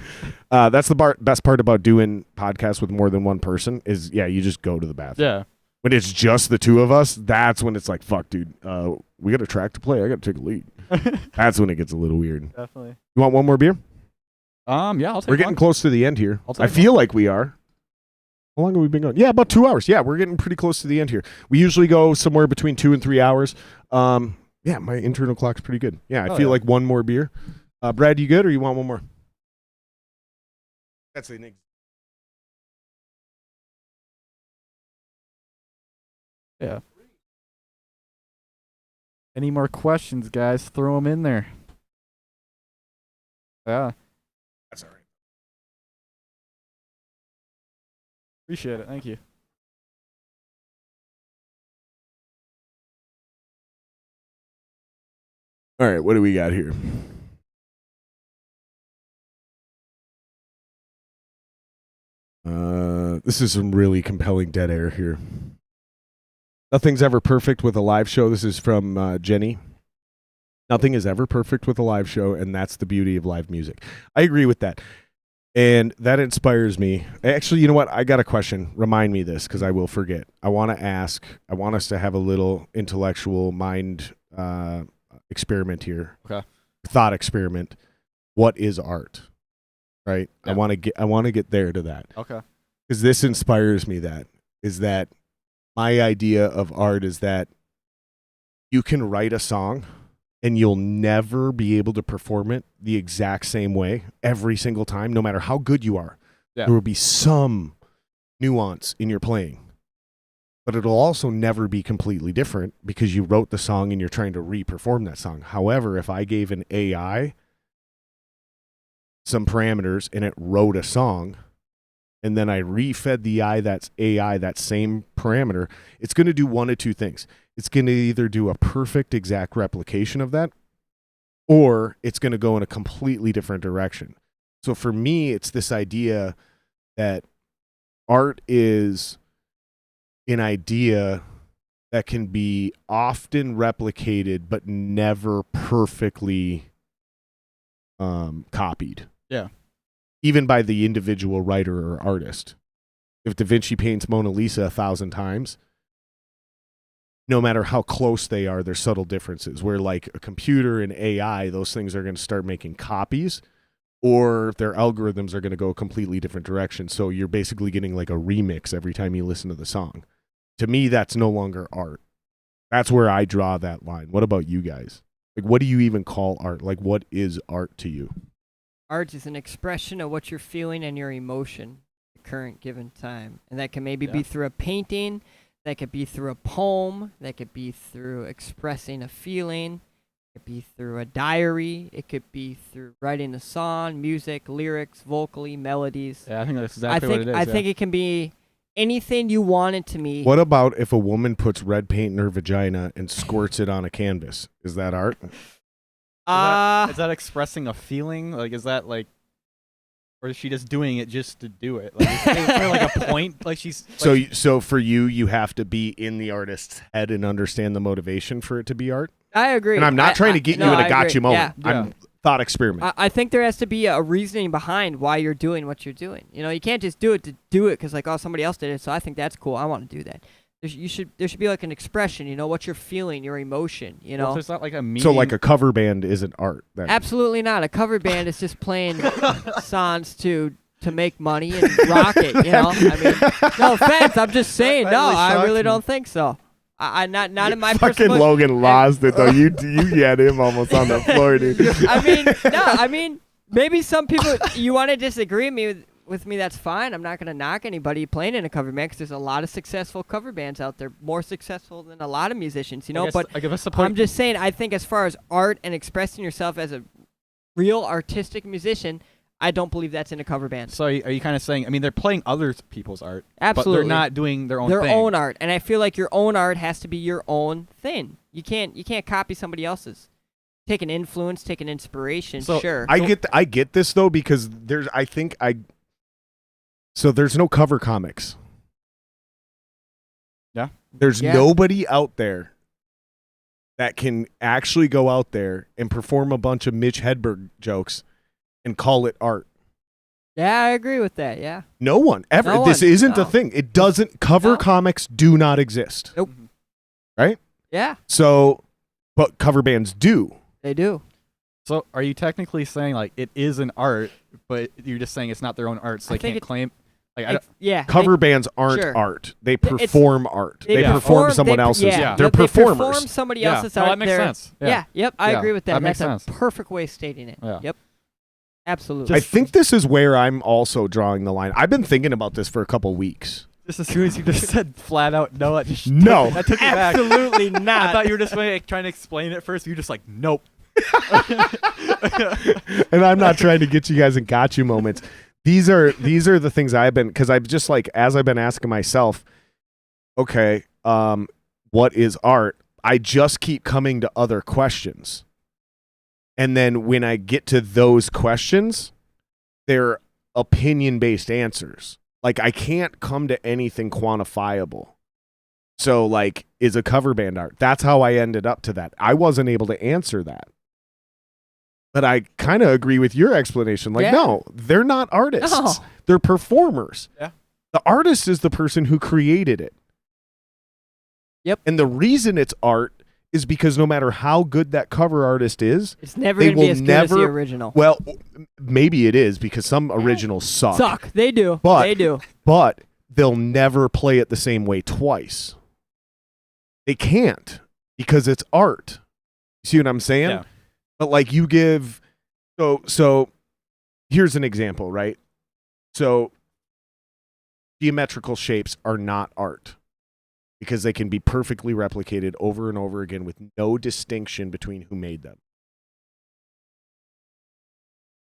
That's the best part about doing podcasts with more than one person is, you just go to the bathroom. Yeah. When it's just the two of us, that's when it's like, fuck, dude, we got a track to play. I got to take a lead. That's when it gets a little weird. Definitely. You want one more beer? Yeah, I'll take We're getting close to the end here. I'll take I feel like we are. How long have we been going? Yeah, about 2 hours. Yeah, we're getting pretty close to the end here. We usually go somewhere between 2 and 3 hours. Yeah, my internal clock's pretty good. Yeah, I feel like one more beer. Brad, you good, or you want one more? That's the Yeah. Any more questions, guys? Throw them in there. Yeah. That's all right. Appreciate it. Thank you. All right, what do we got here? This is some really compelling dead air here. Nothing's ever perfect with a live show. This is from Jenny. Nothing is ever perfect with a live show, and that's the beauty of live music. I agree with that. And that inspires me. Actually, you know what? I got a question. Remind me this, because I will forget. I want us to have a little intellectual mind experiment here. Okay. Thought experiment. What is art? right? Yeah. I want to get there to that. Okay. Because this inspires me. That my idea of art is that you can write a song and you'll never be able to perform it the exact same way every single time, no matter how good you are. Yeah. There will be some nuance in your playing, but it'll also never be completely different because you wrote the song and you're trying to re-perform that song. However, if I gave an AI some parameters and it wrote a song, and then I refed the AI that same parameter, it's going to do one of two things. It's going to either do a perfect exact replication of that, or it's going to go in a completely different direction. So for me, it's this idea that art is an idea that can be often replicated but never perfectly copied. Yeah. Even by the individual writer or artist. If Da Vinci paints Mona Lisa 1,000 times, no matter how close they are, there's subtle differences. Where like a computer and AI, those things are going to start making copies, or their algorithms are going to go a completely different direction. So you're basically getting like a remix every time you listen to the song. To me, that's no longer art. That's where I draw that line. What about you guys? Like, what do you even call art? Like, what is art to you? Art is an expression of what you're feeling and your emotion at the current given time. And that can maybe be through a painting, that could be through a poem, that could be through expressing a feeling, it could be through a diary, it could be through writing a song, music, lyrics, vocally, melodies. Yeah, I think that's exactly what it is. I think it can be anything you want it to be. What about if a woman puts red paint in her vagina and squirts it on a canvas? Is that art? Is that expressing a feeling? Like, is that like, or is she just doing it just to do it? Like, is there like a point? Like she's. Like, so for you, you have to be in the artist's head and understand the motivation for it to be art. I agree. And I'm not trying to get you in a gotcha moment. Yeah. I'm thought experiment. I think there has to be a reasoning behind why you're doing what you're doing. You know, you can't just do it to do it because like, oh, somebody else did it, so I think that's cool. I want to do that. There should be like an expression, you know, what you're feeling, your emotion, you know. well, there's not like a meaning. So like a cover band isn't art. Then. Absolutely not. A cover band is just playing songs to make money and rock it, you know. I mean, no offense, I'm just saying. That No, really I really shocks me. don't think so. I not in my Fucking personal. Logan lost it though. You had him almost on the floor, dude. I mean, maybe some people you want to disagree with me. That's fine. I'm not gonna knock anybody playing in a cover band because there's a lot of successful cover bands out there, more successful than a lot of musicians, you know. But I'm just saying, I think as far as art and expressing yourself as a real artistic musician, I don't believe that's in a cover band. So are you kind of saying? I mean, they're playing other people's art, Absolutely, but they're not doing their own their thing. own art. And I feel like your own art has to be your own thing. You can't copy somebody else's. Take an influence, take an inspiration. So sure, I get this though because so there's no cover comics. Yeah. There's nobody out there that can actually go out there and perform a bunch of Mitch Hedberg jokes and call it art. Yeah, I agree with that. Yeah. No one ever. No This one. isn't No. a thing. It doesn't. Cover No. comics do not exist. Nope. Right? Yeah, So, but cover bands do. they do. So are you technically saying like it is an art, but you're just saying it's not their own art, so I they think can't claim? Like, I don't, Yeah. Cover bands aren't Sure. art. They perform art. They They perform someone else's. Yeah. They're They performers. perform somebody yeah. else's No, art. that makes They're- sense. Yeah. Yep. I Yeah, agree with that. that makes That's sense. a perfect way of stating it. Yeah. Yep. Absolutely. I think this is where I'm also drawing the line. I've been thinking about this for a couple weeks. Just as soon as you just said flat out no, I just No. I took it back. Absolutely I not. thought you were just like, trying to explain it first. You're just like, nope. And I'm not trying to get you guys in gotcha moments. These are the things I've been, because I've just like, as I've been asking myself, okay, what is art? I just keep coming to other questions. And then when I get to those questions, they're opinion-based answers. Like I can't come to anything quantifiable. So like, is a cover band art? That's how I ended up to that. I wasn't able to answer that. But I kind of agree with your explanation. Like, no, they're not artists. No. They're performers. Yeah. The artist is the person who created it. Yep. And the reason it's art is because no matter how good that cover artist is, It's never they going to be will as good as the never- original. well, maybe it is because some originals suck. They do. But- They do. But they'll never play it the same way twice. They can't because it's art. You see what I'm saying? Yeah. But like you give, so here's an example, right? So geometrical shapes are not art because they can be perfectly replicated over and over again with no distinction between who made them.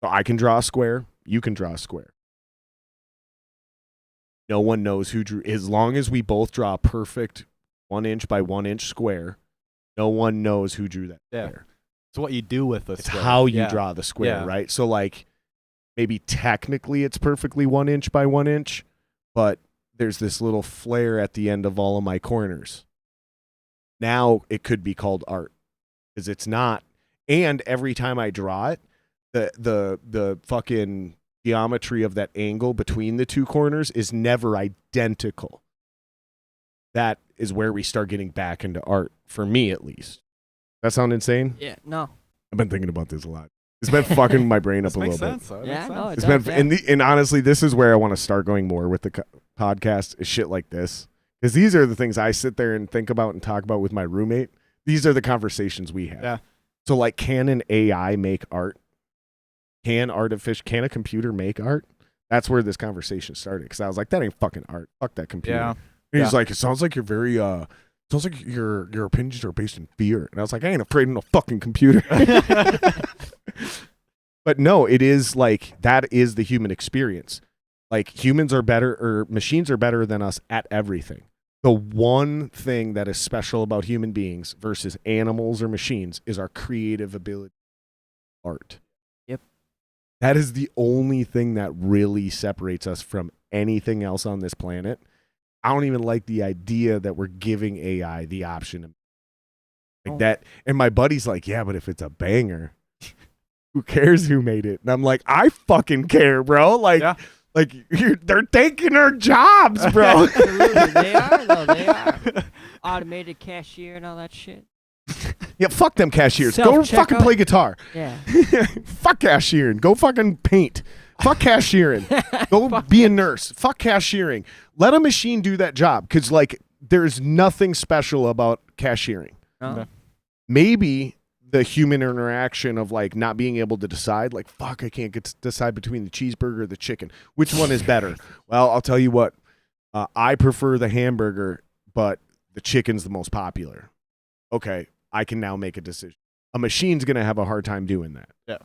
So I can draw a square, you can draw a square. No one knows who drew, as long as we both draw a perfect 1 inch by 1 inch square, no one knows who drew that square. It's what you do with the It's square. how you Yeah. draw the square, Yeah. right? So like maybe technically it's perfectly 1 inch by 1 inch, but there's this little flare at the end of all of my corners. Now it could be called art because it's not. And every time I draw it, the fucking geometry of that angle between the two corners is never identical. That is where we start getting back into art, for me at least. That sound insane? Yeah. No. I've been thinking about this a lot. It's been fucking my brain up This a makes little bit. sense. Though. It Yeah, makes no, sense. it It's does, been, and honestly, this is where I want to start going more with the podcast, is shit like this. Because these are the things I sit there and think about and talk about with my roommate. These are the conversations we have. Yeah. So like, can an AI make art? Can a computer make art? That's where this conversation started. Because I was like, that ain't fucking art. Fuck that computer. Yeah. And he's Yeah. like, it sounds like you're very, sounds like your opinions are based in fear. And I was like, I ain't afraid of no fucking computer. But no, it is like, that is the human experience. Like, humans are better, or machines are better than us at everything. The one thing that is special about human beings versus animals or machines is our creative ability, art. Yep. That is the only thing that really separates us from anything else on this planet. I don't even like the idea that we're giving AI the option like that. And my buddy's like, yeah, but if it's a banger, who cares who made it? And I'm like, I fucking care, bro. Like, Yeah. like they're taking our jobs, bro. Absolutely. They are, though. They are. Automated cashier and all that shit. Yeah, fuck them cashiers. Go Self-checkout. fucking play guitar. Yeah. Fuck cashiering. Go fucking paint. Fuck cashiering. Go be a nurse. Fuck cashiering. Let a machine do that job, because like there's nothing special about cashiering. No. Maybe the human interaction of like not being able to decide, like, fuck, I can't get to decide between the cheeseburger or the chicken. Which one is better? Well, I'll tell you what. I prefer the hamburger, but the chicken's the most popular. Okay, I can now make a decision. A machine's going to have a hard time doing that. Yeah.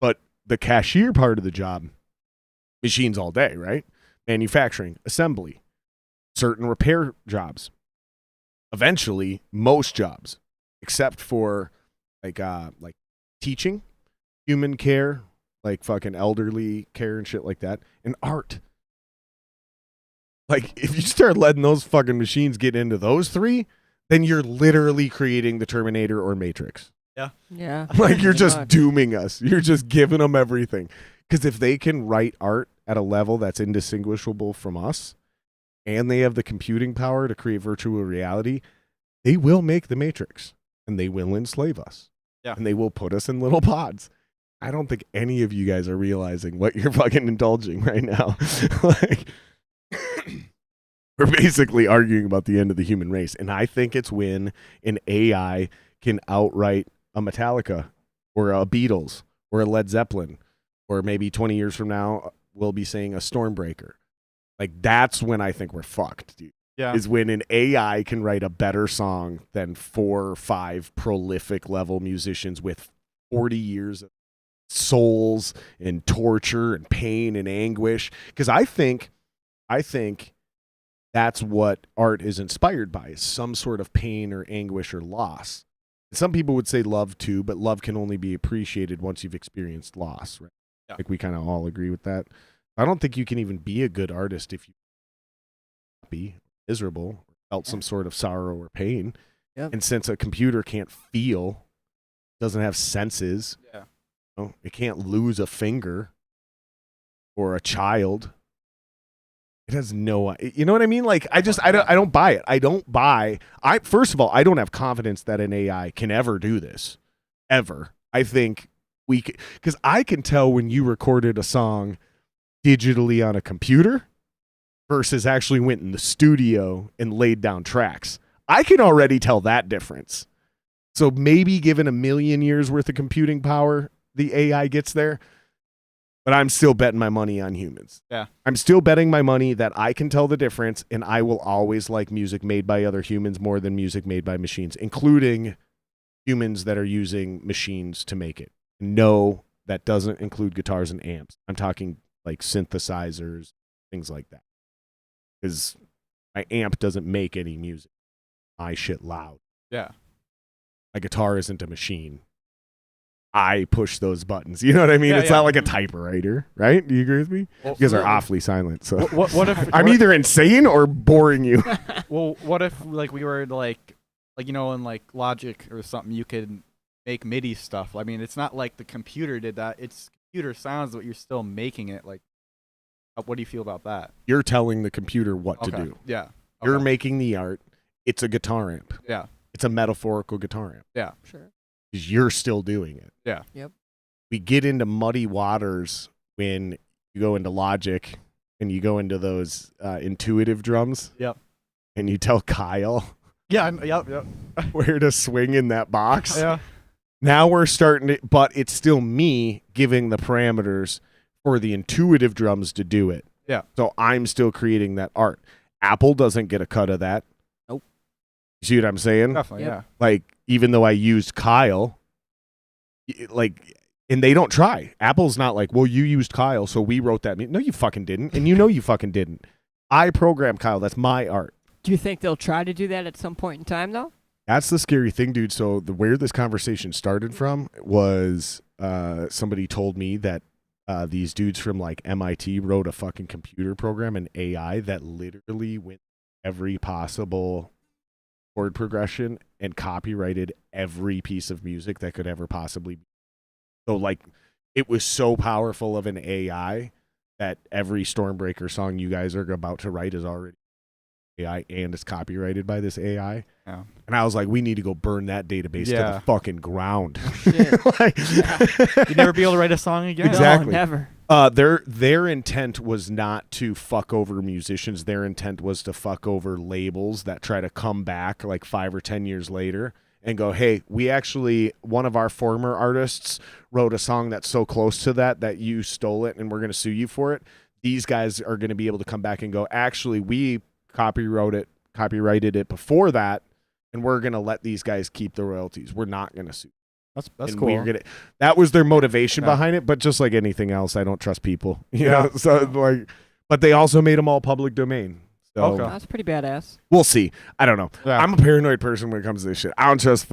But the cashier part of the job, machines all day, right? Manufacturing, assembly, certain repair jobs. Eventually, most jobs, except for like teaching, human care, like fucking elderly care and shit like that, and art. Like, if you start letting those fucking machines get into those three, then you're literally creating the Terminator or Matrix. Yeah. Like, you're pretty just much. dooming us. You're just giving them everything. Because if they can write art at a level that's indistinguishable from us, and they have the computing power to create virtual reality, they will make the Matrix, and they will enslave us. Yeah. And they will put us in little pods. I don't think any of you guys are realizing what you're fucking indulging right now. Like, we're basically arguing about the end of the human race. And I think it's when an AI can outright a Metallica or a Beatles or a Led Zeppelin, or maybe 20 years from now, we'll be saying a Störmbreaker. Like, that's when I think we're fucked, dude. Yeah. Is when an AI can write a better song than 4 or 5 prolific level musicians with 40 years of souls and torture and pain and anguish. Because I think that's what art is inspired by, is some sort of pain or anguish or loss. Some people would say love too, but love can only be appreciated once you've experienced loss, right? Yeah. Like, we kind of all agree with that. I don't think you can even be a good artist if you're happy, miserable, felt some sort of sorrow or pain. Yep. And since a computer can't feel, doesn't have senses, Yeah. you know, it can't lose a finger, or a child It has no, you know what I mean? Like, I don't buy it. First of all, I don't have confidence that an AI can ever do this, ever. I think because I can tell when you recorded a song digitally on a computer versus actually went in the studio and laid down tracks. I can already tell that difference. So maybe given 1 million years worth of computing power, the AI gets there. But I'm still betting my money on humans. Yeah. I'm still betting my money that I can tell the difference, and I will always like music made by other humans more than music made by machines, including humans that are using machines to make it. No, that doesn't include guitars and amps. I'm talking like synthesizers, things like that. Because my amp doesn't make any music. My shit loud. Yeah. My guitar isn't a machine. I push those buttons. You know what I mean? It's not like a typewriter, right? Do you agree with me? Well, you guys are awfully silent. So what if I'm either insane or boring you? Well, what if like we were like you know in like Logic or something you could make MIDI stuff. I mean, it's not like the computer did that. It's computer sounds, but you're still making it. Like, what do you feel about that? You're telling the computer what to do. Yeah. You're making the art. It's a guitar amp. Yeah. It's a metaphorical guitar amp. Yeah. Sure. Because you're still doing it. Yeah. Yep. We get into muddy waters when you go into Logic and you go into those intuitive drums. Yep. And you tell Kyle Yeah. Yep. where to swing in that box. Yeah. Now we're starting to, but it's still me giving the parameters for the intuitive drums to do it. Yeah. So I'm still creating that art. Apple doesn't get a cut of that. Nope. You see what I'm saying? Definitely. Yep. Yeah. Like, even though I used Kyle, like, and they don't try. Apple's not like, well, you used Kyle, so we wrote that. No, you fucking didn't. And you know you fucking didn't. I programmed Kyle. That's my art. Do you think they'll try to do that at some point in time, though? That's the scary thing, dude. So where this conversation started from was somebody told me that these dudes from like MIT wrote a fucking computer program, an AI that literally went every possible chord progression and copyrighted every piece of music that could ever possibly be. So like it was so powerful of an AI that every Störmbreaker song you guys are about to write is already AI and it's copyrighted by this AI. Yeah. And I was like, we need to go burn that database to the fucking ground. Shit. You'd never be able to write a song again. Exactly. No, never. Their intent was not to fuck over musicians. Their intent was to fuck over labels that try to come back like 5 or 10 years later and go, hey, we actually, one of our former artists wrote a song that's so close to that you stole it and we're going to sue you for it. These guys are going to be able to come back and go, actually, we copyrighted it before that, and we're going to let these guys keep the royalties. We're not going to sue. That's and cool. That was their motivation behind it, but just like anything else, I don't trust people. You know? So like, but they also made them all public domain. So That's pretty badass. we'll see. I don't know. Yeah. I'm a paranoid person when it comes to this shit. I don't trust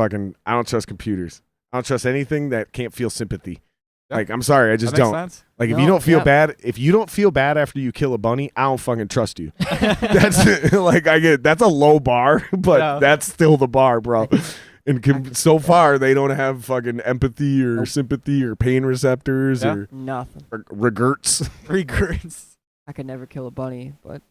computers. I don't trust anything that can't feel sympathy. Yeah. Like, I'm sorry, I just That makes don't. sense. Like, if No, you don't feel yeah. if you don't feel bad after you kill a bunny, I don't fucking trust you. That's like, that's a low bar, but that's still the bar, bro. And so far, they don't have fucking empathy or sympathy or pain receptors or Nothing. regrets. Regrets. I could never kill a bunny, but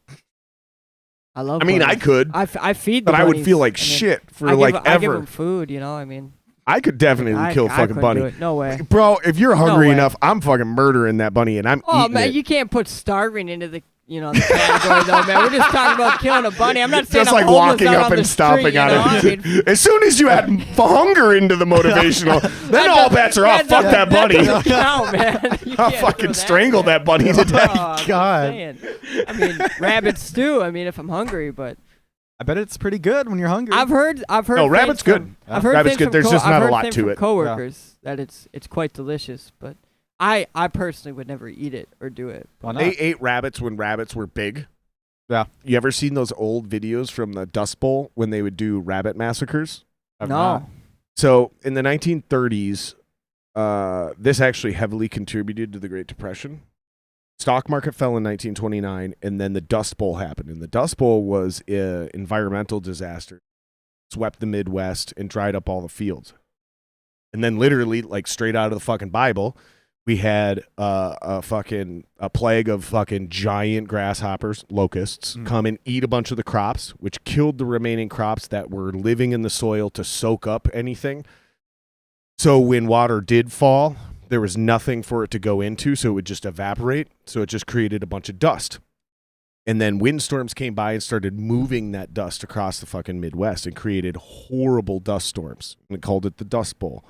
I love. I mean, bunnies. I could, I feed the but I would bunnies. feel like I mean, shit for I give ever. them food, you know. I mean, I could definitely kill a fucking couldn't bunny. do it. No way. Bro, if you're hungry way. enough, I'm fucking murdering that bunny and I'm Oh eating man, it. you can't put starving into the the category though, man. We're just talking about killing a bunny. I'm not saying Just I'm like homeless walking out up on the and stomping street, on you know? I it. mean, As soon as you add hunger into the motivational, then all bets are off. Fuck that bunny. doesn't count, man. You I'll can't fucking do strangle man. that bunny to death. Oh, I'm God. saying. I mean, rabbit stew. I mean, if I'm hungry, but I bet it's pretty good when you're hungry. I've heard. No, things rabbit's from- good. I've heard Rabbit's things good. from There's just I've not a heard lot things to from it. coworkers that it's quite delicious, but I personally would never eat it or do it. Why not? They ate rabbits when rabbits were big. Yeah. You ever seen those old videos from the Dust Bowl when they would do rabbit massacres? I've No. not. So in the 1930s, this actually heavily contributed to the Great Depression. Stock market fell in 1929, and then the Dust Bowl happened. And the Dust Bowl was an environmental disaster. Swept the Midwest and dried up all the fields. And then literally, like straight out of the fucking Bible, We had a plague of fucking giant grasshoppers, locusts, come and eat a bunch of the crops, which killed the remaining crops that were living in the soil to soak up anything. So when water did fall, there was nothing for it to go into, so it would just evaporate. So it just created a bunch of dust. And then windstorms came by and started moving that dust across the fucking Midwest and created horrible dust storms. We called it the Dust Bowl.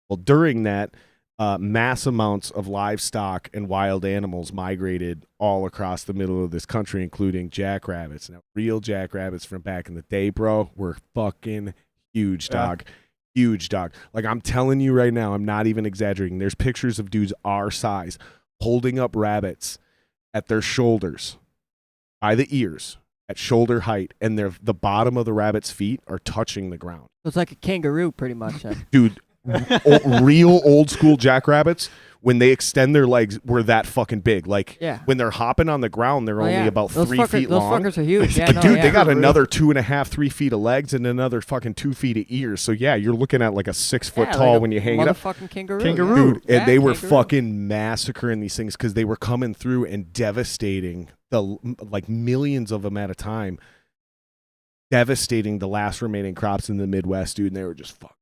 Well, during that, mass amounts of livestock and wild animals migrated all across the middle of this country, including jackrabbits. Now, real jackrabbits from back in the day, bro, were fucking huge, dog. Huge, dog. Like, I'm telling you right now, I'm not even exaggerating. There's pictures of dudes our size holding up rabbits at their shoulders, by the ears, at shoulder height, and the bottom of the rabbit's feet are touching the ground. So it's like a kangaroo, pretty much. Dude, real old school jackrabbits, when they extend their legs, were that fucking big. Like, when they're hopping on the ground, they're only about 3 feet long. Those fuckers are huge. Yeah, Dude, they got another 2.5, 3 feet of legs and another fucking 2 feet of ears. So yeah, you're looking at like a 6 foot tall like when you hang it up. Motherfucking kangaroo. Dude, and they were fucking massacring these things because they were coming through and devastating like millions of them at a time, devastating the last remaining crops in the Midwest, dude. And they were just fucking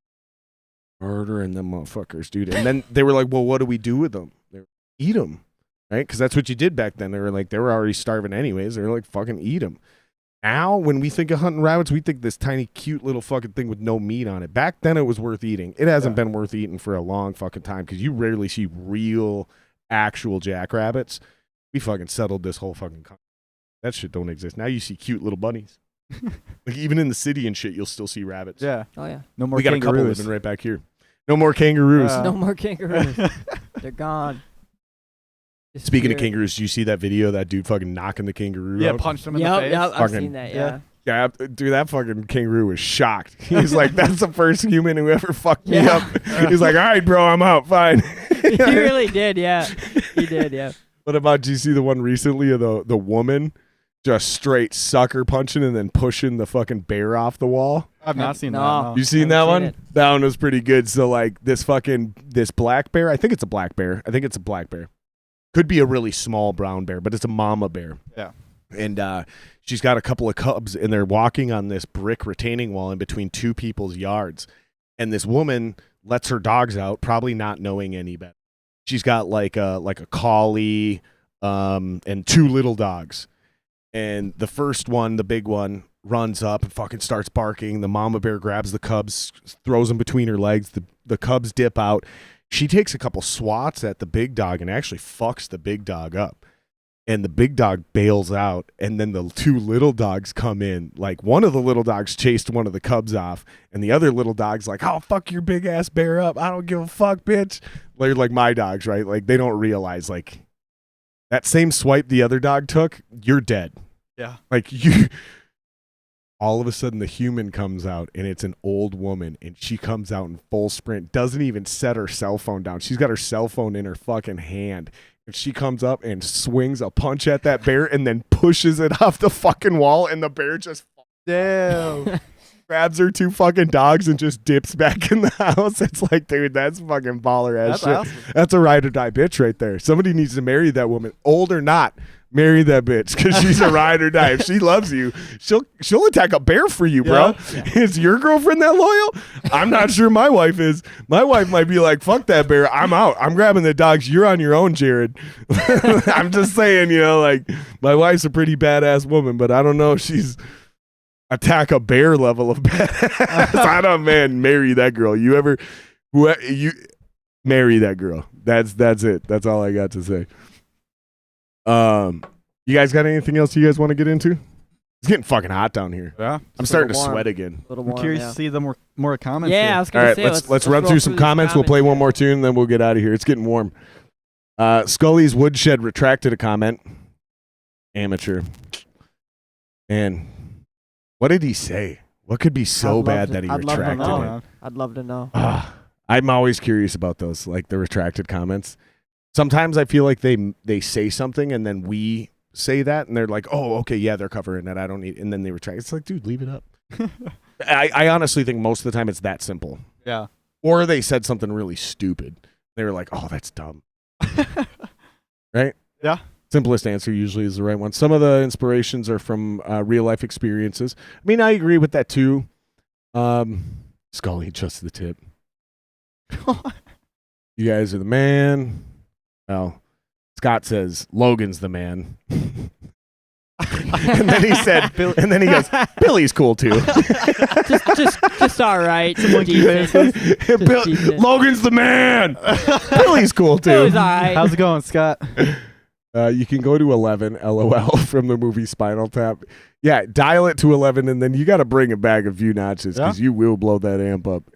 murdering them motherfuckers, dude. And then they were like, well, what do we do with them? They were, eat them, right? Because that's what you did back then. They were already starving anyways. They were like, fucking eat them. Now, when we think of hunting rabbits, we think this tiny, cute little fucking thing with no meat on it. Back then, it was worth eating. It hasn't been worth eating for a long fucking time because you rarely see real, actual jackrabbits. We fucking settled this whole fucking country. That shit don't exist. Now you see cute little bunnies. Like, even in the city and shit, you'll still see rabbits. Yeah. Oh, yeah. No more we got kangaroos. a couple living right back here. No more kangaroos. No more kangaroos. They're gone. Speaking of kangaroos, did you see that video of that dude fucking knocking the kangaroo out? Yeah, punched him in the face. Yep, I've seen that, Yeah, dude, that fucking kangaroo was shocked. He's like, that's the first human who ever fucked me up. He's like, all right, bro, I'm out. Fine. He really did, yeah. He did, yeah. What about, did you see the one recently of the woman just straight sucker punching and then pushing the fucking bear off the wall? I've not seen that. No. You seen that one? That one was pretty good. So, like, this black bear, I think it's a black bear. Could be a really small brown bear, but it's a mama bear. Yeah. And she's got a couple of cubs, and they're walking on this brick retaining wall in between two people's yards. And this woman lets her dogs out, probably not knowing any better. She's got like a collie and two little dogs. And the first one, the big one, runs up and fucking starts barking. The mama bear grabs the cubs, throws them between her legs. The cubs dip out. She takes a couple swats at the big dog and actually fucks the big dog up. And the big dog bails out, and then the two little dogs come in. Like, one of the little dogs chased one of the cubs off, and the other little dog's like, "Oh, fuck your big ass bear up. I don't give a fuck, bitch." They're like my dogs, right? Like, they don't realize, like, that same swipe the other dog took, you're dead. Yeah. Like, all of a sudden the human comes out, and it's an old woman, and she comes out in full sprint, doesn't even set her cell phone down. She's got her cell phone in her fucking hand. And she comes up and swings a punch at that bear and then pushes it off the fucking wall, and the bear just grabs her two fucking dogs and just dips back in the house. It's like, dude, that's fucking baller ass shit. Awesome. That's a ride or die bitch right there. Somebody needs to marry that woman, old or not. Marry that bitch because she's a ride or die. If she loves you, she'll attack a bear for you, bro. Yeah. Is your girlfriend that loyal? I'm not sure my wife is. My wife might be like, fuck that bear. I'm out. I'm grabbing the dogs. You're on your own, Jared. I'm just saying, like, my wife's a pretty badass woman, but I don't know if she's attack a bear level of badass. I don't, man, marry that girl. You marry that girl. That's it. That's all I got to say. You guys got anything else you guys want to get into? It's getting fucking hot down here. Yeah. I'm starting to sweat again. I'm curious to see the more comments. Yeah, here. I was going to say. All right, let's run through some comments. We'll play one more tune, and then we'll get out of here. It's getting warm. Scully's Woodshed retracted a comment. Amateur. And what did he say? What could be so bad that he retracted it? I'd love to know. I'm always curious about those, like the retracted comments. Sometimes I feel like they say something and then we say that and they're like, oh, okay, yeah, they're covering it. I don't need, and then they retract. It's like, dude, leave it up. I honestly think most of the time it's that simple. Yeah. Or they said something really stupid. They were like, oh, that's dumb. Right? Yeah. Simplest answer usually is the right one. Some of the inspirations are from real life experiences. I mean, I agree with that too. Scully, just the tip. You guys are the man. Well, Scott says Logan's the man. And then he said, and then he goes, Billy's cool too. just all right. Logan's the man. Billy's cool too. Billy's all right. How's it going, Scott? You can go to 11, LOL, from the movie Spinal Tap. Yeah, dial it to 11, and then you got to bring it back a few notches because you will blow that amp up.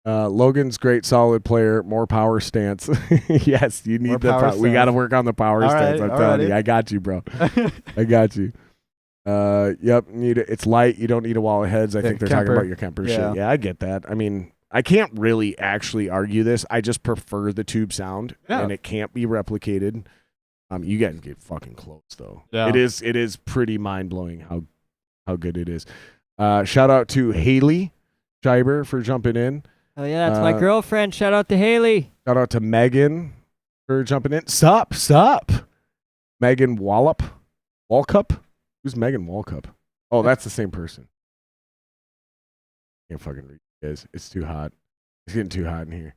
Logan's great, solid player, more power stance. Yes, you need the we got to work on the power stance. I'm telling you, I got you, bro. I got you. Yep, it's light. You don't need a wall of heads. I think they're talking about your Kemper shit. Yeah, I get that. I mean, I can't really actually argue this. I just prefer the tube sound, and it can't be replicated. You guys get fucking close though. Yeah. It is pretty mind blowing how good it is. Shout out to Haley Scheiber for jumping in. Oh yeah, that's my girlfriend. Shout out to Haley. Shout out to Megan for jumping in. Sup. Megan Walkup. Who's Megan Walkup? Oh, that's the same person. Can't fucking read you guys. It's too hot. It's getting too hot in here.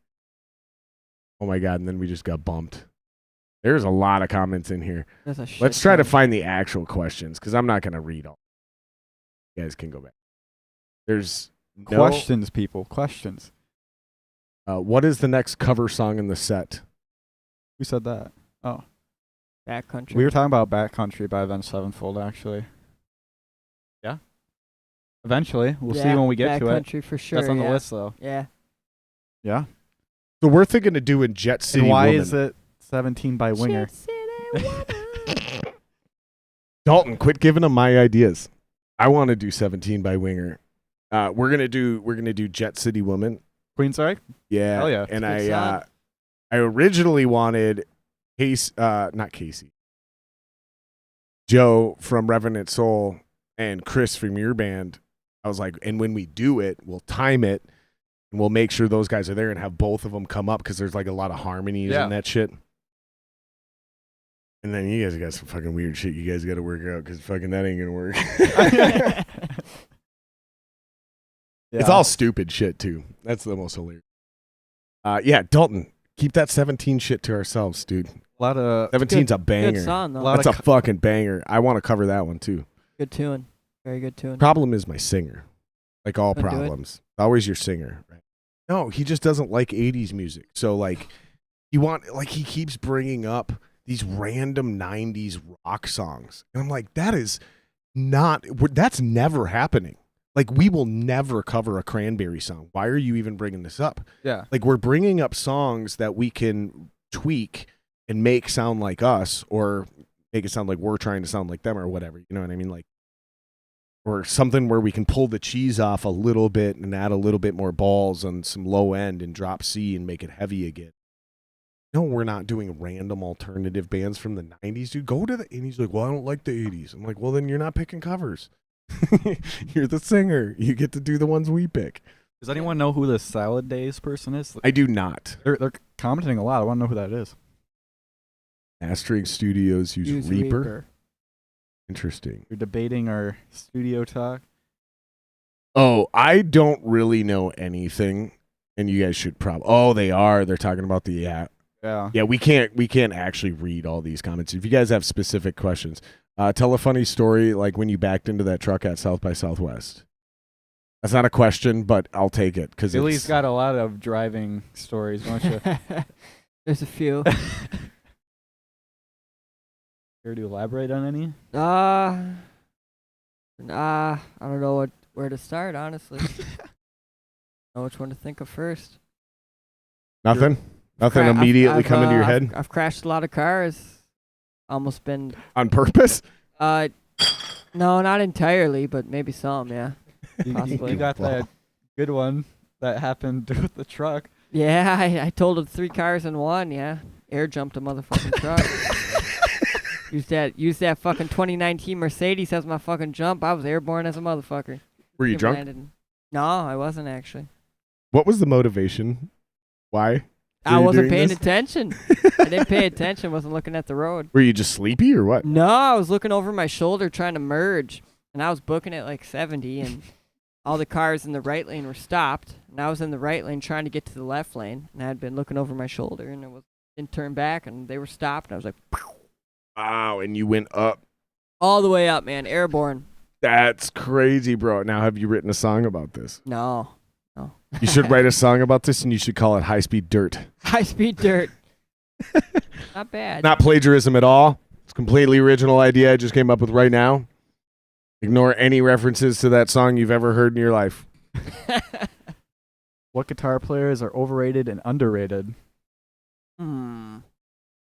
Oh my god! And then we just got bumped. There's a lot of comments in here. Let's try to find the actual questions because I'm not gonna read all. You guys can go back. There's questions, people. Questions. What is the next cover song in the set? Who said that? Oh. Backcountry. We were talking about Backcountry by Avenged Sevenfold, actually. Yeah? Eventually. We'll see when we get to it. Backcountry for sure. That's on the list, though. Yeah. Yeah? So we're thinking of doing Jet City and why Woman. is it 17 by Winger? Jet City Woman. Dalton, quit giving them my ideas. I want to do 17 by Winger. We're gonna do Jet City Woman. Queensryche? Yeah. Hell yeah. And I originally wanted not Casey. Joe from Revenant Soul and Chris from your band. I was like, and when we do it, we'll time it and we'll make sure those guys are there and have both of them come up because there's like a lot of harmonies and that shit. And then you guys got some fucking weird shit you guys got to work out because fucking that ain't gonna work. Yeah. It's all stupid shit too. That's the most hilarious. Yeah, Dalton, keep that 17 shit to ourselves, dude. A lot of 17's a banger. Good song, though. That's a fucking banger. I want to cover that one too. Good tune. Very good tune. Problem is my singer. Like all problems. Always your singer, right? No, he just doesn't like 80s music. So like he keeps bringing up these random 90s rock songs. And I'm like, that's never happening. Like, we will never cover a Cranberry song. Why are you even bringing this up? Yeah. Like, we're bringing up songs that we can tweak and make sound like us or make it sound like we're trying to sound like them or whatever. You know what I mean? Like, or something where we can pull the cheese off a little bit and add a little bit more balls on some low end and drop C and make it heavy again. No, we're not doing random alternative bands from the 90s, dude. Go to the... And he's like, well, I don't like the 80s. I'm like, well, then you're not picking covers. You're the singer. You get to do the ones we pick. Does anyone know who the Salad Days person is? I do not. They're commenting a lot. I want to know who that is. Mastering Studios use Reaper. Interesting. You're debating our studio talk. Oh, I don't really know anything, and you guys should probably... Oh, they are. They're talking about the... Yeah, we can't actually read all these comments. If you guys have specific questions... tell a funny story like when you backed into that truck at South by Southwest. That's not a question, but I'll take it because Billy's got a lot of driving stories, don't you? There's a few. Care to elaborate on any? I don't know where to start, honestly. Know which one to think of first. Nothing immediately coming to your head. I've crashed a lot of cars. Almost been on purpose. No, not entirely, but maybe some. Yeah, possibly. You got that good one that happened with the truck. Yeah, I totaled 3 cars in one. Yeah, air jumped a motherfucking truck. Used that fucking 2019 Mercedes as my fucking jump. I was airborne as a motherfucker. Were you drunk? No, I wasn't actually. What was the motivation? Why? I you wasn't doing paying this? attention. I didn't pay attention. Wasn't looking at the road. Were you just sleepy or what? No, I was looking over my shoulder trying to merge, and I was booking it like 70, and all the cars in the right lane were stopped, and I was in the right lane trying to get to the left lane, and I had been looking over my shoulder, and didn't turn back, and they were stopped, and I was like, pow, Wow, and you went up. all the way up, man, airborne. That's crazy, bro. Now, have you written a song about this? No. You should write a song about this, and you should call it High Speed Dirt. High speed dirt. Not bad. Not plagiarism at all. It's a completely original idea I just came up with right now. Ignore any references to that song you've ever heard in your life. What guitar players are overrated and underrated?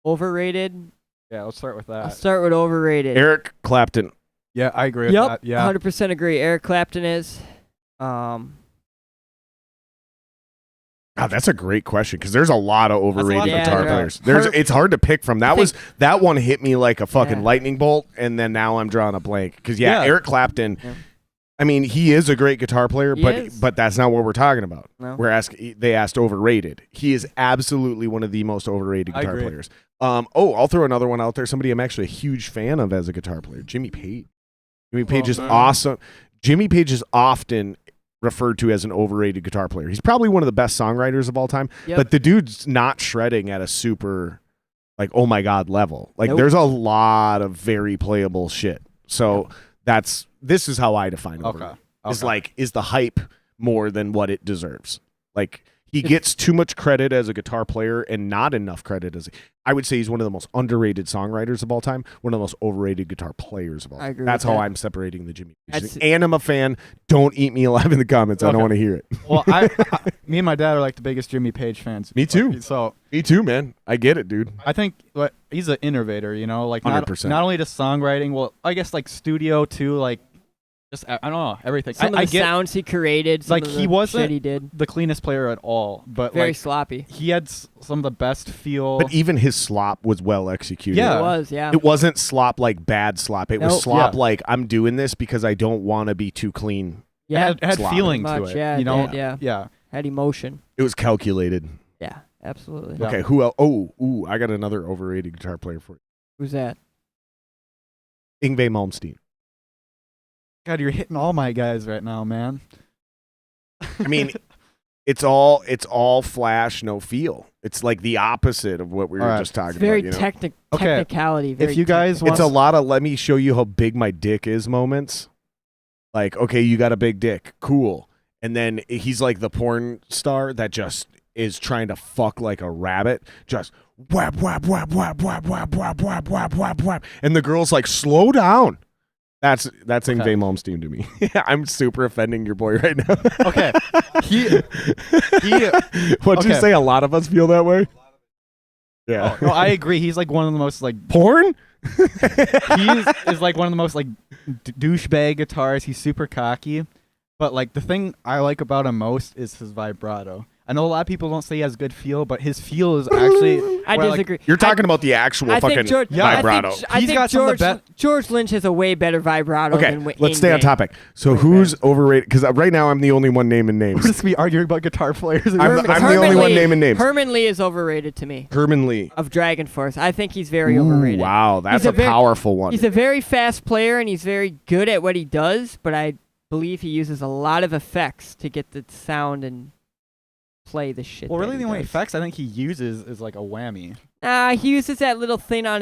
Overrated. Yeah, let's start with I'll that. start with overrated. Eric Clapton. Yeah, I agree with Yep, that. Yeah. 100% agree. Eric Clapton is. God, that's a great question because there's a lot of overrated Yeah, guitar there are. players. It's hard to pick from. That one hit me like a fucking Yeah. lightning bolt, and then now I'm drawing a blank. Because Yeah. Eric Clapton. Yeah. I mean, he is a great guitar player, He but is. that's not what we're talking about. No. They asked overrated. He is absolutely one of the most overrated I guitar agree. players. I'll throw another one out there. Somebody I'm actually a huge fan of as a guitar player, Jimmy Page. Jimmy Page is awesome. Jimmy Page is often referred to as an overrated guitar player. He's probably one of the best songwriters of all time, Yep. but the dude's not shredding at a super, like, oh my God level. Like, Nope. there's a lot of very playable shit. So this is how I define overrated. Okay. Is the hype more than what it deserves? Like, he gets too much credit as a guitar player and not enough credit I would say he's one of the most underrated songwriters of all time, one of the most overrated guitar players of all I time. agree That's with how that. I'm separating the Jimmy Page That's- thing. And I'm a fan. Don't eat me alive in the comments. I don't Okay. want to hear it. Well, me and my dad are like the biggest Jimmy Page fans. Me too. So Me too, man. I get it, dude. I think he's an innovator, you know, like 100%. not only just songwriting, well, I guess like studio too, like just I don't know, everything. Some I of the get sounds he created, some like, of he the wasn't shit he did. the cleanest player at all, but Very like sloppy. he had some of the best feel. But even his slop was well executed. Yeah. It was, yeah. It wasn't slop like bad slop. It was Nope. slop Yeah. like, I'm doing this because I don't want to be too clean. It had Sloppy. feeling Much, to it. yeah, you know, yeah. Had emotion. It was calculated. Yeah, absolutely. Yeah. Okay, who else? Oh, I got another overrated guitar player for you. Who's that? Yngwie Malmsteen. God, you're hitting all my guys right now, man. I mean, it's all flash, no feel. It's like the opposite of what we were All right. just talking It's very about. You know? Okay. technicality. Very If you guys technical. It's a lot of let me show you how big my dick is moments. Like, okay, you got a big dick. Cool. And then he's like the porn star that just is trying to fuck like a rabbit. Just whap, whap, whap, whap, whap, whap, whap, whap, whap, whap, whap. And the girl's like, slow down. That's Yngwie Malmsteen to me. I'm super offending your boy right now. Okay. He What'd you okay. say? A lot of us feel that way? Yeah. no, I agree. He's like one of the most like Porn? is like one of the most like douchebag guitarists. He's super cocky, but like the thing I like about him most is his vibrato. I know a lot of people don't say he has good feel, but his feel is actually. I where, like, disagree. You're talking about the actual I fucking think George, vibrato. I He's think got some of the George Lynch has a way better vibrato Okay, than let's stay on Yngwie. topic. So who's overrated? Because right now I'm the only one naming We're names. just gonna be arguing about guitar players. I'm the only one naming names. Herman Lee is overrated to me. Herman Lee. Of Dragon Force. I think he's very Ooh, overrated. wow, that's He's a powerful one. He's a very fast player and he's very good at what he does, but I believe he uses a lot of effects to get the sound and play the shit. Well, that really, he the only does. effects I think he uses is like a whammy. He uses that little thing on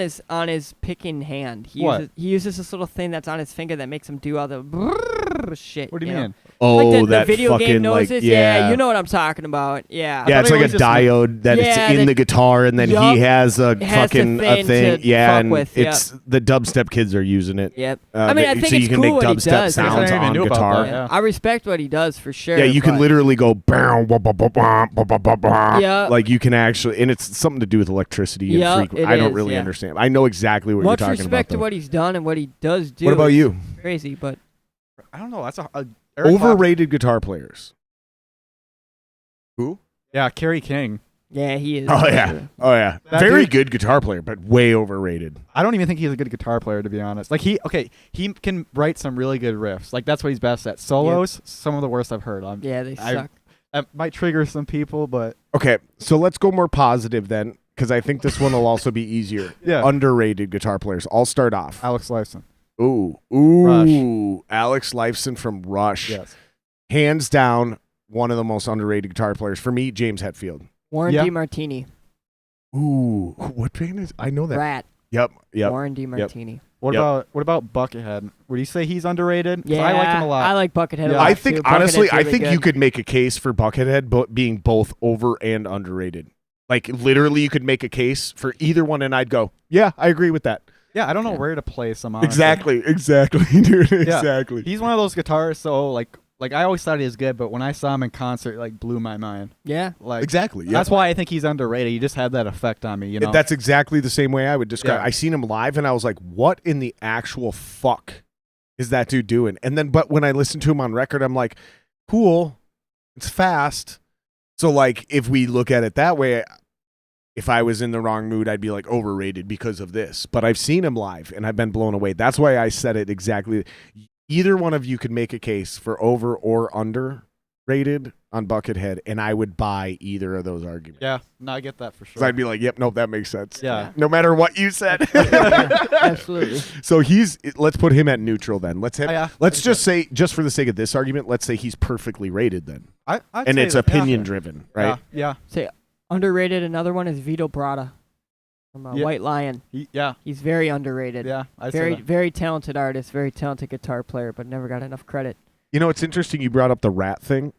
his picking hand. What? He uses this little thing that's on his finger that makes him do all the brrrr shit. What do you know? mean? Oh, Like the that video fucking game like noises. yeah. You know what I'm talking about. Yeah. Yeah, thought it's it like a was just diode that Yeah, it's in the- the guitar, and then Yup. he has a It has the fucking thing to Yeah, fuck and with, yep. it's the dubstep kids are using it. Yep. I mean, I think so it's you can cool make what he dubstep does. I sounds didn't even on know about guitar. that, yeah. I respect what he does for sure. Yeah, you can but- literally go bow, bah, bah, bah, bah, bah, bah, bah, bah. Yeah. Like you can actually, and it's something to do with electricity and Yeah, frequency. it I don't is, really yeah. understand. I know exactly what Much you're talking respect about. to what he's done and what he does do. What about It's you? Crazy, but I don't know. That's a Eric Clapton- Overrated guitar players. Who? Yeah, Kerry King. yeah, he is. Oh yeah, oh yeah. That Very dude- good guitar player, but way overrated. I don't even think he's a good guitar player, to be honest. Like he can write some really good riffs. Like that's what he's best at. Solos, some of the worst I've heard. Yeah, they I- suck. That might trigger some people, but Okay, so let's go more positive then, because I think this one will also be easier. Yeah. Underrated guitar players. I'll start off. Alex Lifeson. Ooh. Rush. Alex Lifeson from Rush. Yes. Hands down, one of the most underrated guitar players. For me, James Hetfield. Warren Yeah. DeMartini. Ooh, what band is? I know that. Rat. Yep. Warren DeMartini. What Yep. about Buckethead? Would you say he's underrated? 'Cause Yeah, I like him a lot. I like Buckethead a Yeah. lot I think too. honestly, Buckethead's I really think you good. could make a case for Buckethead being both over and underrated. Like literally, you could make a case for either one, and I'd go, yeah, I agree with that. Yeah, I don't know Yeah. where to place him. Honestly. Exactly, dude. Exactly. He's one of those guitarists. So like I always thought he was good, but when I saw him in concert, it, like blew my mind. Yeah. Like Exactly. Yeah. that's why I think he's underrated. He just had that effect on me. You know. That's exactly the same way I would describe. Yeah. I seen him live, and I was like, "What in the actual fuck is that dude doing?" And then, but when I listened to him on record, I'm like, "Cool, it's fast." So, like, if we look at it that way, if I was in the wrong mood, I'd be like overrated because of this. But I've seen him live, and I've been blown away. That's why I said it exactly. Either one of you could make a case for over or underrated on Buckethead, and I would buy either of those arguments. yeah. No, I get that for So sure. I'd be like, "Yep, nope, that makes sense." yeah. No matter what you said. Absolutely. So let's put him at neutral then. Let's Yeah. just say, just for the sake of this argument, let's say he's perfectly rated then. I'd And say it's that- opinion driven, right? Yeah. Say underrated. Another one is Vito Bratta from Yeah. White Lion. Yeah. He's very underrated. Yeah. I'd say Very that. very talented artist. Very talented guitar player, but never got enough credit. You know, it's interesting you brought up the Rat thing,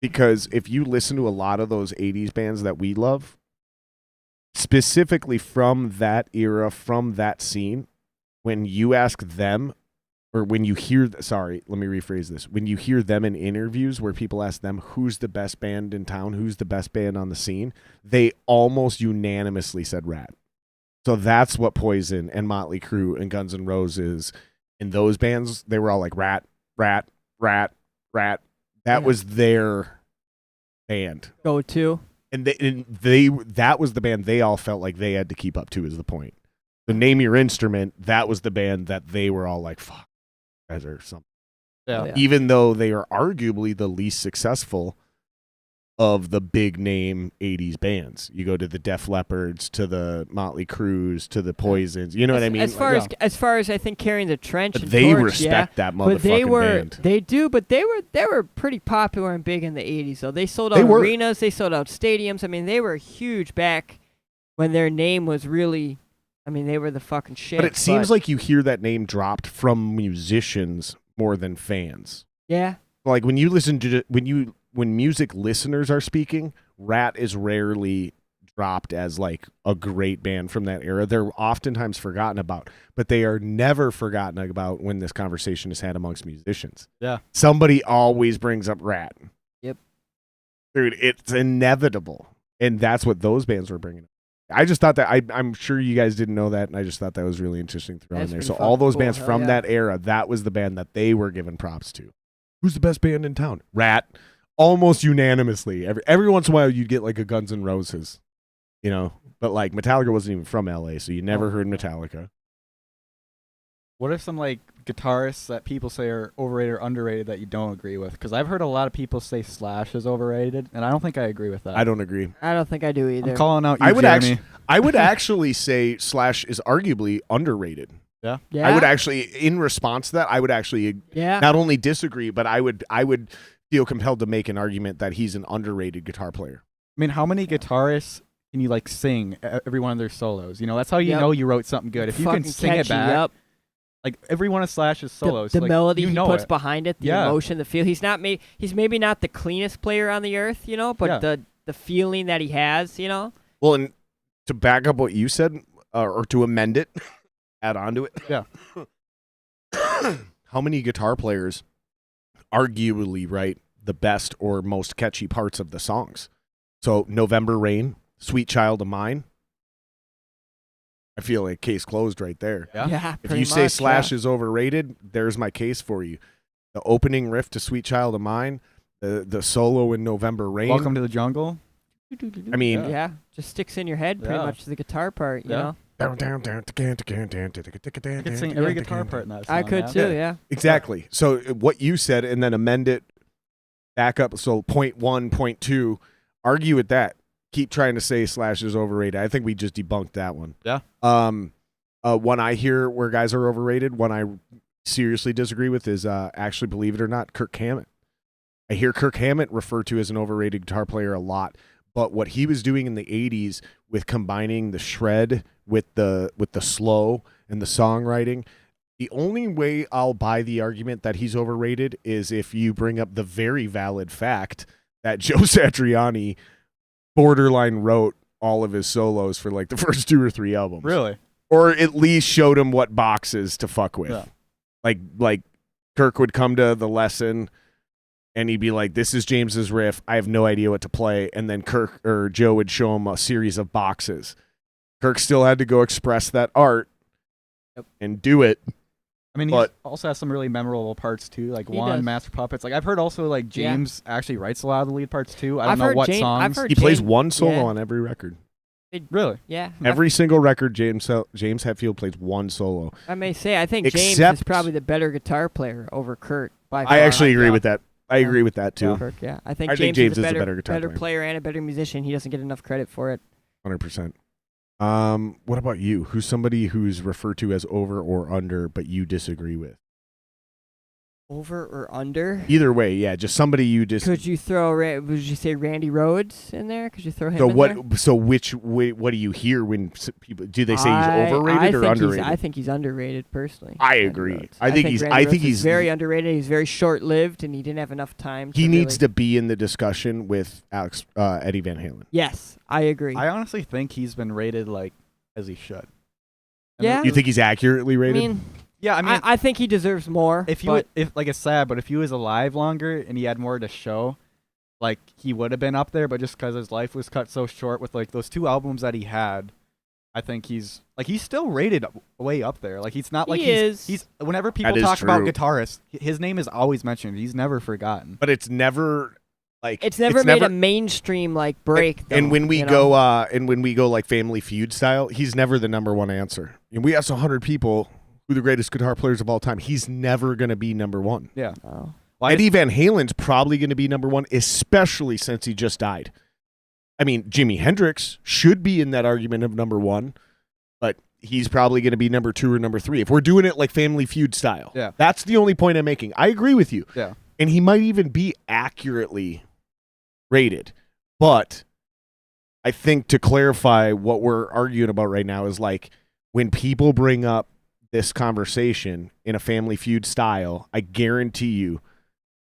because if you listen to a lot of those 80s bands that we love, specifically from that era, from that scene, when you ask them, or when you hear, sorry, let me rephrase this. When you hear them in interviews where people ask them, who's the best band in town, who's the best band on the scene, they almost unanimously said Rat. So that's what Poison and Motley Crue and Guns N' Roses and those bands, they were all like Rat, Rat, Rat, Rat. That Yeah. was their band. Go to. And they that was the band they all felt like they had to keep up to, is the point. So Name Your Instrument, that was the band that they were all like, fuck, you guys are something. Yeah. Yeah. Even though they are arguably the least successful of the big name 80s bands. You go to the Def Leppards, to the Motley Crues, to the Poisons. You know what I mean? As far Like, as far as I think carrying the trench, but and they torch, respect yeah, that motherfucking but they were band. they do, but they were pretty popular and big in the 80s. So they sold They out were. arenas, they sold out stadiums. I mean, they were huge back when their name was really. I mean, they were the fucking shit. But it seems like you hear that name dropped from musicians more than fans. yeah, Like when you listen to when music listeners are speaking, Rat is rarely dropped as like a great band from that era. They're oftentimes forgotten about, but they are never forgotten about when this conversation is had amongst musicians. Yeah. Somebody always brings up Rat. Yep. Dude, it's inevitable. And that's what those bands were bringing up. I just thought that, I'm sure you guys didn't know that, and I just thought that was really interesting to throw in That's there. pretty So all fucking those cool. bands Hell from yeah. that era, that was the band that they were giving props to. Who's the best band in town? Rat. Almost unanimously. Every once in a while you'd get like a Guns N' Roses, you know, but like Metallica wasn't even from LA, so you never heard Metallica. What are some like guitarists that people say are overrated or underrated that you don't agree with? Because I've heard a lot of people say Slash is overrated, and I don't think I agree with that. I don't agree. I don't think I do either. I'm calling out you, I would Jeremy. I would actually say Slash is arguably underrated. yeah, I would actually, in response to that, I would actually yeah. not only disagree, but I would feel compelled to make an argument that he's an underrated guitar player. I mean, how many guitarists can you like sing every one of their solos? You know, that's how you Yep. know you wrote something good. If you can Fucking sing it catchy, back, yep. like every one of Slash's The, solos, the like, melody you he know puts it. behind it, the Yeah. emotion, the feel. He's maybe not the cleanest player on the earth, you know, but Yeah. the feeling that he has, you know. Well, and to back up what you said, or to amend it, add on to it. Yeah. How many guitar players arguably write the best or most catchy parts of the songs? So November Rain, Sweet Child of Mine. I feel like case closed right there. Yeah. If pretty you say much, Slash yeah. is overrated, there's my case for you. The opening riff to Sweet Child of Mine, the solo in November Rain. Welcome to the Jungle. I mean, Yeah, just sticks in your head pretty Yeah. much the guitar part, you Yeah. know. I could sing every guitar part in that song. I could man. too, yeah. Exactly. So what you said, and then amend it back up. So point 1, point 2, argue with that. Keep trying to say Slash is overrated. I think we just debunked that one. Yeah. One I hear where guys are overrated, one I seriously disagree with is actually, believe it or not, Kirk Hammett. I hear Kirk Hammett referred to as an overrated guitar player a lot, but what he was doing in the 80s with combining the shred with the slow and the songwriting, the only way I'll buy the argument that he's overrated is if you bring up the very valid fact that Joe Satriani borderline wrote all of his solos for like the first 2 or 3 albums. Really? Or at least showed him what boxes to fuck with. Yeah. Like Kirk would come to the lesson and he'd be like, this is James's riff. I have no idea what to play. And then Kirk or Joe would show him a series of boxes. Kirk still had to go express that art and do it. I mean, he also has some really memorable parts too, like Master Puppets. Like I've heard also like James actually writes a lot of the lead parts too. I don't know what songs. He plays one solo on every record. Really? Yeah. Every single record, James Hetfield plays one solo. I may say, I think James is probably the better guitar player over Kurt by far. I actually agree with that. I agree with that too. Kirk, I think James is a better guitar player and a better musician. He doesn't get enough credit for it. 100%. What about you? Who's somebody who's referred to as over or under, but you disagree with? Over or under? Either way, yeah. Just somebody you Could you throw? Would you say Randy Rhoads in there? Could you throw him? So what? There? So what do you hear when people do they say he's overrated or underrated? I think he's underrated personly. I agree. I think he's very underrated. He's very short-lived, and he didn't have enough time. He needs to be in the discussion with Eddie Van Halen. Yes, I agree. I honestly think he's been rated like as he should. Yeah. You think he's accurately rated? I think he deserves more. If it's sad, but if he was alive longer and he had more to show, like he would have been up there. But just because his life was cut so short with like those 2 albums that he had, I think he's still rated way up there. Like he's not like he's whenever people talk about guitarists, his name is always mentioned. He's never forgotten. But it's never like it's never made a mainstream like break. And when we go like Family Feud style, he's never the number 1 answer. And we asked 100 people who the greatest guitar players of all time. He's never going to be number 1. Yeah. Oh. Eddie Van Halen's probably going to be number 1, especially since he just died. I mean, Jimi Hendrix should be in that argument of number 1, but he's probably going to be number 2 or number 3. If we're doing it like Family Feud style. Yeah. That's the only point I'm making. I agree with you. Yeah. And he might even be accurately rated. But I think to clarify what we're arguing about right now is like when people bring up this conversation in a Family Feud style, I guarantee you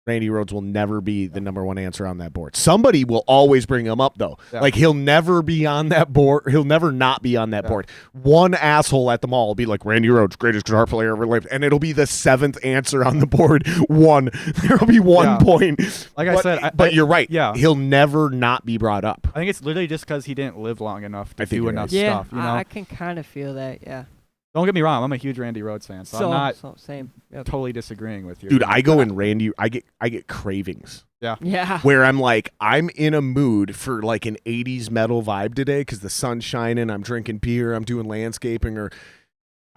Randy Rhoads will never be the number 1 answer on that board. Somebody will always bring him up, though. Yeah. Like, he'll never be on that board. He'll never not be on that board. One asshole at the mall will be like, Randy Rhoads, greatest guitar player ever lived. And it'll be the 7th answer on the board. There will be 1 point. Like I said. But you're right. Yeah. He'll never not be brought up. I think it's literally just because he didn't live long enough to do enough stuff. You know? I can kind of feel that, yeah. Don't get me wrong, I'm a huge Randy Rhoads fan, so I'm not same. Yep. Totally disagreeing with you. Dude, I go in Randy, I get cravings. Yeah. Yeah. Where I'm like, I'm in a mood for like an 80s metal vibe today because the sun's shining, I'm drinking beer, I'm doing landscaping, or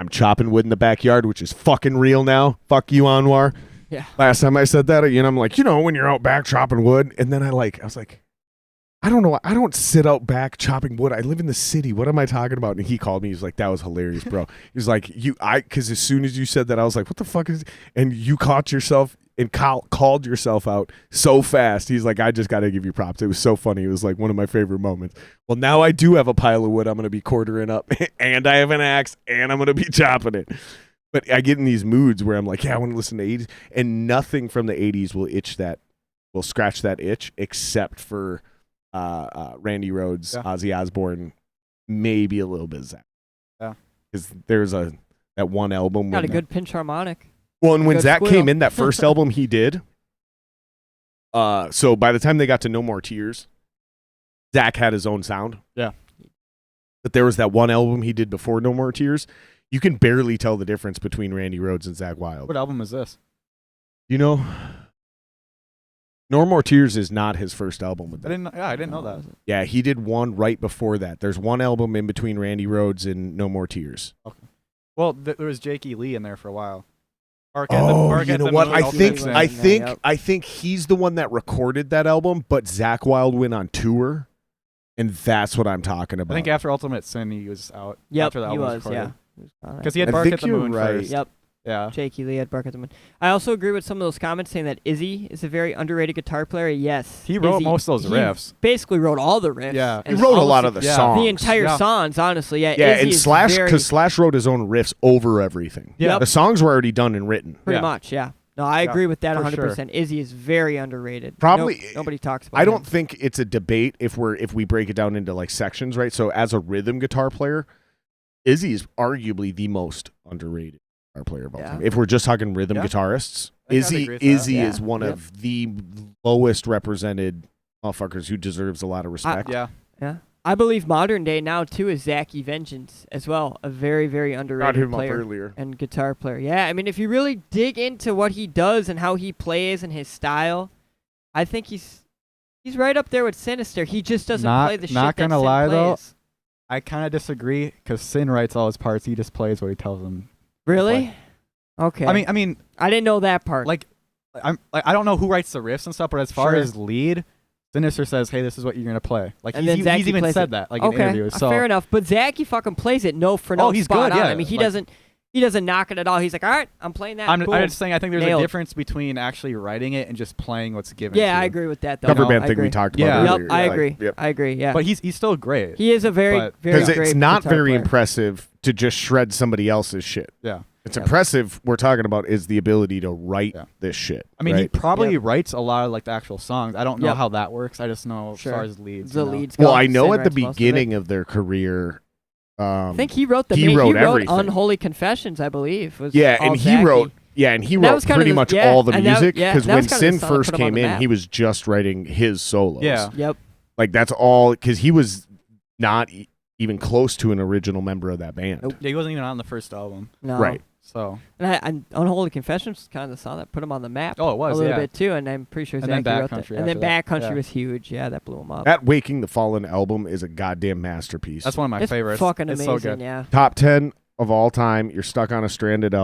I'm chopping wood in the backyard, which is fucking real now. Fuck you, Anwar. Yeah. Last time I said that, I'm like, when you're out back chopping wood, and then I was like, I don't know. I don't sit out back chopping wood. I live in the city. What am I talking about? And he called me. He was like, that was hilarious, bro. He was like, because as soon as you said that, I was like, what the fuck is, and you caught yourself and called yourself out so fast. He's like, I just got to give you props. It was so funny. It was like one of my favorite moments. Well, now I do have a pile of wood I'm going to be quartering up, and I have an axe, and I'm going to be chopping it. But I get in these moods where I'm like, I want to listen to 80s, and nothing from the 80s will scratch that itch except for Randy Rhoads, Ozzy Osbourne, maybe a little bit of Zach. Yeah. Because there's that one album. Got a good pinch harmonic. Well, and when Zach came in, that first album he did, so by the time they got to No More Tears, Zach had his own sound. Yeah. But there was that one album he did before No More Tears. You can barely tell the difference between Randy Rhoads and Zach Wilde. What album is this? No More Tears is not his first album with them. I didn't know that. Yeah, he did one right before that. There's one album in between Randy Rhoads and No More Tears. Okay. Well, there was Jake E. Lee in there for a while. Bark at the you know Moon, what? I Ultimate think Sin. I think he's the one that recorded that album, but Zach Wild went on tour, and that's what I'm talking about. I think after Ultimate Sin, he was out. Yep, after the he album was, recorded. yeah. Because he had I Bark think at the you're Moon right. first. Yep. Yeah. Jakey Lee had Bark at the Moon. I also agree with some of those comments saying that Izzy is a very underrated guitar player. Yes. He wrote Izzy- most of those he riffs. basically wrote all the riffs. Yeah. He and wrote a almost lot of the yeah. songs. the entire Yeah. songs, honestly. Yeah, Yeah, Izzy and is Slash, very, because Slash wrote his own riffs over everything. Yeah. The songs were already done and written. pretty Yeah. much, yeah. No, I Yeah, agree with that for 100%. Izzy is very underrated. Probably- nobody talks about I don't him. think it's a debate if we break it down into like sections, right? So as a rhythm guitar player, Izzy is arguably the most underrated guitar player of all Yeah. time. If we're just talking rhythm Yeah. guitarists, I think I'd Izzy agree with that. Izzy Yeah. is one Yep. of the lowest represented motherfuckers who deserves a lot of respect. Yeah. Yeah. I believe modern day now, too, is Zachy Vengeance as well. A very, very Got underrated him up player earlier. and guitar player. Yeah, I mean, if you really dig into what he does and how he plays and his style, I think he's right up there with Sinister. He just doesn't play the shit Not that gonna Sin lie, though. plays. I kind of disagree because Sin writes all his parts. He just plays what he tells him. Really? Okay. I mean, I didn't know that part. I don't know who writes the riffs and stuff, but as far Sure. as lead, Sinister says, "Hey, this is what you're gonna play." Like And then he's Zachy even plays said it. that, like in okay, interviews. So fair enough. But Zachy fucking plays it note for note. he's spot good, on. yeah. I mean, he Like- doesn't knock it at all. He's like, all right, I'm playing that. I'm cool. just saying, I think there's Nailed. a difference between actually writing it and just playing what's given. Yeah, to I you. agree with that. Though. Cover know, band I thing we agree. talked Yeah. about Yep, earlier. I Like, agree. yep. I agree. Yeah, But he's still great. he is a very, but- very Because great it's not guitar very player. impressive to just shred somebody else's shit. Yeah. It's Yep. impressive. We're talking about is the ability to write Yeah. this shit. I mean, he right? probably Yep. writes a lot of like the actual songs. I don't know Yep. how that works. I just know Sure. as far as leads. The you know. leads. Well, go. I know Sin at the writes most of it. beginning of their career. I think he wrote the. he main, wrote he wrote everything. Unholy Confessions, I believe. Was Yeah, all and he Zachy. wrote. Yeah, and he And that wrote was kinda pretty the- much yeah, all the and that- music yeah, because that was when kinda the Sin song that first put him on came the in, map. he was just writing his solos. Yeah. Yep. like that's all because he was not even close to an original member of that band. Nope. Yeah, he wasn't even on the first album. No. Right. So And Unholy Confessions kind of the song that put him on the map. Oh, it was, a little yeah. bit too, and I'm pretty sure And then Zachy wrote Backcountry that. And then after that, Backcountry yeah. was huge. Yeah, that blew him up. That Waking the Fallen album is a goddamn masterpiece. that's one of my it's favorites. fucking it's amazing. so good. Yeah. Top 10 of all time. You're stuck on a stranded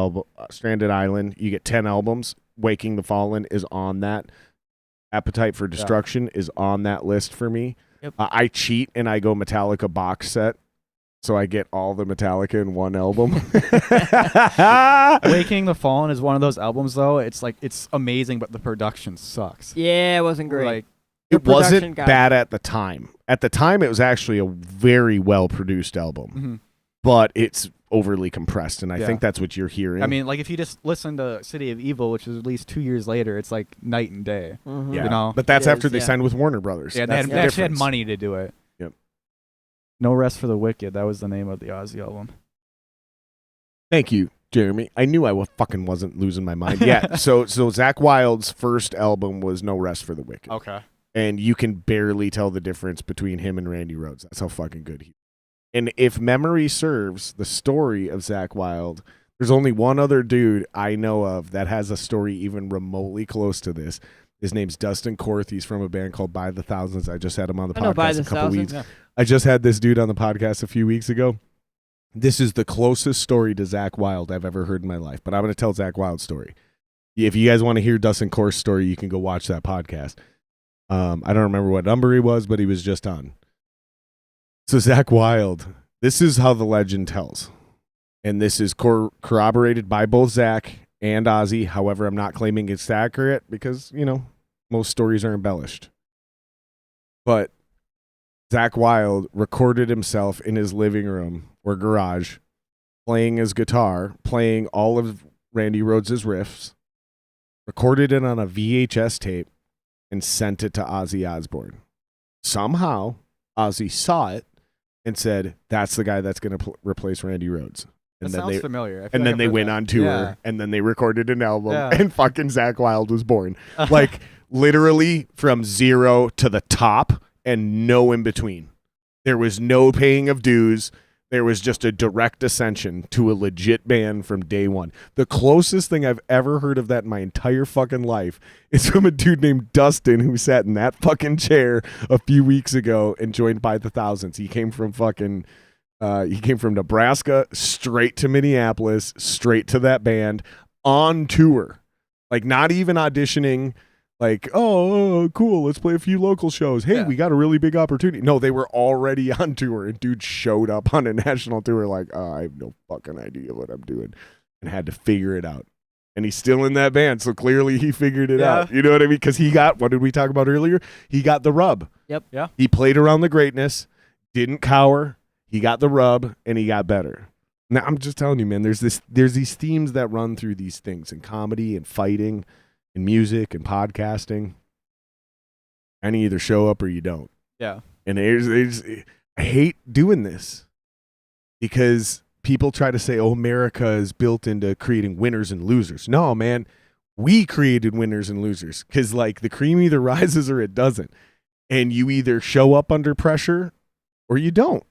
island. You get 10 albums. Waking the Fallen is on that. Appetite for Destruction is on that list for me. Yep. I cheat and I go Metallica box set, so I get all the Metallica in one album. Waking the Fallen is one of those albums though. It's like it's amazing, but the production sucks. Yeah, it wasn't great. Like The It wasn't production guy. bad at the time. At the time, it was actually a very well produced album, mhm. but it's overly compressed, and I Yeah. think that's what you're hearing. I mean, like if you just listen to City of Evil, which was released 2 years later, it's like night and day. Mhm. yeah, you know, but that's it after is, they yeah. signed with Warner Brothers. Yeah, That's they the actually had difference. money to do it. Yep. No Rest for the Wicked. That was the name of the Ozzy album. Thank you, Jeremy. I knew I fucking wasn't losing my mind. Yeah. So Zach Wild's first album was No Rest for the Wicked, Okay. and you can barely tell the difference between him and Randy Rhoads. That's how fucking good he. And if memory serves, the story of Zach Wild, there's only one other dude I know of that has a story even remotely close to this. His name's Dustin Korth. He's from a band called By the Thousands. I just had him on the I know By podcast the a couple Thousands. weeks. Yeah. I just had this dude on the podcast a few weeks ago. This is the closest story to Zach Wild I've ever heard in my life, but I'm going to tell Zach Wild's story. If you guys want to hear Dustin Korth's story, you can go watch that podcast. I don't remember what number he was, but he was just on. So Zach Wild, this is how the legend tells. And this is corroborated by both Zach and Ozzy. However, I'm not claiming it's accurate because, most stories are embellished. But Zach Wild recorded himself in his living room or garage playing his guitar, playing all of Randy Rhoads' riffs, recorded it on a VHS tape, and sent it to Ozzy Osbourne. Somehow, Ozzy saw it and said, that's the guy that's going to replace Randy Rhoads. That sounds familiar. I feel And like then I've they heard went that. on tour, Yeah. and then they recorded an album, Yeah. and fucking Zach Wild was born. Like, literally from zero to the top and no in between. There was no paying of dues. There was just a direct ascension to a legit band from day one. The closest thing I've ever heard of that in my entire fucking life is from a dude named Dustin who sat in that fucking chair a few weeks ago and joined By the Thousands. He came from Nebraska, straight to Minneapolis, straight to that band. on tour, like not even auditioning. Like, oh, cool, let's play a few local shows. Hey, we got a really big opportunity. No, they were already on tour, and dude showed up on a national tour like, oh, I have no fucking idea what I'm doing, and had to figure it out. And he's still in that band, so clearly he figured it out. You know what I mean? Because he got, what did we talk about earlier? He got the rub. Yep. Yeah. He played around the greatness, didn't cower, he got the rub, and he got better. Now, I'm just telling you, man, there's these themes that run through these things in comedy and fighting, in music and podcasting. And you either show up or you don't. Yeah. And I hate doing this because people try to say, oh, America is built into creating winners and losers. No, man, we created winners and losers because like the cream either rises or it doesn't. And you either show up under pressure or you don't.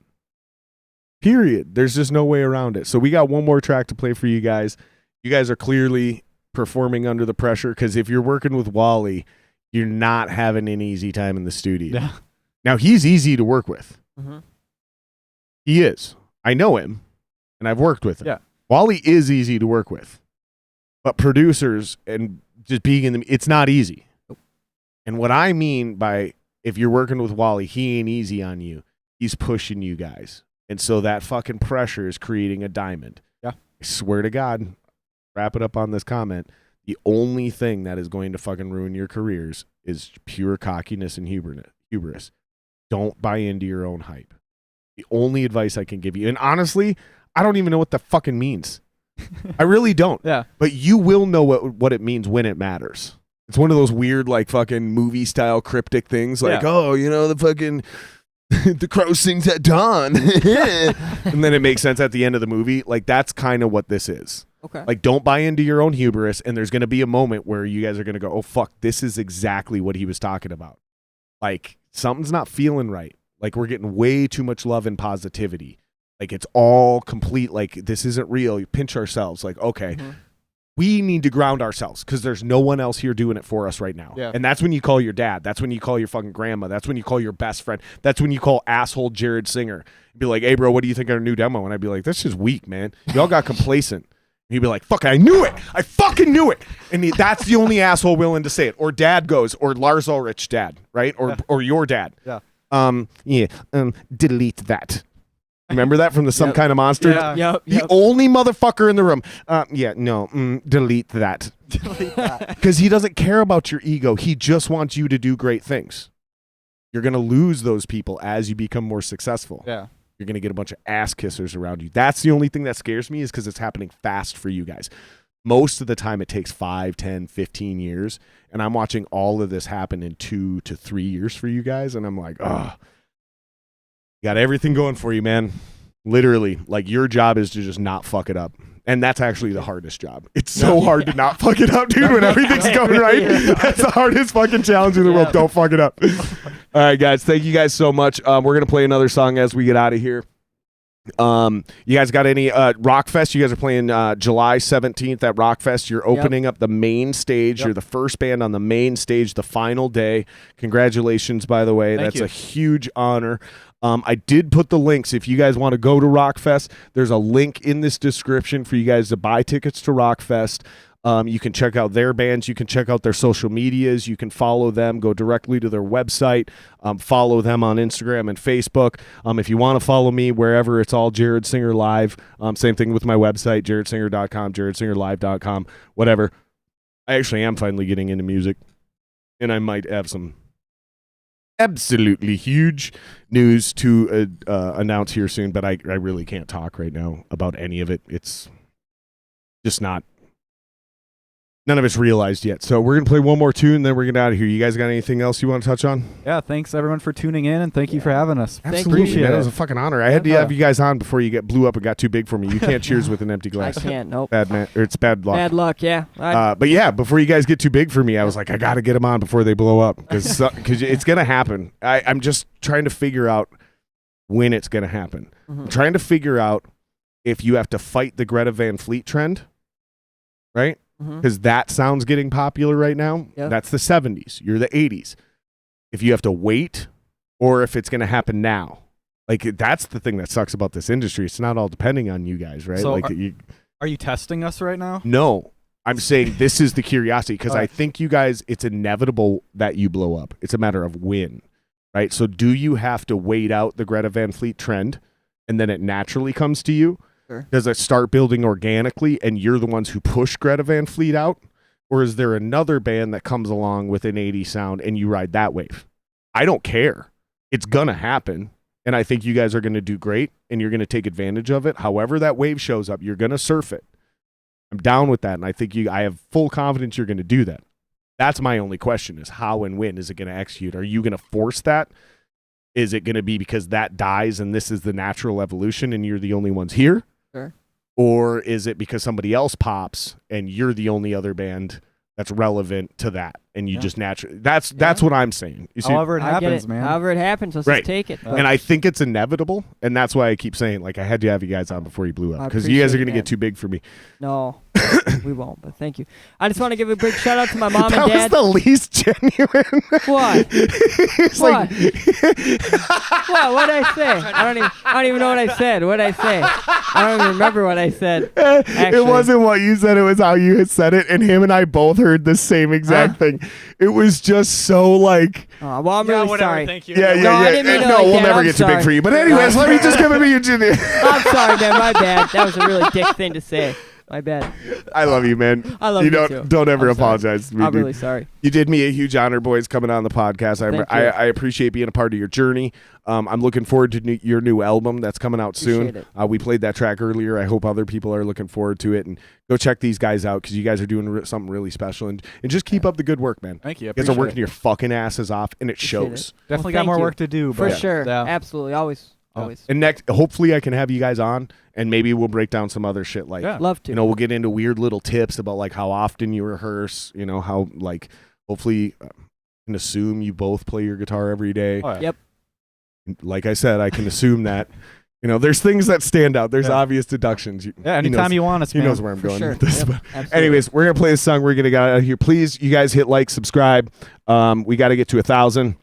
Period. There's just no way around it. So we got one more track to play for you guys. You guys are clearly performing under the pressure because if you're working with Wally, you're not having an easy time in the studio. Yeah. Now, he's easy to work with. Mm-hmm. He is. I know him, and I've worked with him. Yeah. Wally is easy to work with. But producers and just being in it's not easy. And what I mean by if you're working with Wally, he ain't easy on you. He's pushing you guys. And so that fucking pressure is creating a diamond. Yeah. I swear to God, wrap it up on this comment. The only thing that is going to fucking ruin your careers is pure cockiness and hubris. Don't buy into your own hype. The only advice I can give you, and honestly, I don't even know what that fucking means. I really don't. Yeah. But you will know what it means when it matters. It's one of those weird, like, fucking movie style cryptic things. Like, oh, you know, the fucking the crow sings at dawn. And then it makes sense at the end of the movie. Like, that's kind of what this is. Okay. Like, don't buy into your own hubris, and there's going to be a moment where you guys are going to go, oh, fuck, this is exactly what he was talking about. Like, something's not feeling right. Like, we're getting way too much love and positivity. Like, it's all complete. Like, this isn't real. You pinch ourselves. Like, okay, we need to ground ourselves because there's no one else here doing it for us right now. Yeah. And that's when you call your dad. That's when you call your fucking grandma. That's when you call your best friend. That's when you call asshole Jared Singer. Be like, hey, bro, what do you think of our new demo? And I'd be like, that's just weak, man. Y'all got complacent. And he'd be like, fuck, I knew it. I fucking knew it. And that's the only asshole willing to say it. Or dad goes, or Lars Ulrich dad, right? Or your dad. Yeah. Delete that. Remember that from the Some Kind of Monster? Yeah. The only motherfucker in the room. Delete that. Delete that. Because he doesn't care about your ego. He just wants you to do great things. You're going to lose those people as you become more successful. Yeah. You're going to get a bunch of ass kissers around you. That's the only thing that scares me is because it's happening fast for you guys. Most of the time it takes 5, 10, 15 years. And I'm watching all of this happen in 2 to 3 years for you guys. And I'm like, oh, you got everything going for you, man. Literally, like your job is to just not fuck it up. And that's actually the hardest job. It's so hard to not fuck it up, dude, when everything's going right. That's the hardest fucking challenge in the world. Don't fuck it up. All right, guys. Thank you guys so much. We're going to play another song as we get out of here. You guys got any Rockfest? You guys are playing July 17th at Rockfest. You're opening up the main stage. You're the first band on the main stage the final day. Congratulations, by the way. Thank That's you. a huge honor. I did put the links. If you guys want to go to Rockfest, there's a link in this description for you guys to buy tickets to Rockfest. You can check out their bands. You can check out their social medias. You can follow them. Go directly to their website. Follow them on Instagram and Facebook. If you want to follow me wherever, it's all Jared Singer Live. Same thing with my website, jaredsinger.com, jaredsingerlive.com, whatever. I actually am finally getting into music, and I might have some absolutely huge news to announce here soon, but I really can't talk right now about any of it. It's just not. None of it's realized yet. So we're going to play one more tune, and then we're going to get out of here. You guys got anything else you want to touch on? Yeah, thanks everyone for tuning in, and thank you for having us. Absolutely, Appreciate man. it. It was a fucking honor. I had to have you guys on before you blew up and got too big for me. You can't cheers with an empty glass. I can't. Nope. Bad man, or it's bad luck. Bad luck. Yeah. But yeah, before you guys get too big for me, I was like, I got to get them on before they blow up because it's going to happen. I'm just trying to figure out when it's going to happen. I'm trying to figure out if you have to fight the Greta Van Fleet trend, right? Because that sounds getting popular right now. Yep. That's the 70s. You're the 80s. If you have to wait or if it's going to happen now. Like, that's the thing that sucks about this industry. It's not all depending on you guys, right? So like, are you testing us right now? No. I'm saying this is the curiosity because I Alright. think you guys, it's inevitable that you blow up. It's a matter of when, right? So do you have to wait out the Greta Van Fleet trend and then it naturally comes to you? Sure. Does it start building organically and you're the ones who push Greta Van Fleet out? Or is there another band that comes along with an 80s sound and you ride that wave? I don't care. It's going to happen. And I think you guys are going to do great and you're going to take advantage of it. However that wave shows up, you're going to surf it. I'm down with that. And I think I have full confidence you're going to do that. That's my only question is how and when is it going to execute? Are you going to force that? Is it going to be because that dies and this is the natural evolution and you're the only ones here? Sure. Or is it because somebody else pops and you're the only other band that's relevant to that and you just naturally that's what I'm saying. You see, However it I get happens, it. man. However it happens, let's Right. just take it. and I think it's inevitable, and that's why I keep saying like I had to have you guys on before you blew up I because you guys are appreciate going to it, get too big for me. No, we won't. But thank you. I just want to give a big shout out to my mom That and was dad. the least genuine. What? It's What? like What? What'd I say? I don't even know what I said. What'd I say? I don't even remember what I said. it Actually. wasn't what you said, it was how you had said it, and him and I both heard the same exact thing. It was just so like Oh, well, I'm really sorry. Thank you. yeah. No, I didn't mean it No, like we'll that. never I'm get too big sorry. for you. But anyways, let me just give it to you, Jimmy. I'm sorry, man. My bad. That was a really dick thing to say. My bad. I love you, man. I love you don't too. don't ever I'm sorry. apologize to me, I'm dude. really sorry. You did me a huge honor, boys, coming on the podcast. Thank you. I appreciate being a part of your journey. I'm looking forward to your new album that's coming out soon. Appreciate it. We played that track earlier. I hope other people are looking forward to it. And go check these guys out because you guys are doing something really special. And just keep up the good work, man. Thank you. I You guys are appreciate working your fucking asses off, and it Appreciate shows. it. Definitely Well, got more thank you. work to do. For but sure. yeah. Absolutely. Always. Yeah. Always. And next, hopefully, I can have you guys on, and maybe we'll break down some other shit like Yeah. Love to. you know, we'll get into weird little tips about like how often you rehearse, you know, how like hopefully I can assume you both play your guitar every day. Oh, yeah. Yep. Like I said, I can assume that, you know, there's things that stand out. There's Yeah. obvious deductions. Yeah, anytime you want us, He man. knows where I'm For going sure. with this. Yep, But absolutely. anyways, we're going to play this song. We're going to get out of here. Please, you guys hit like, subscribe. We got to get to 1,000.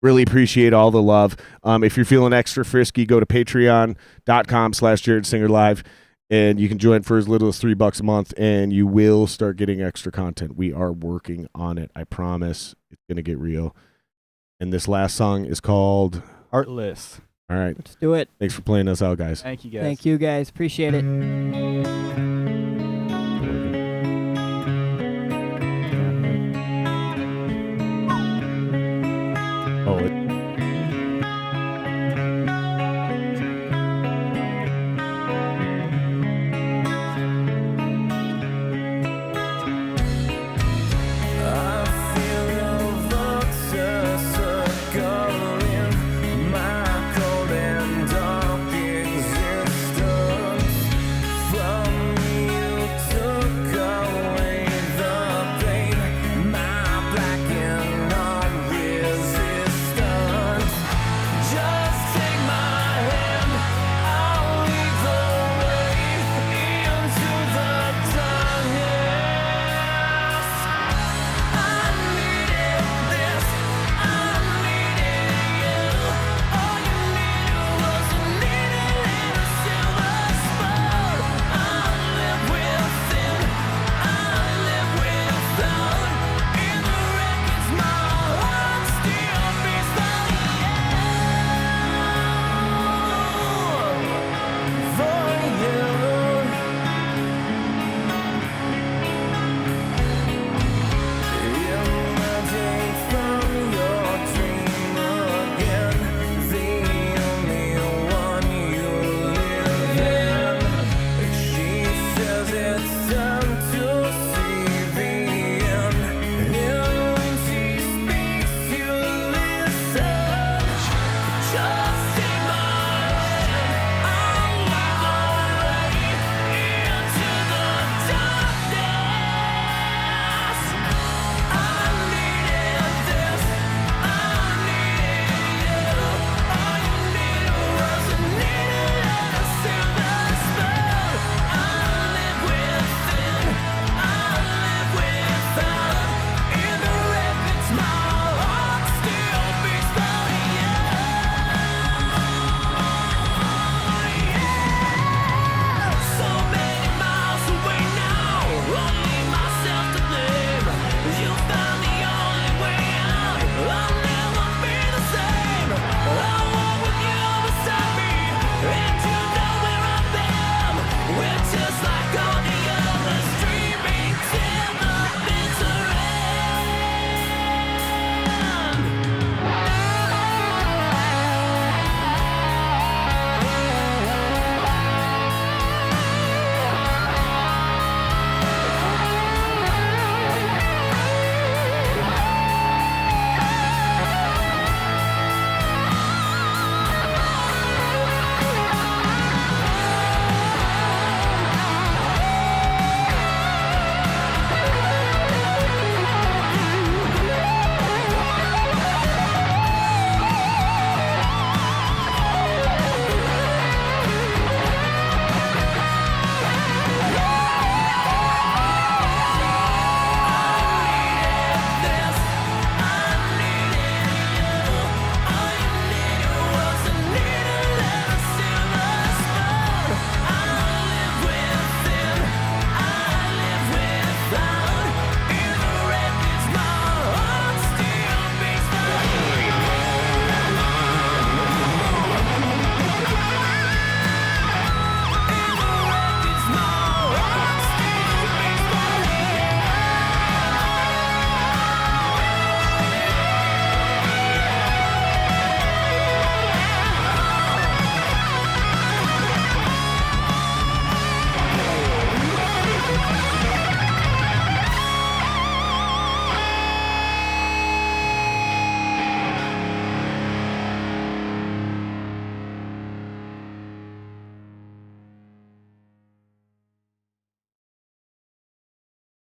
Really appreciate all the love. If you're feeling extra frisky, go to patreon.com/JaredSingerLive, and you can join for as little as $3 a month, and you will start getting extra content. We are working on it. I promise it's going to get real. And this last song is called Heartless. All right. Let's do it. Thanks for playing us out, guys. Thank you, guys. Thank you, guys. Appreciate it. Oh, From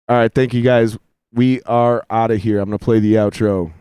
All right, thank you guys. We are out of here. I'm gonna play the outro.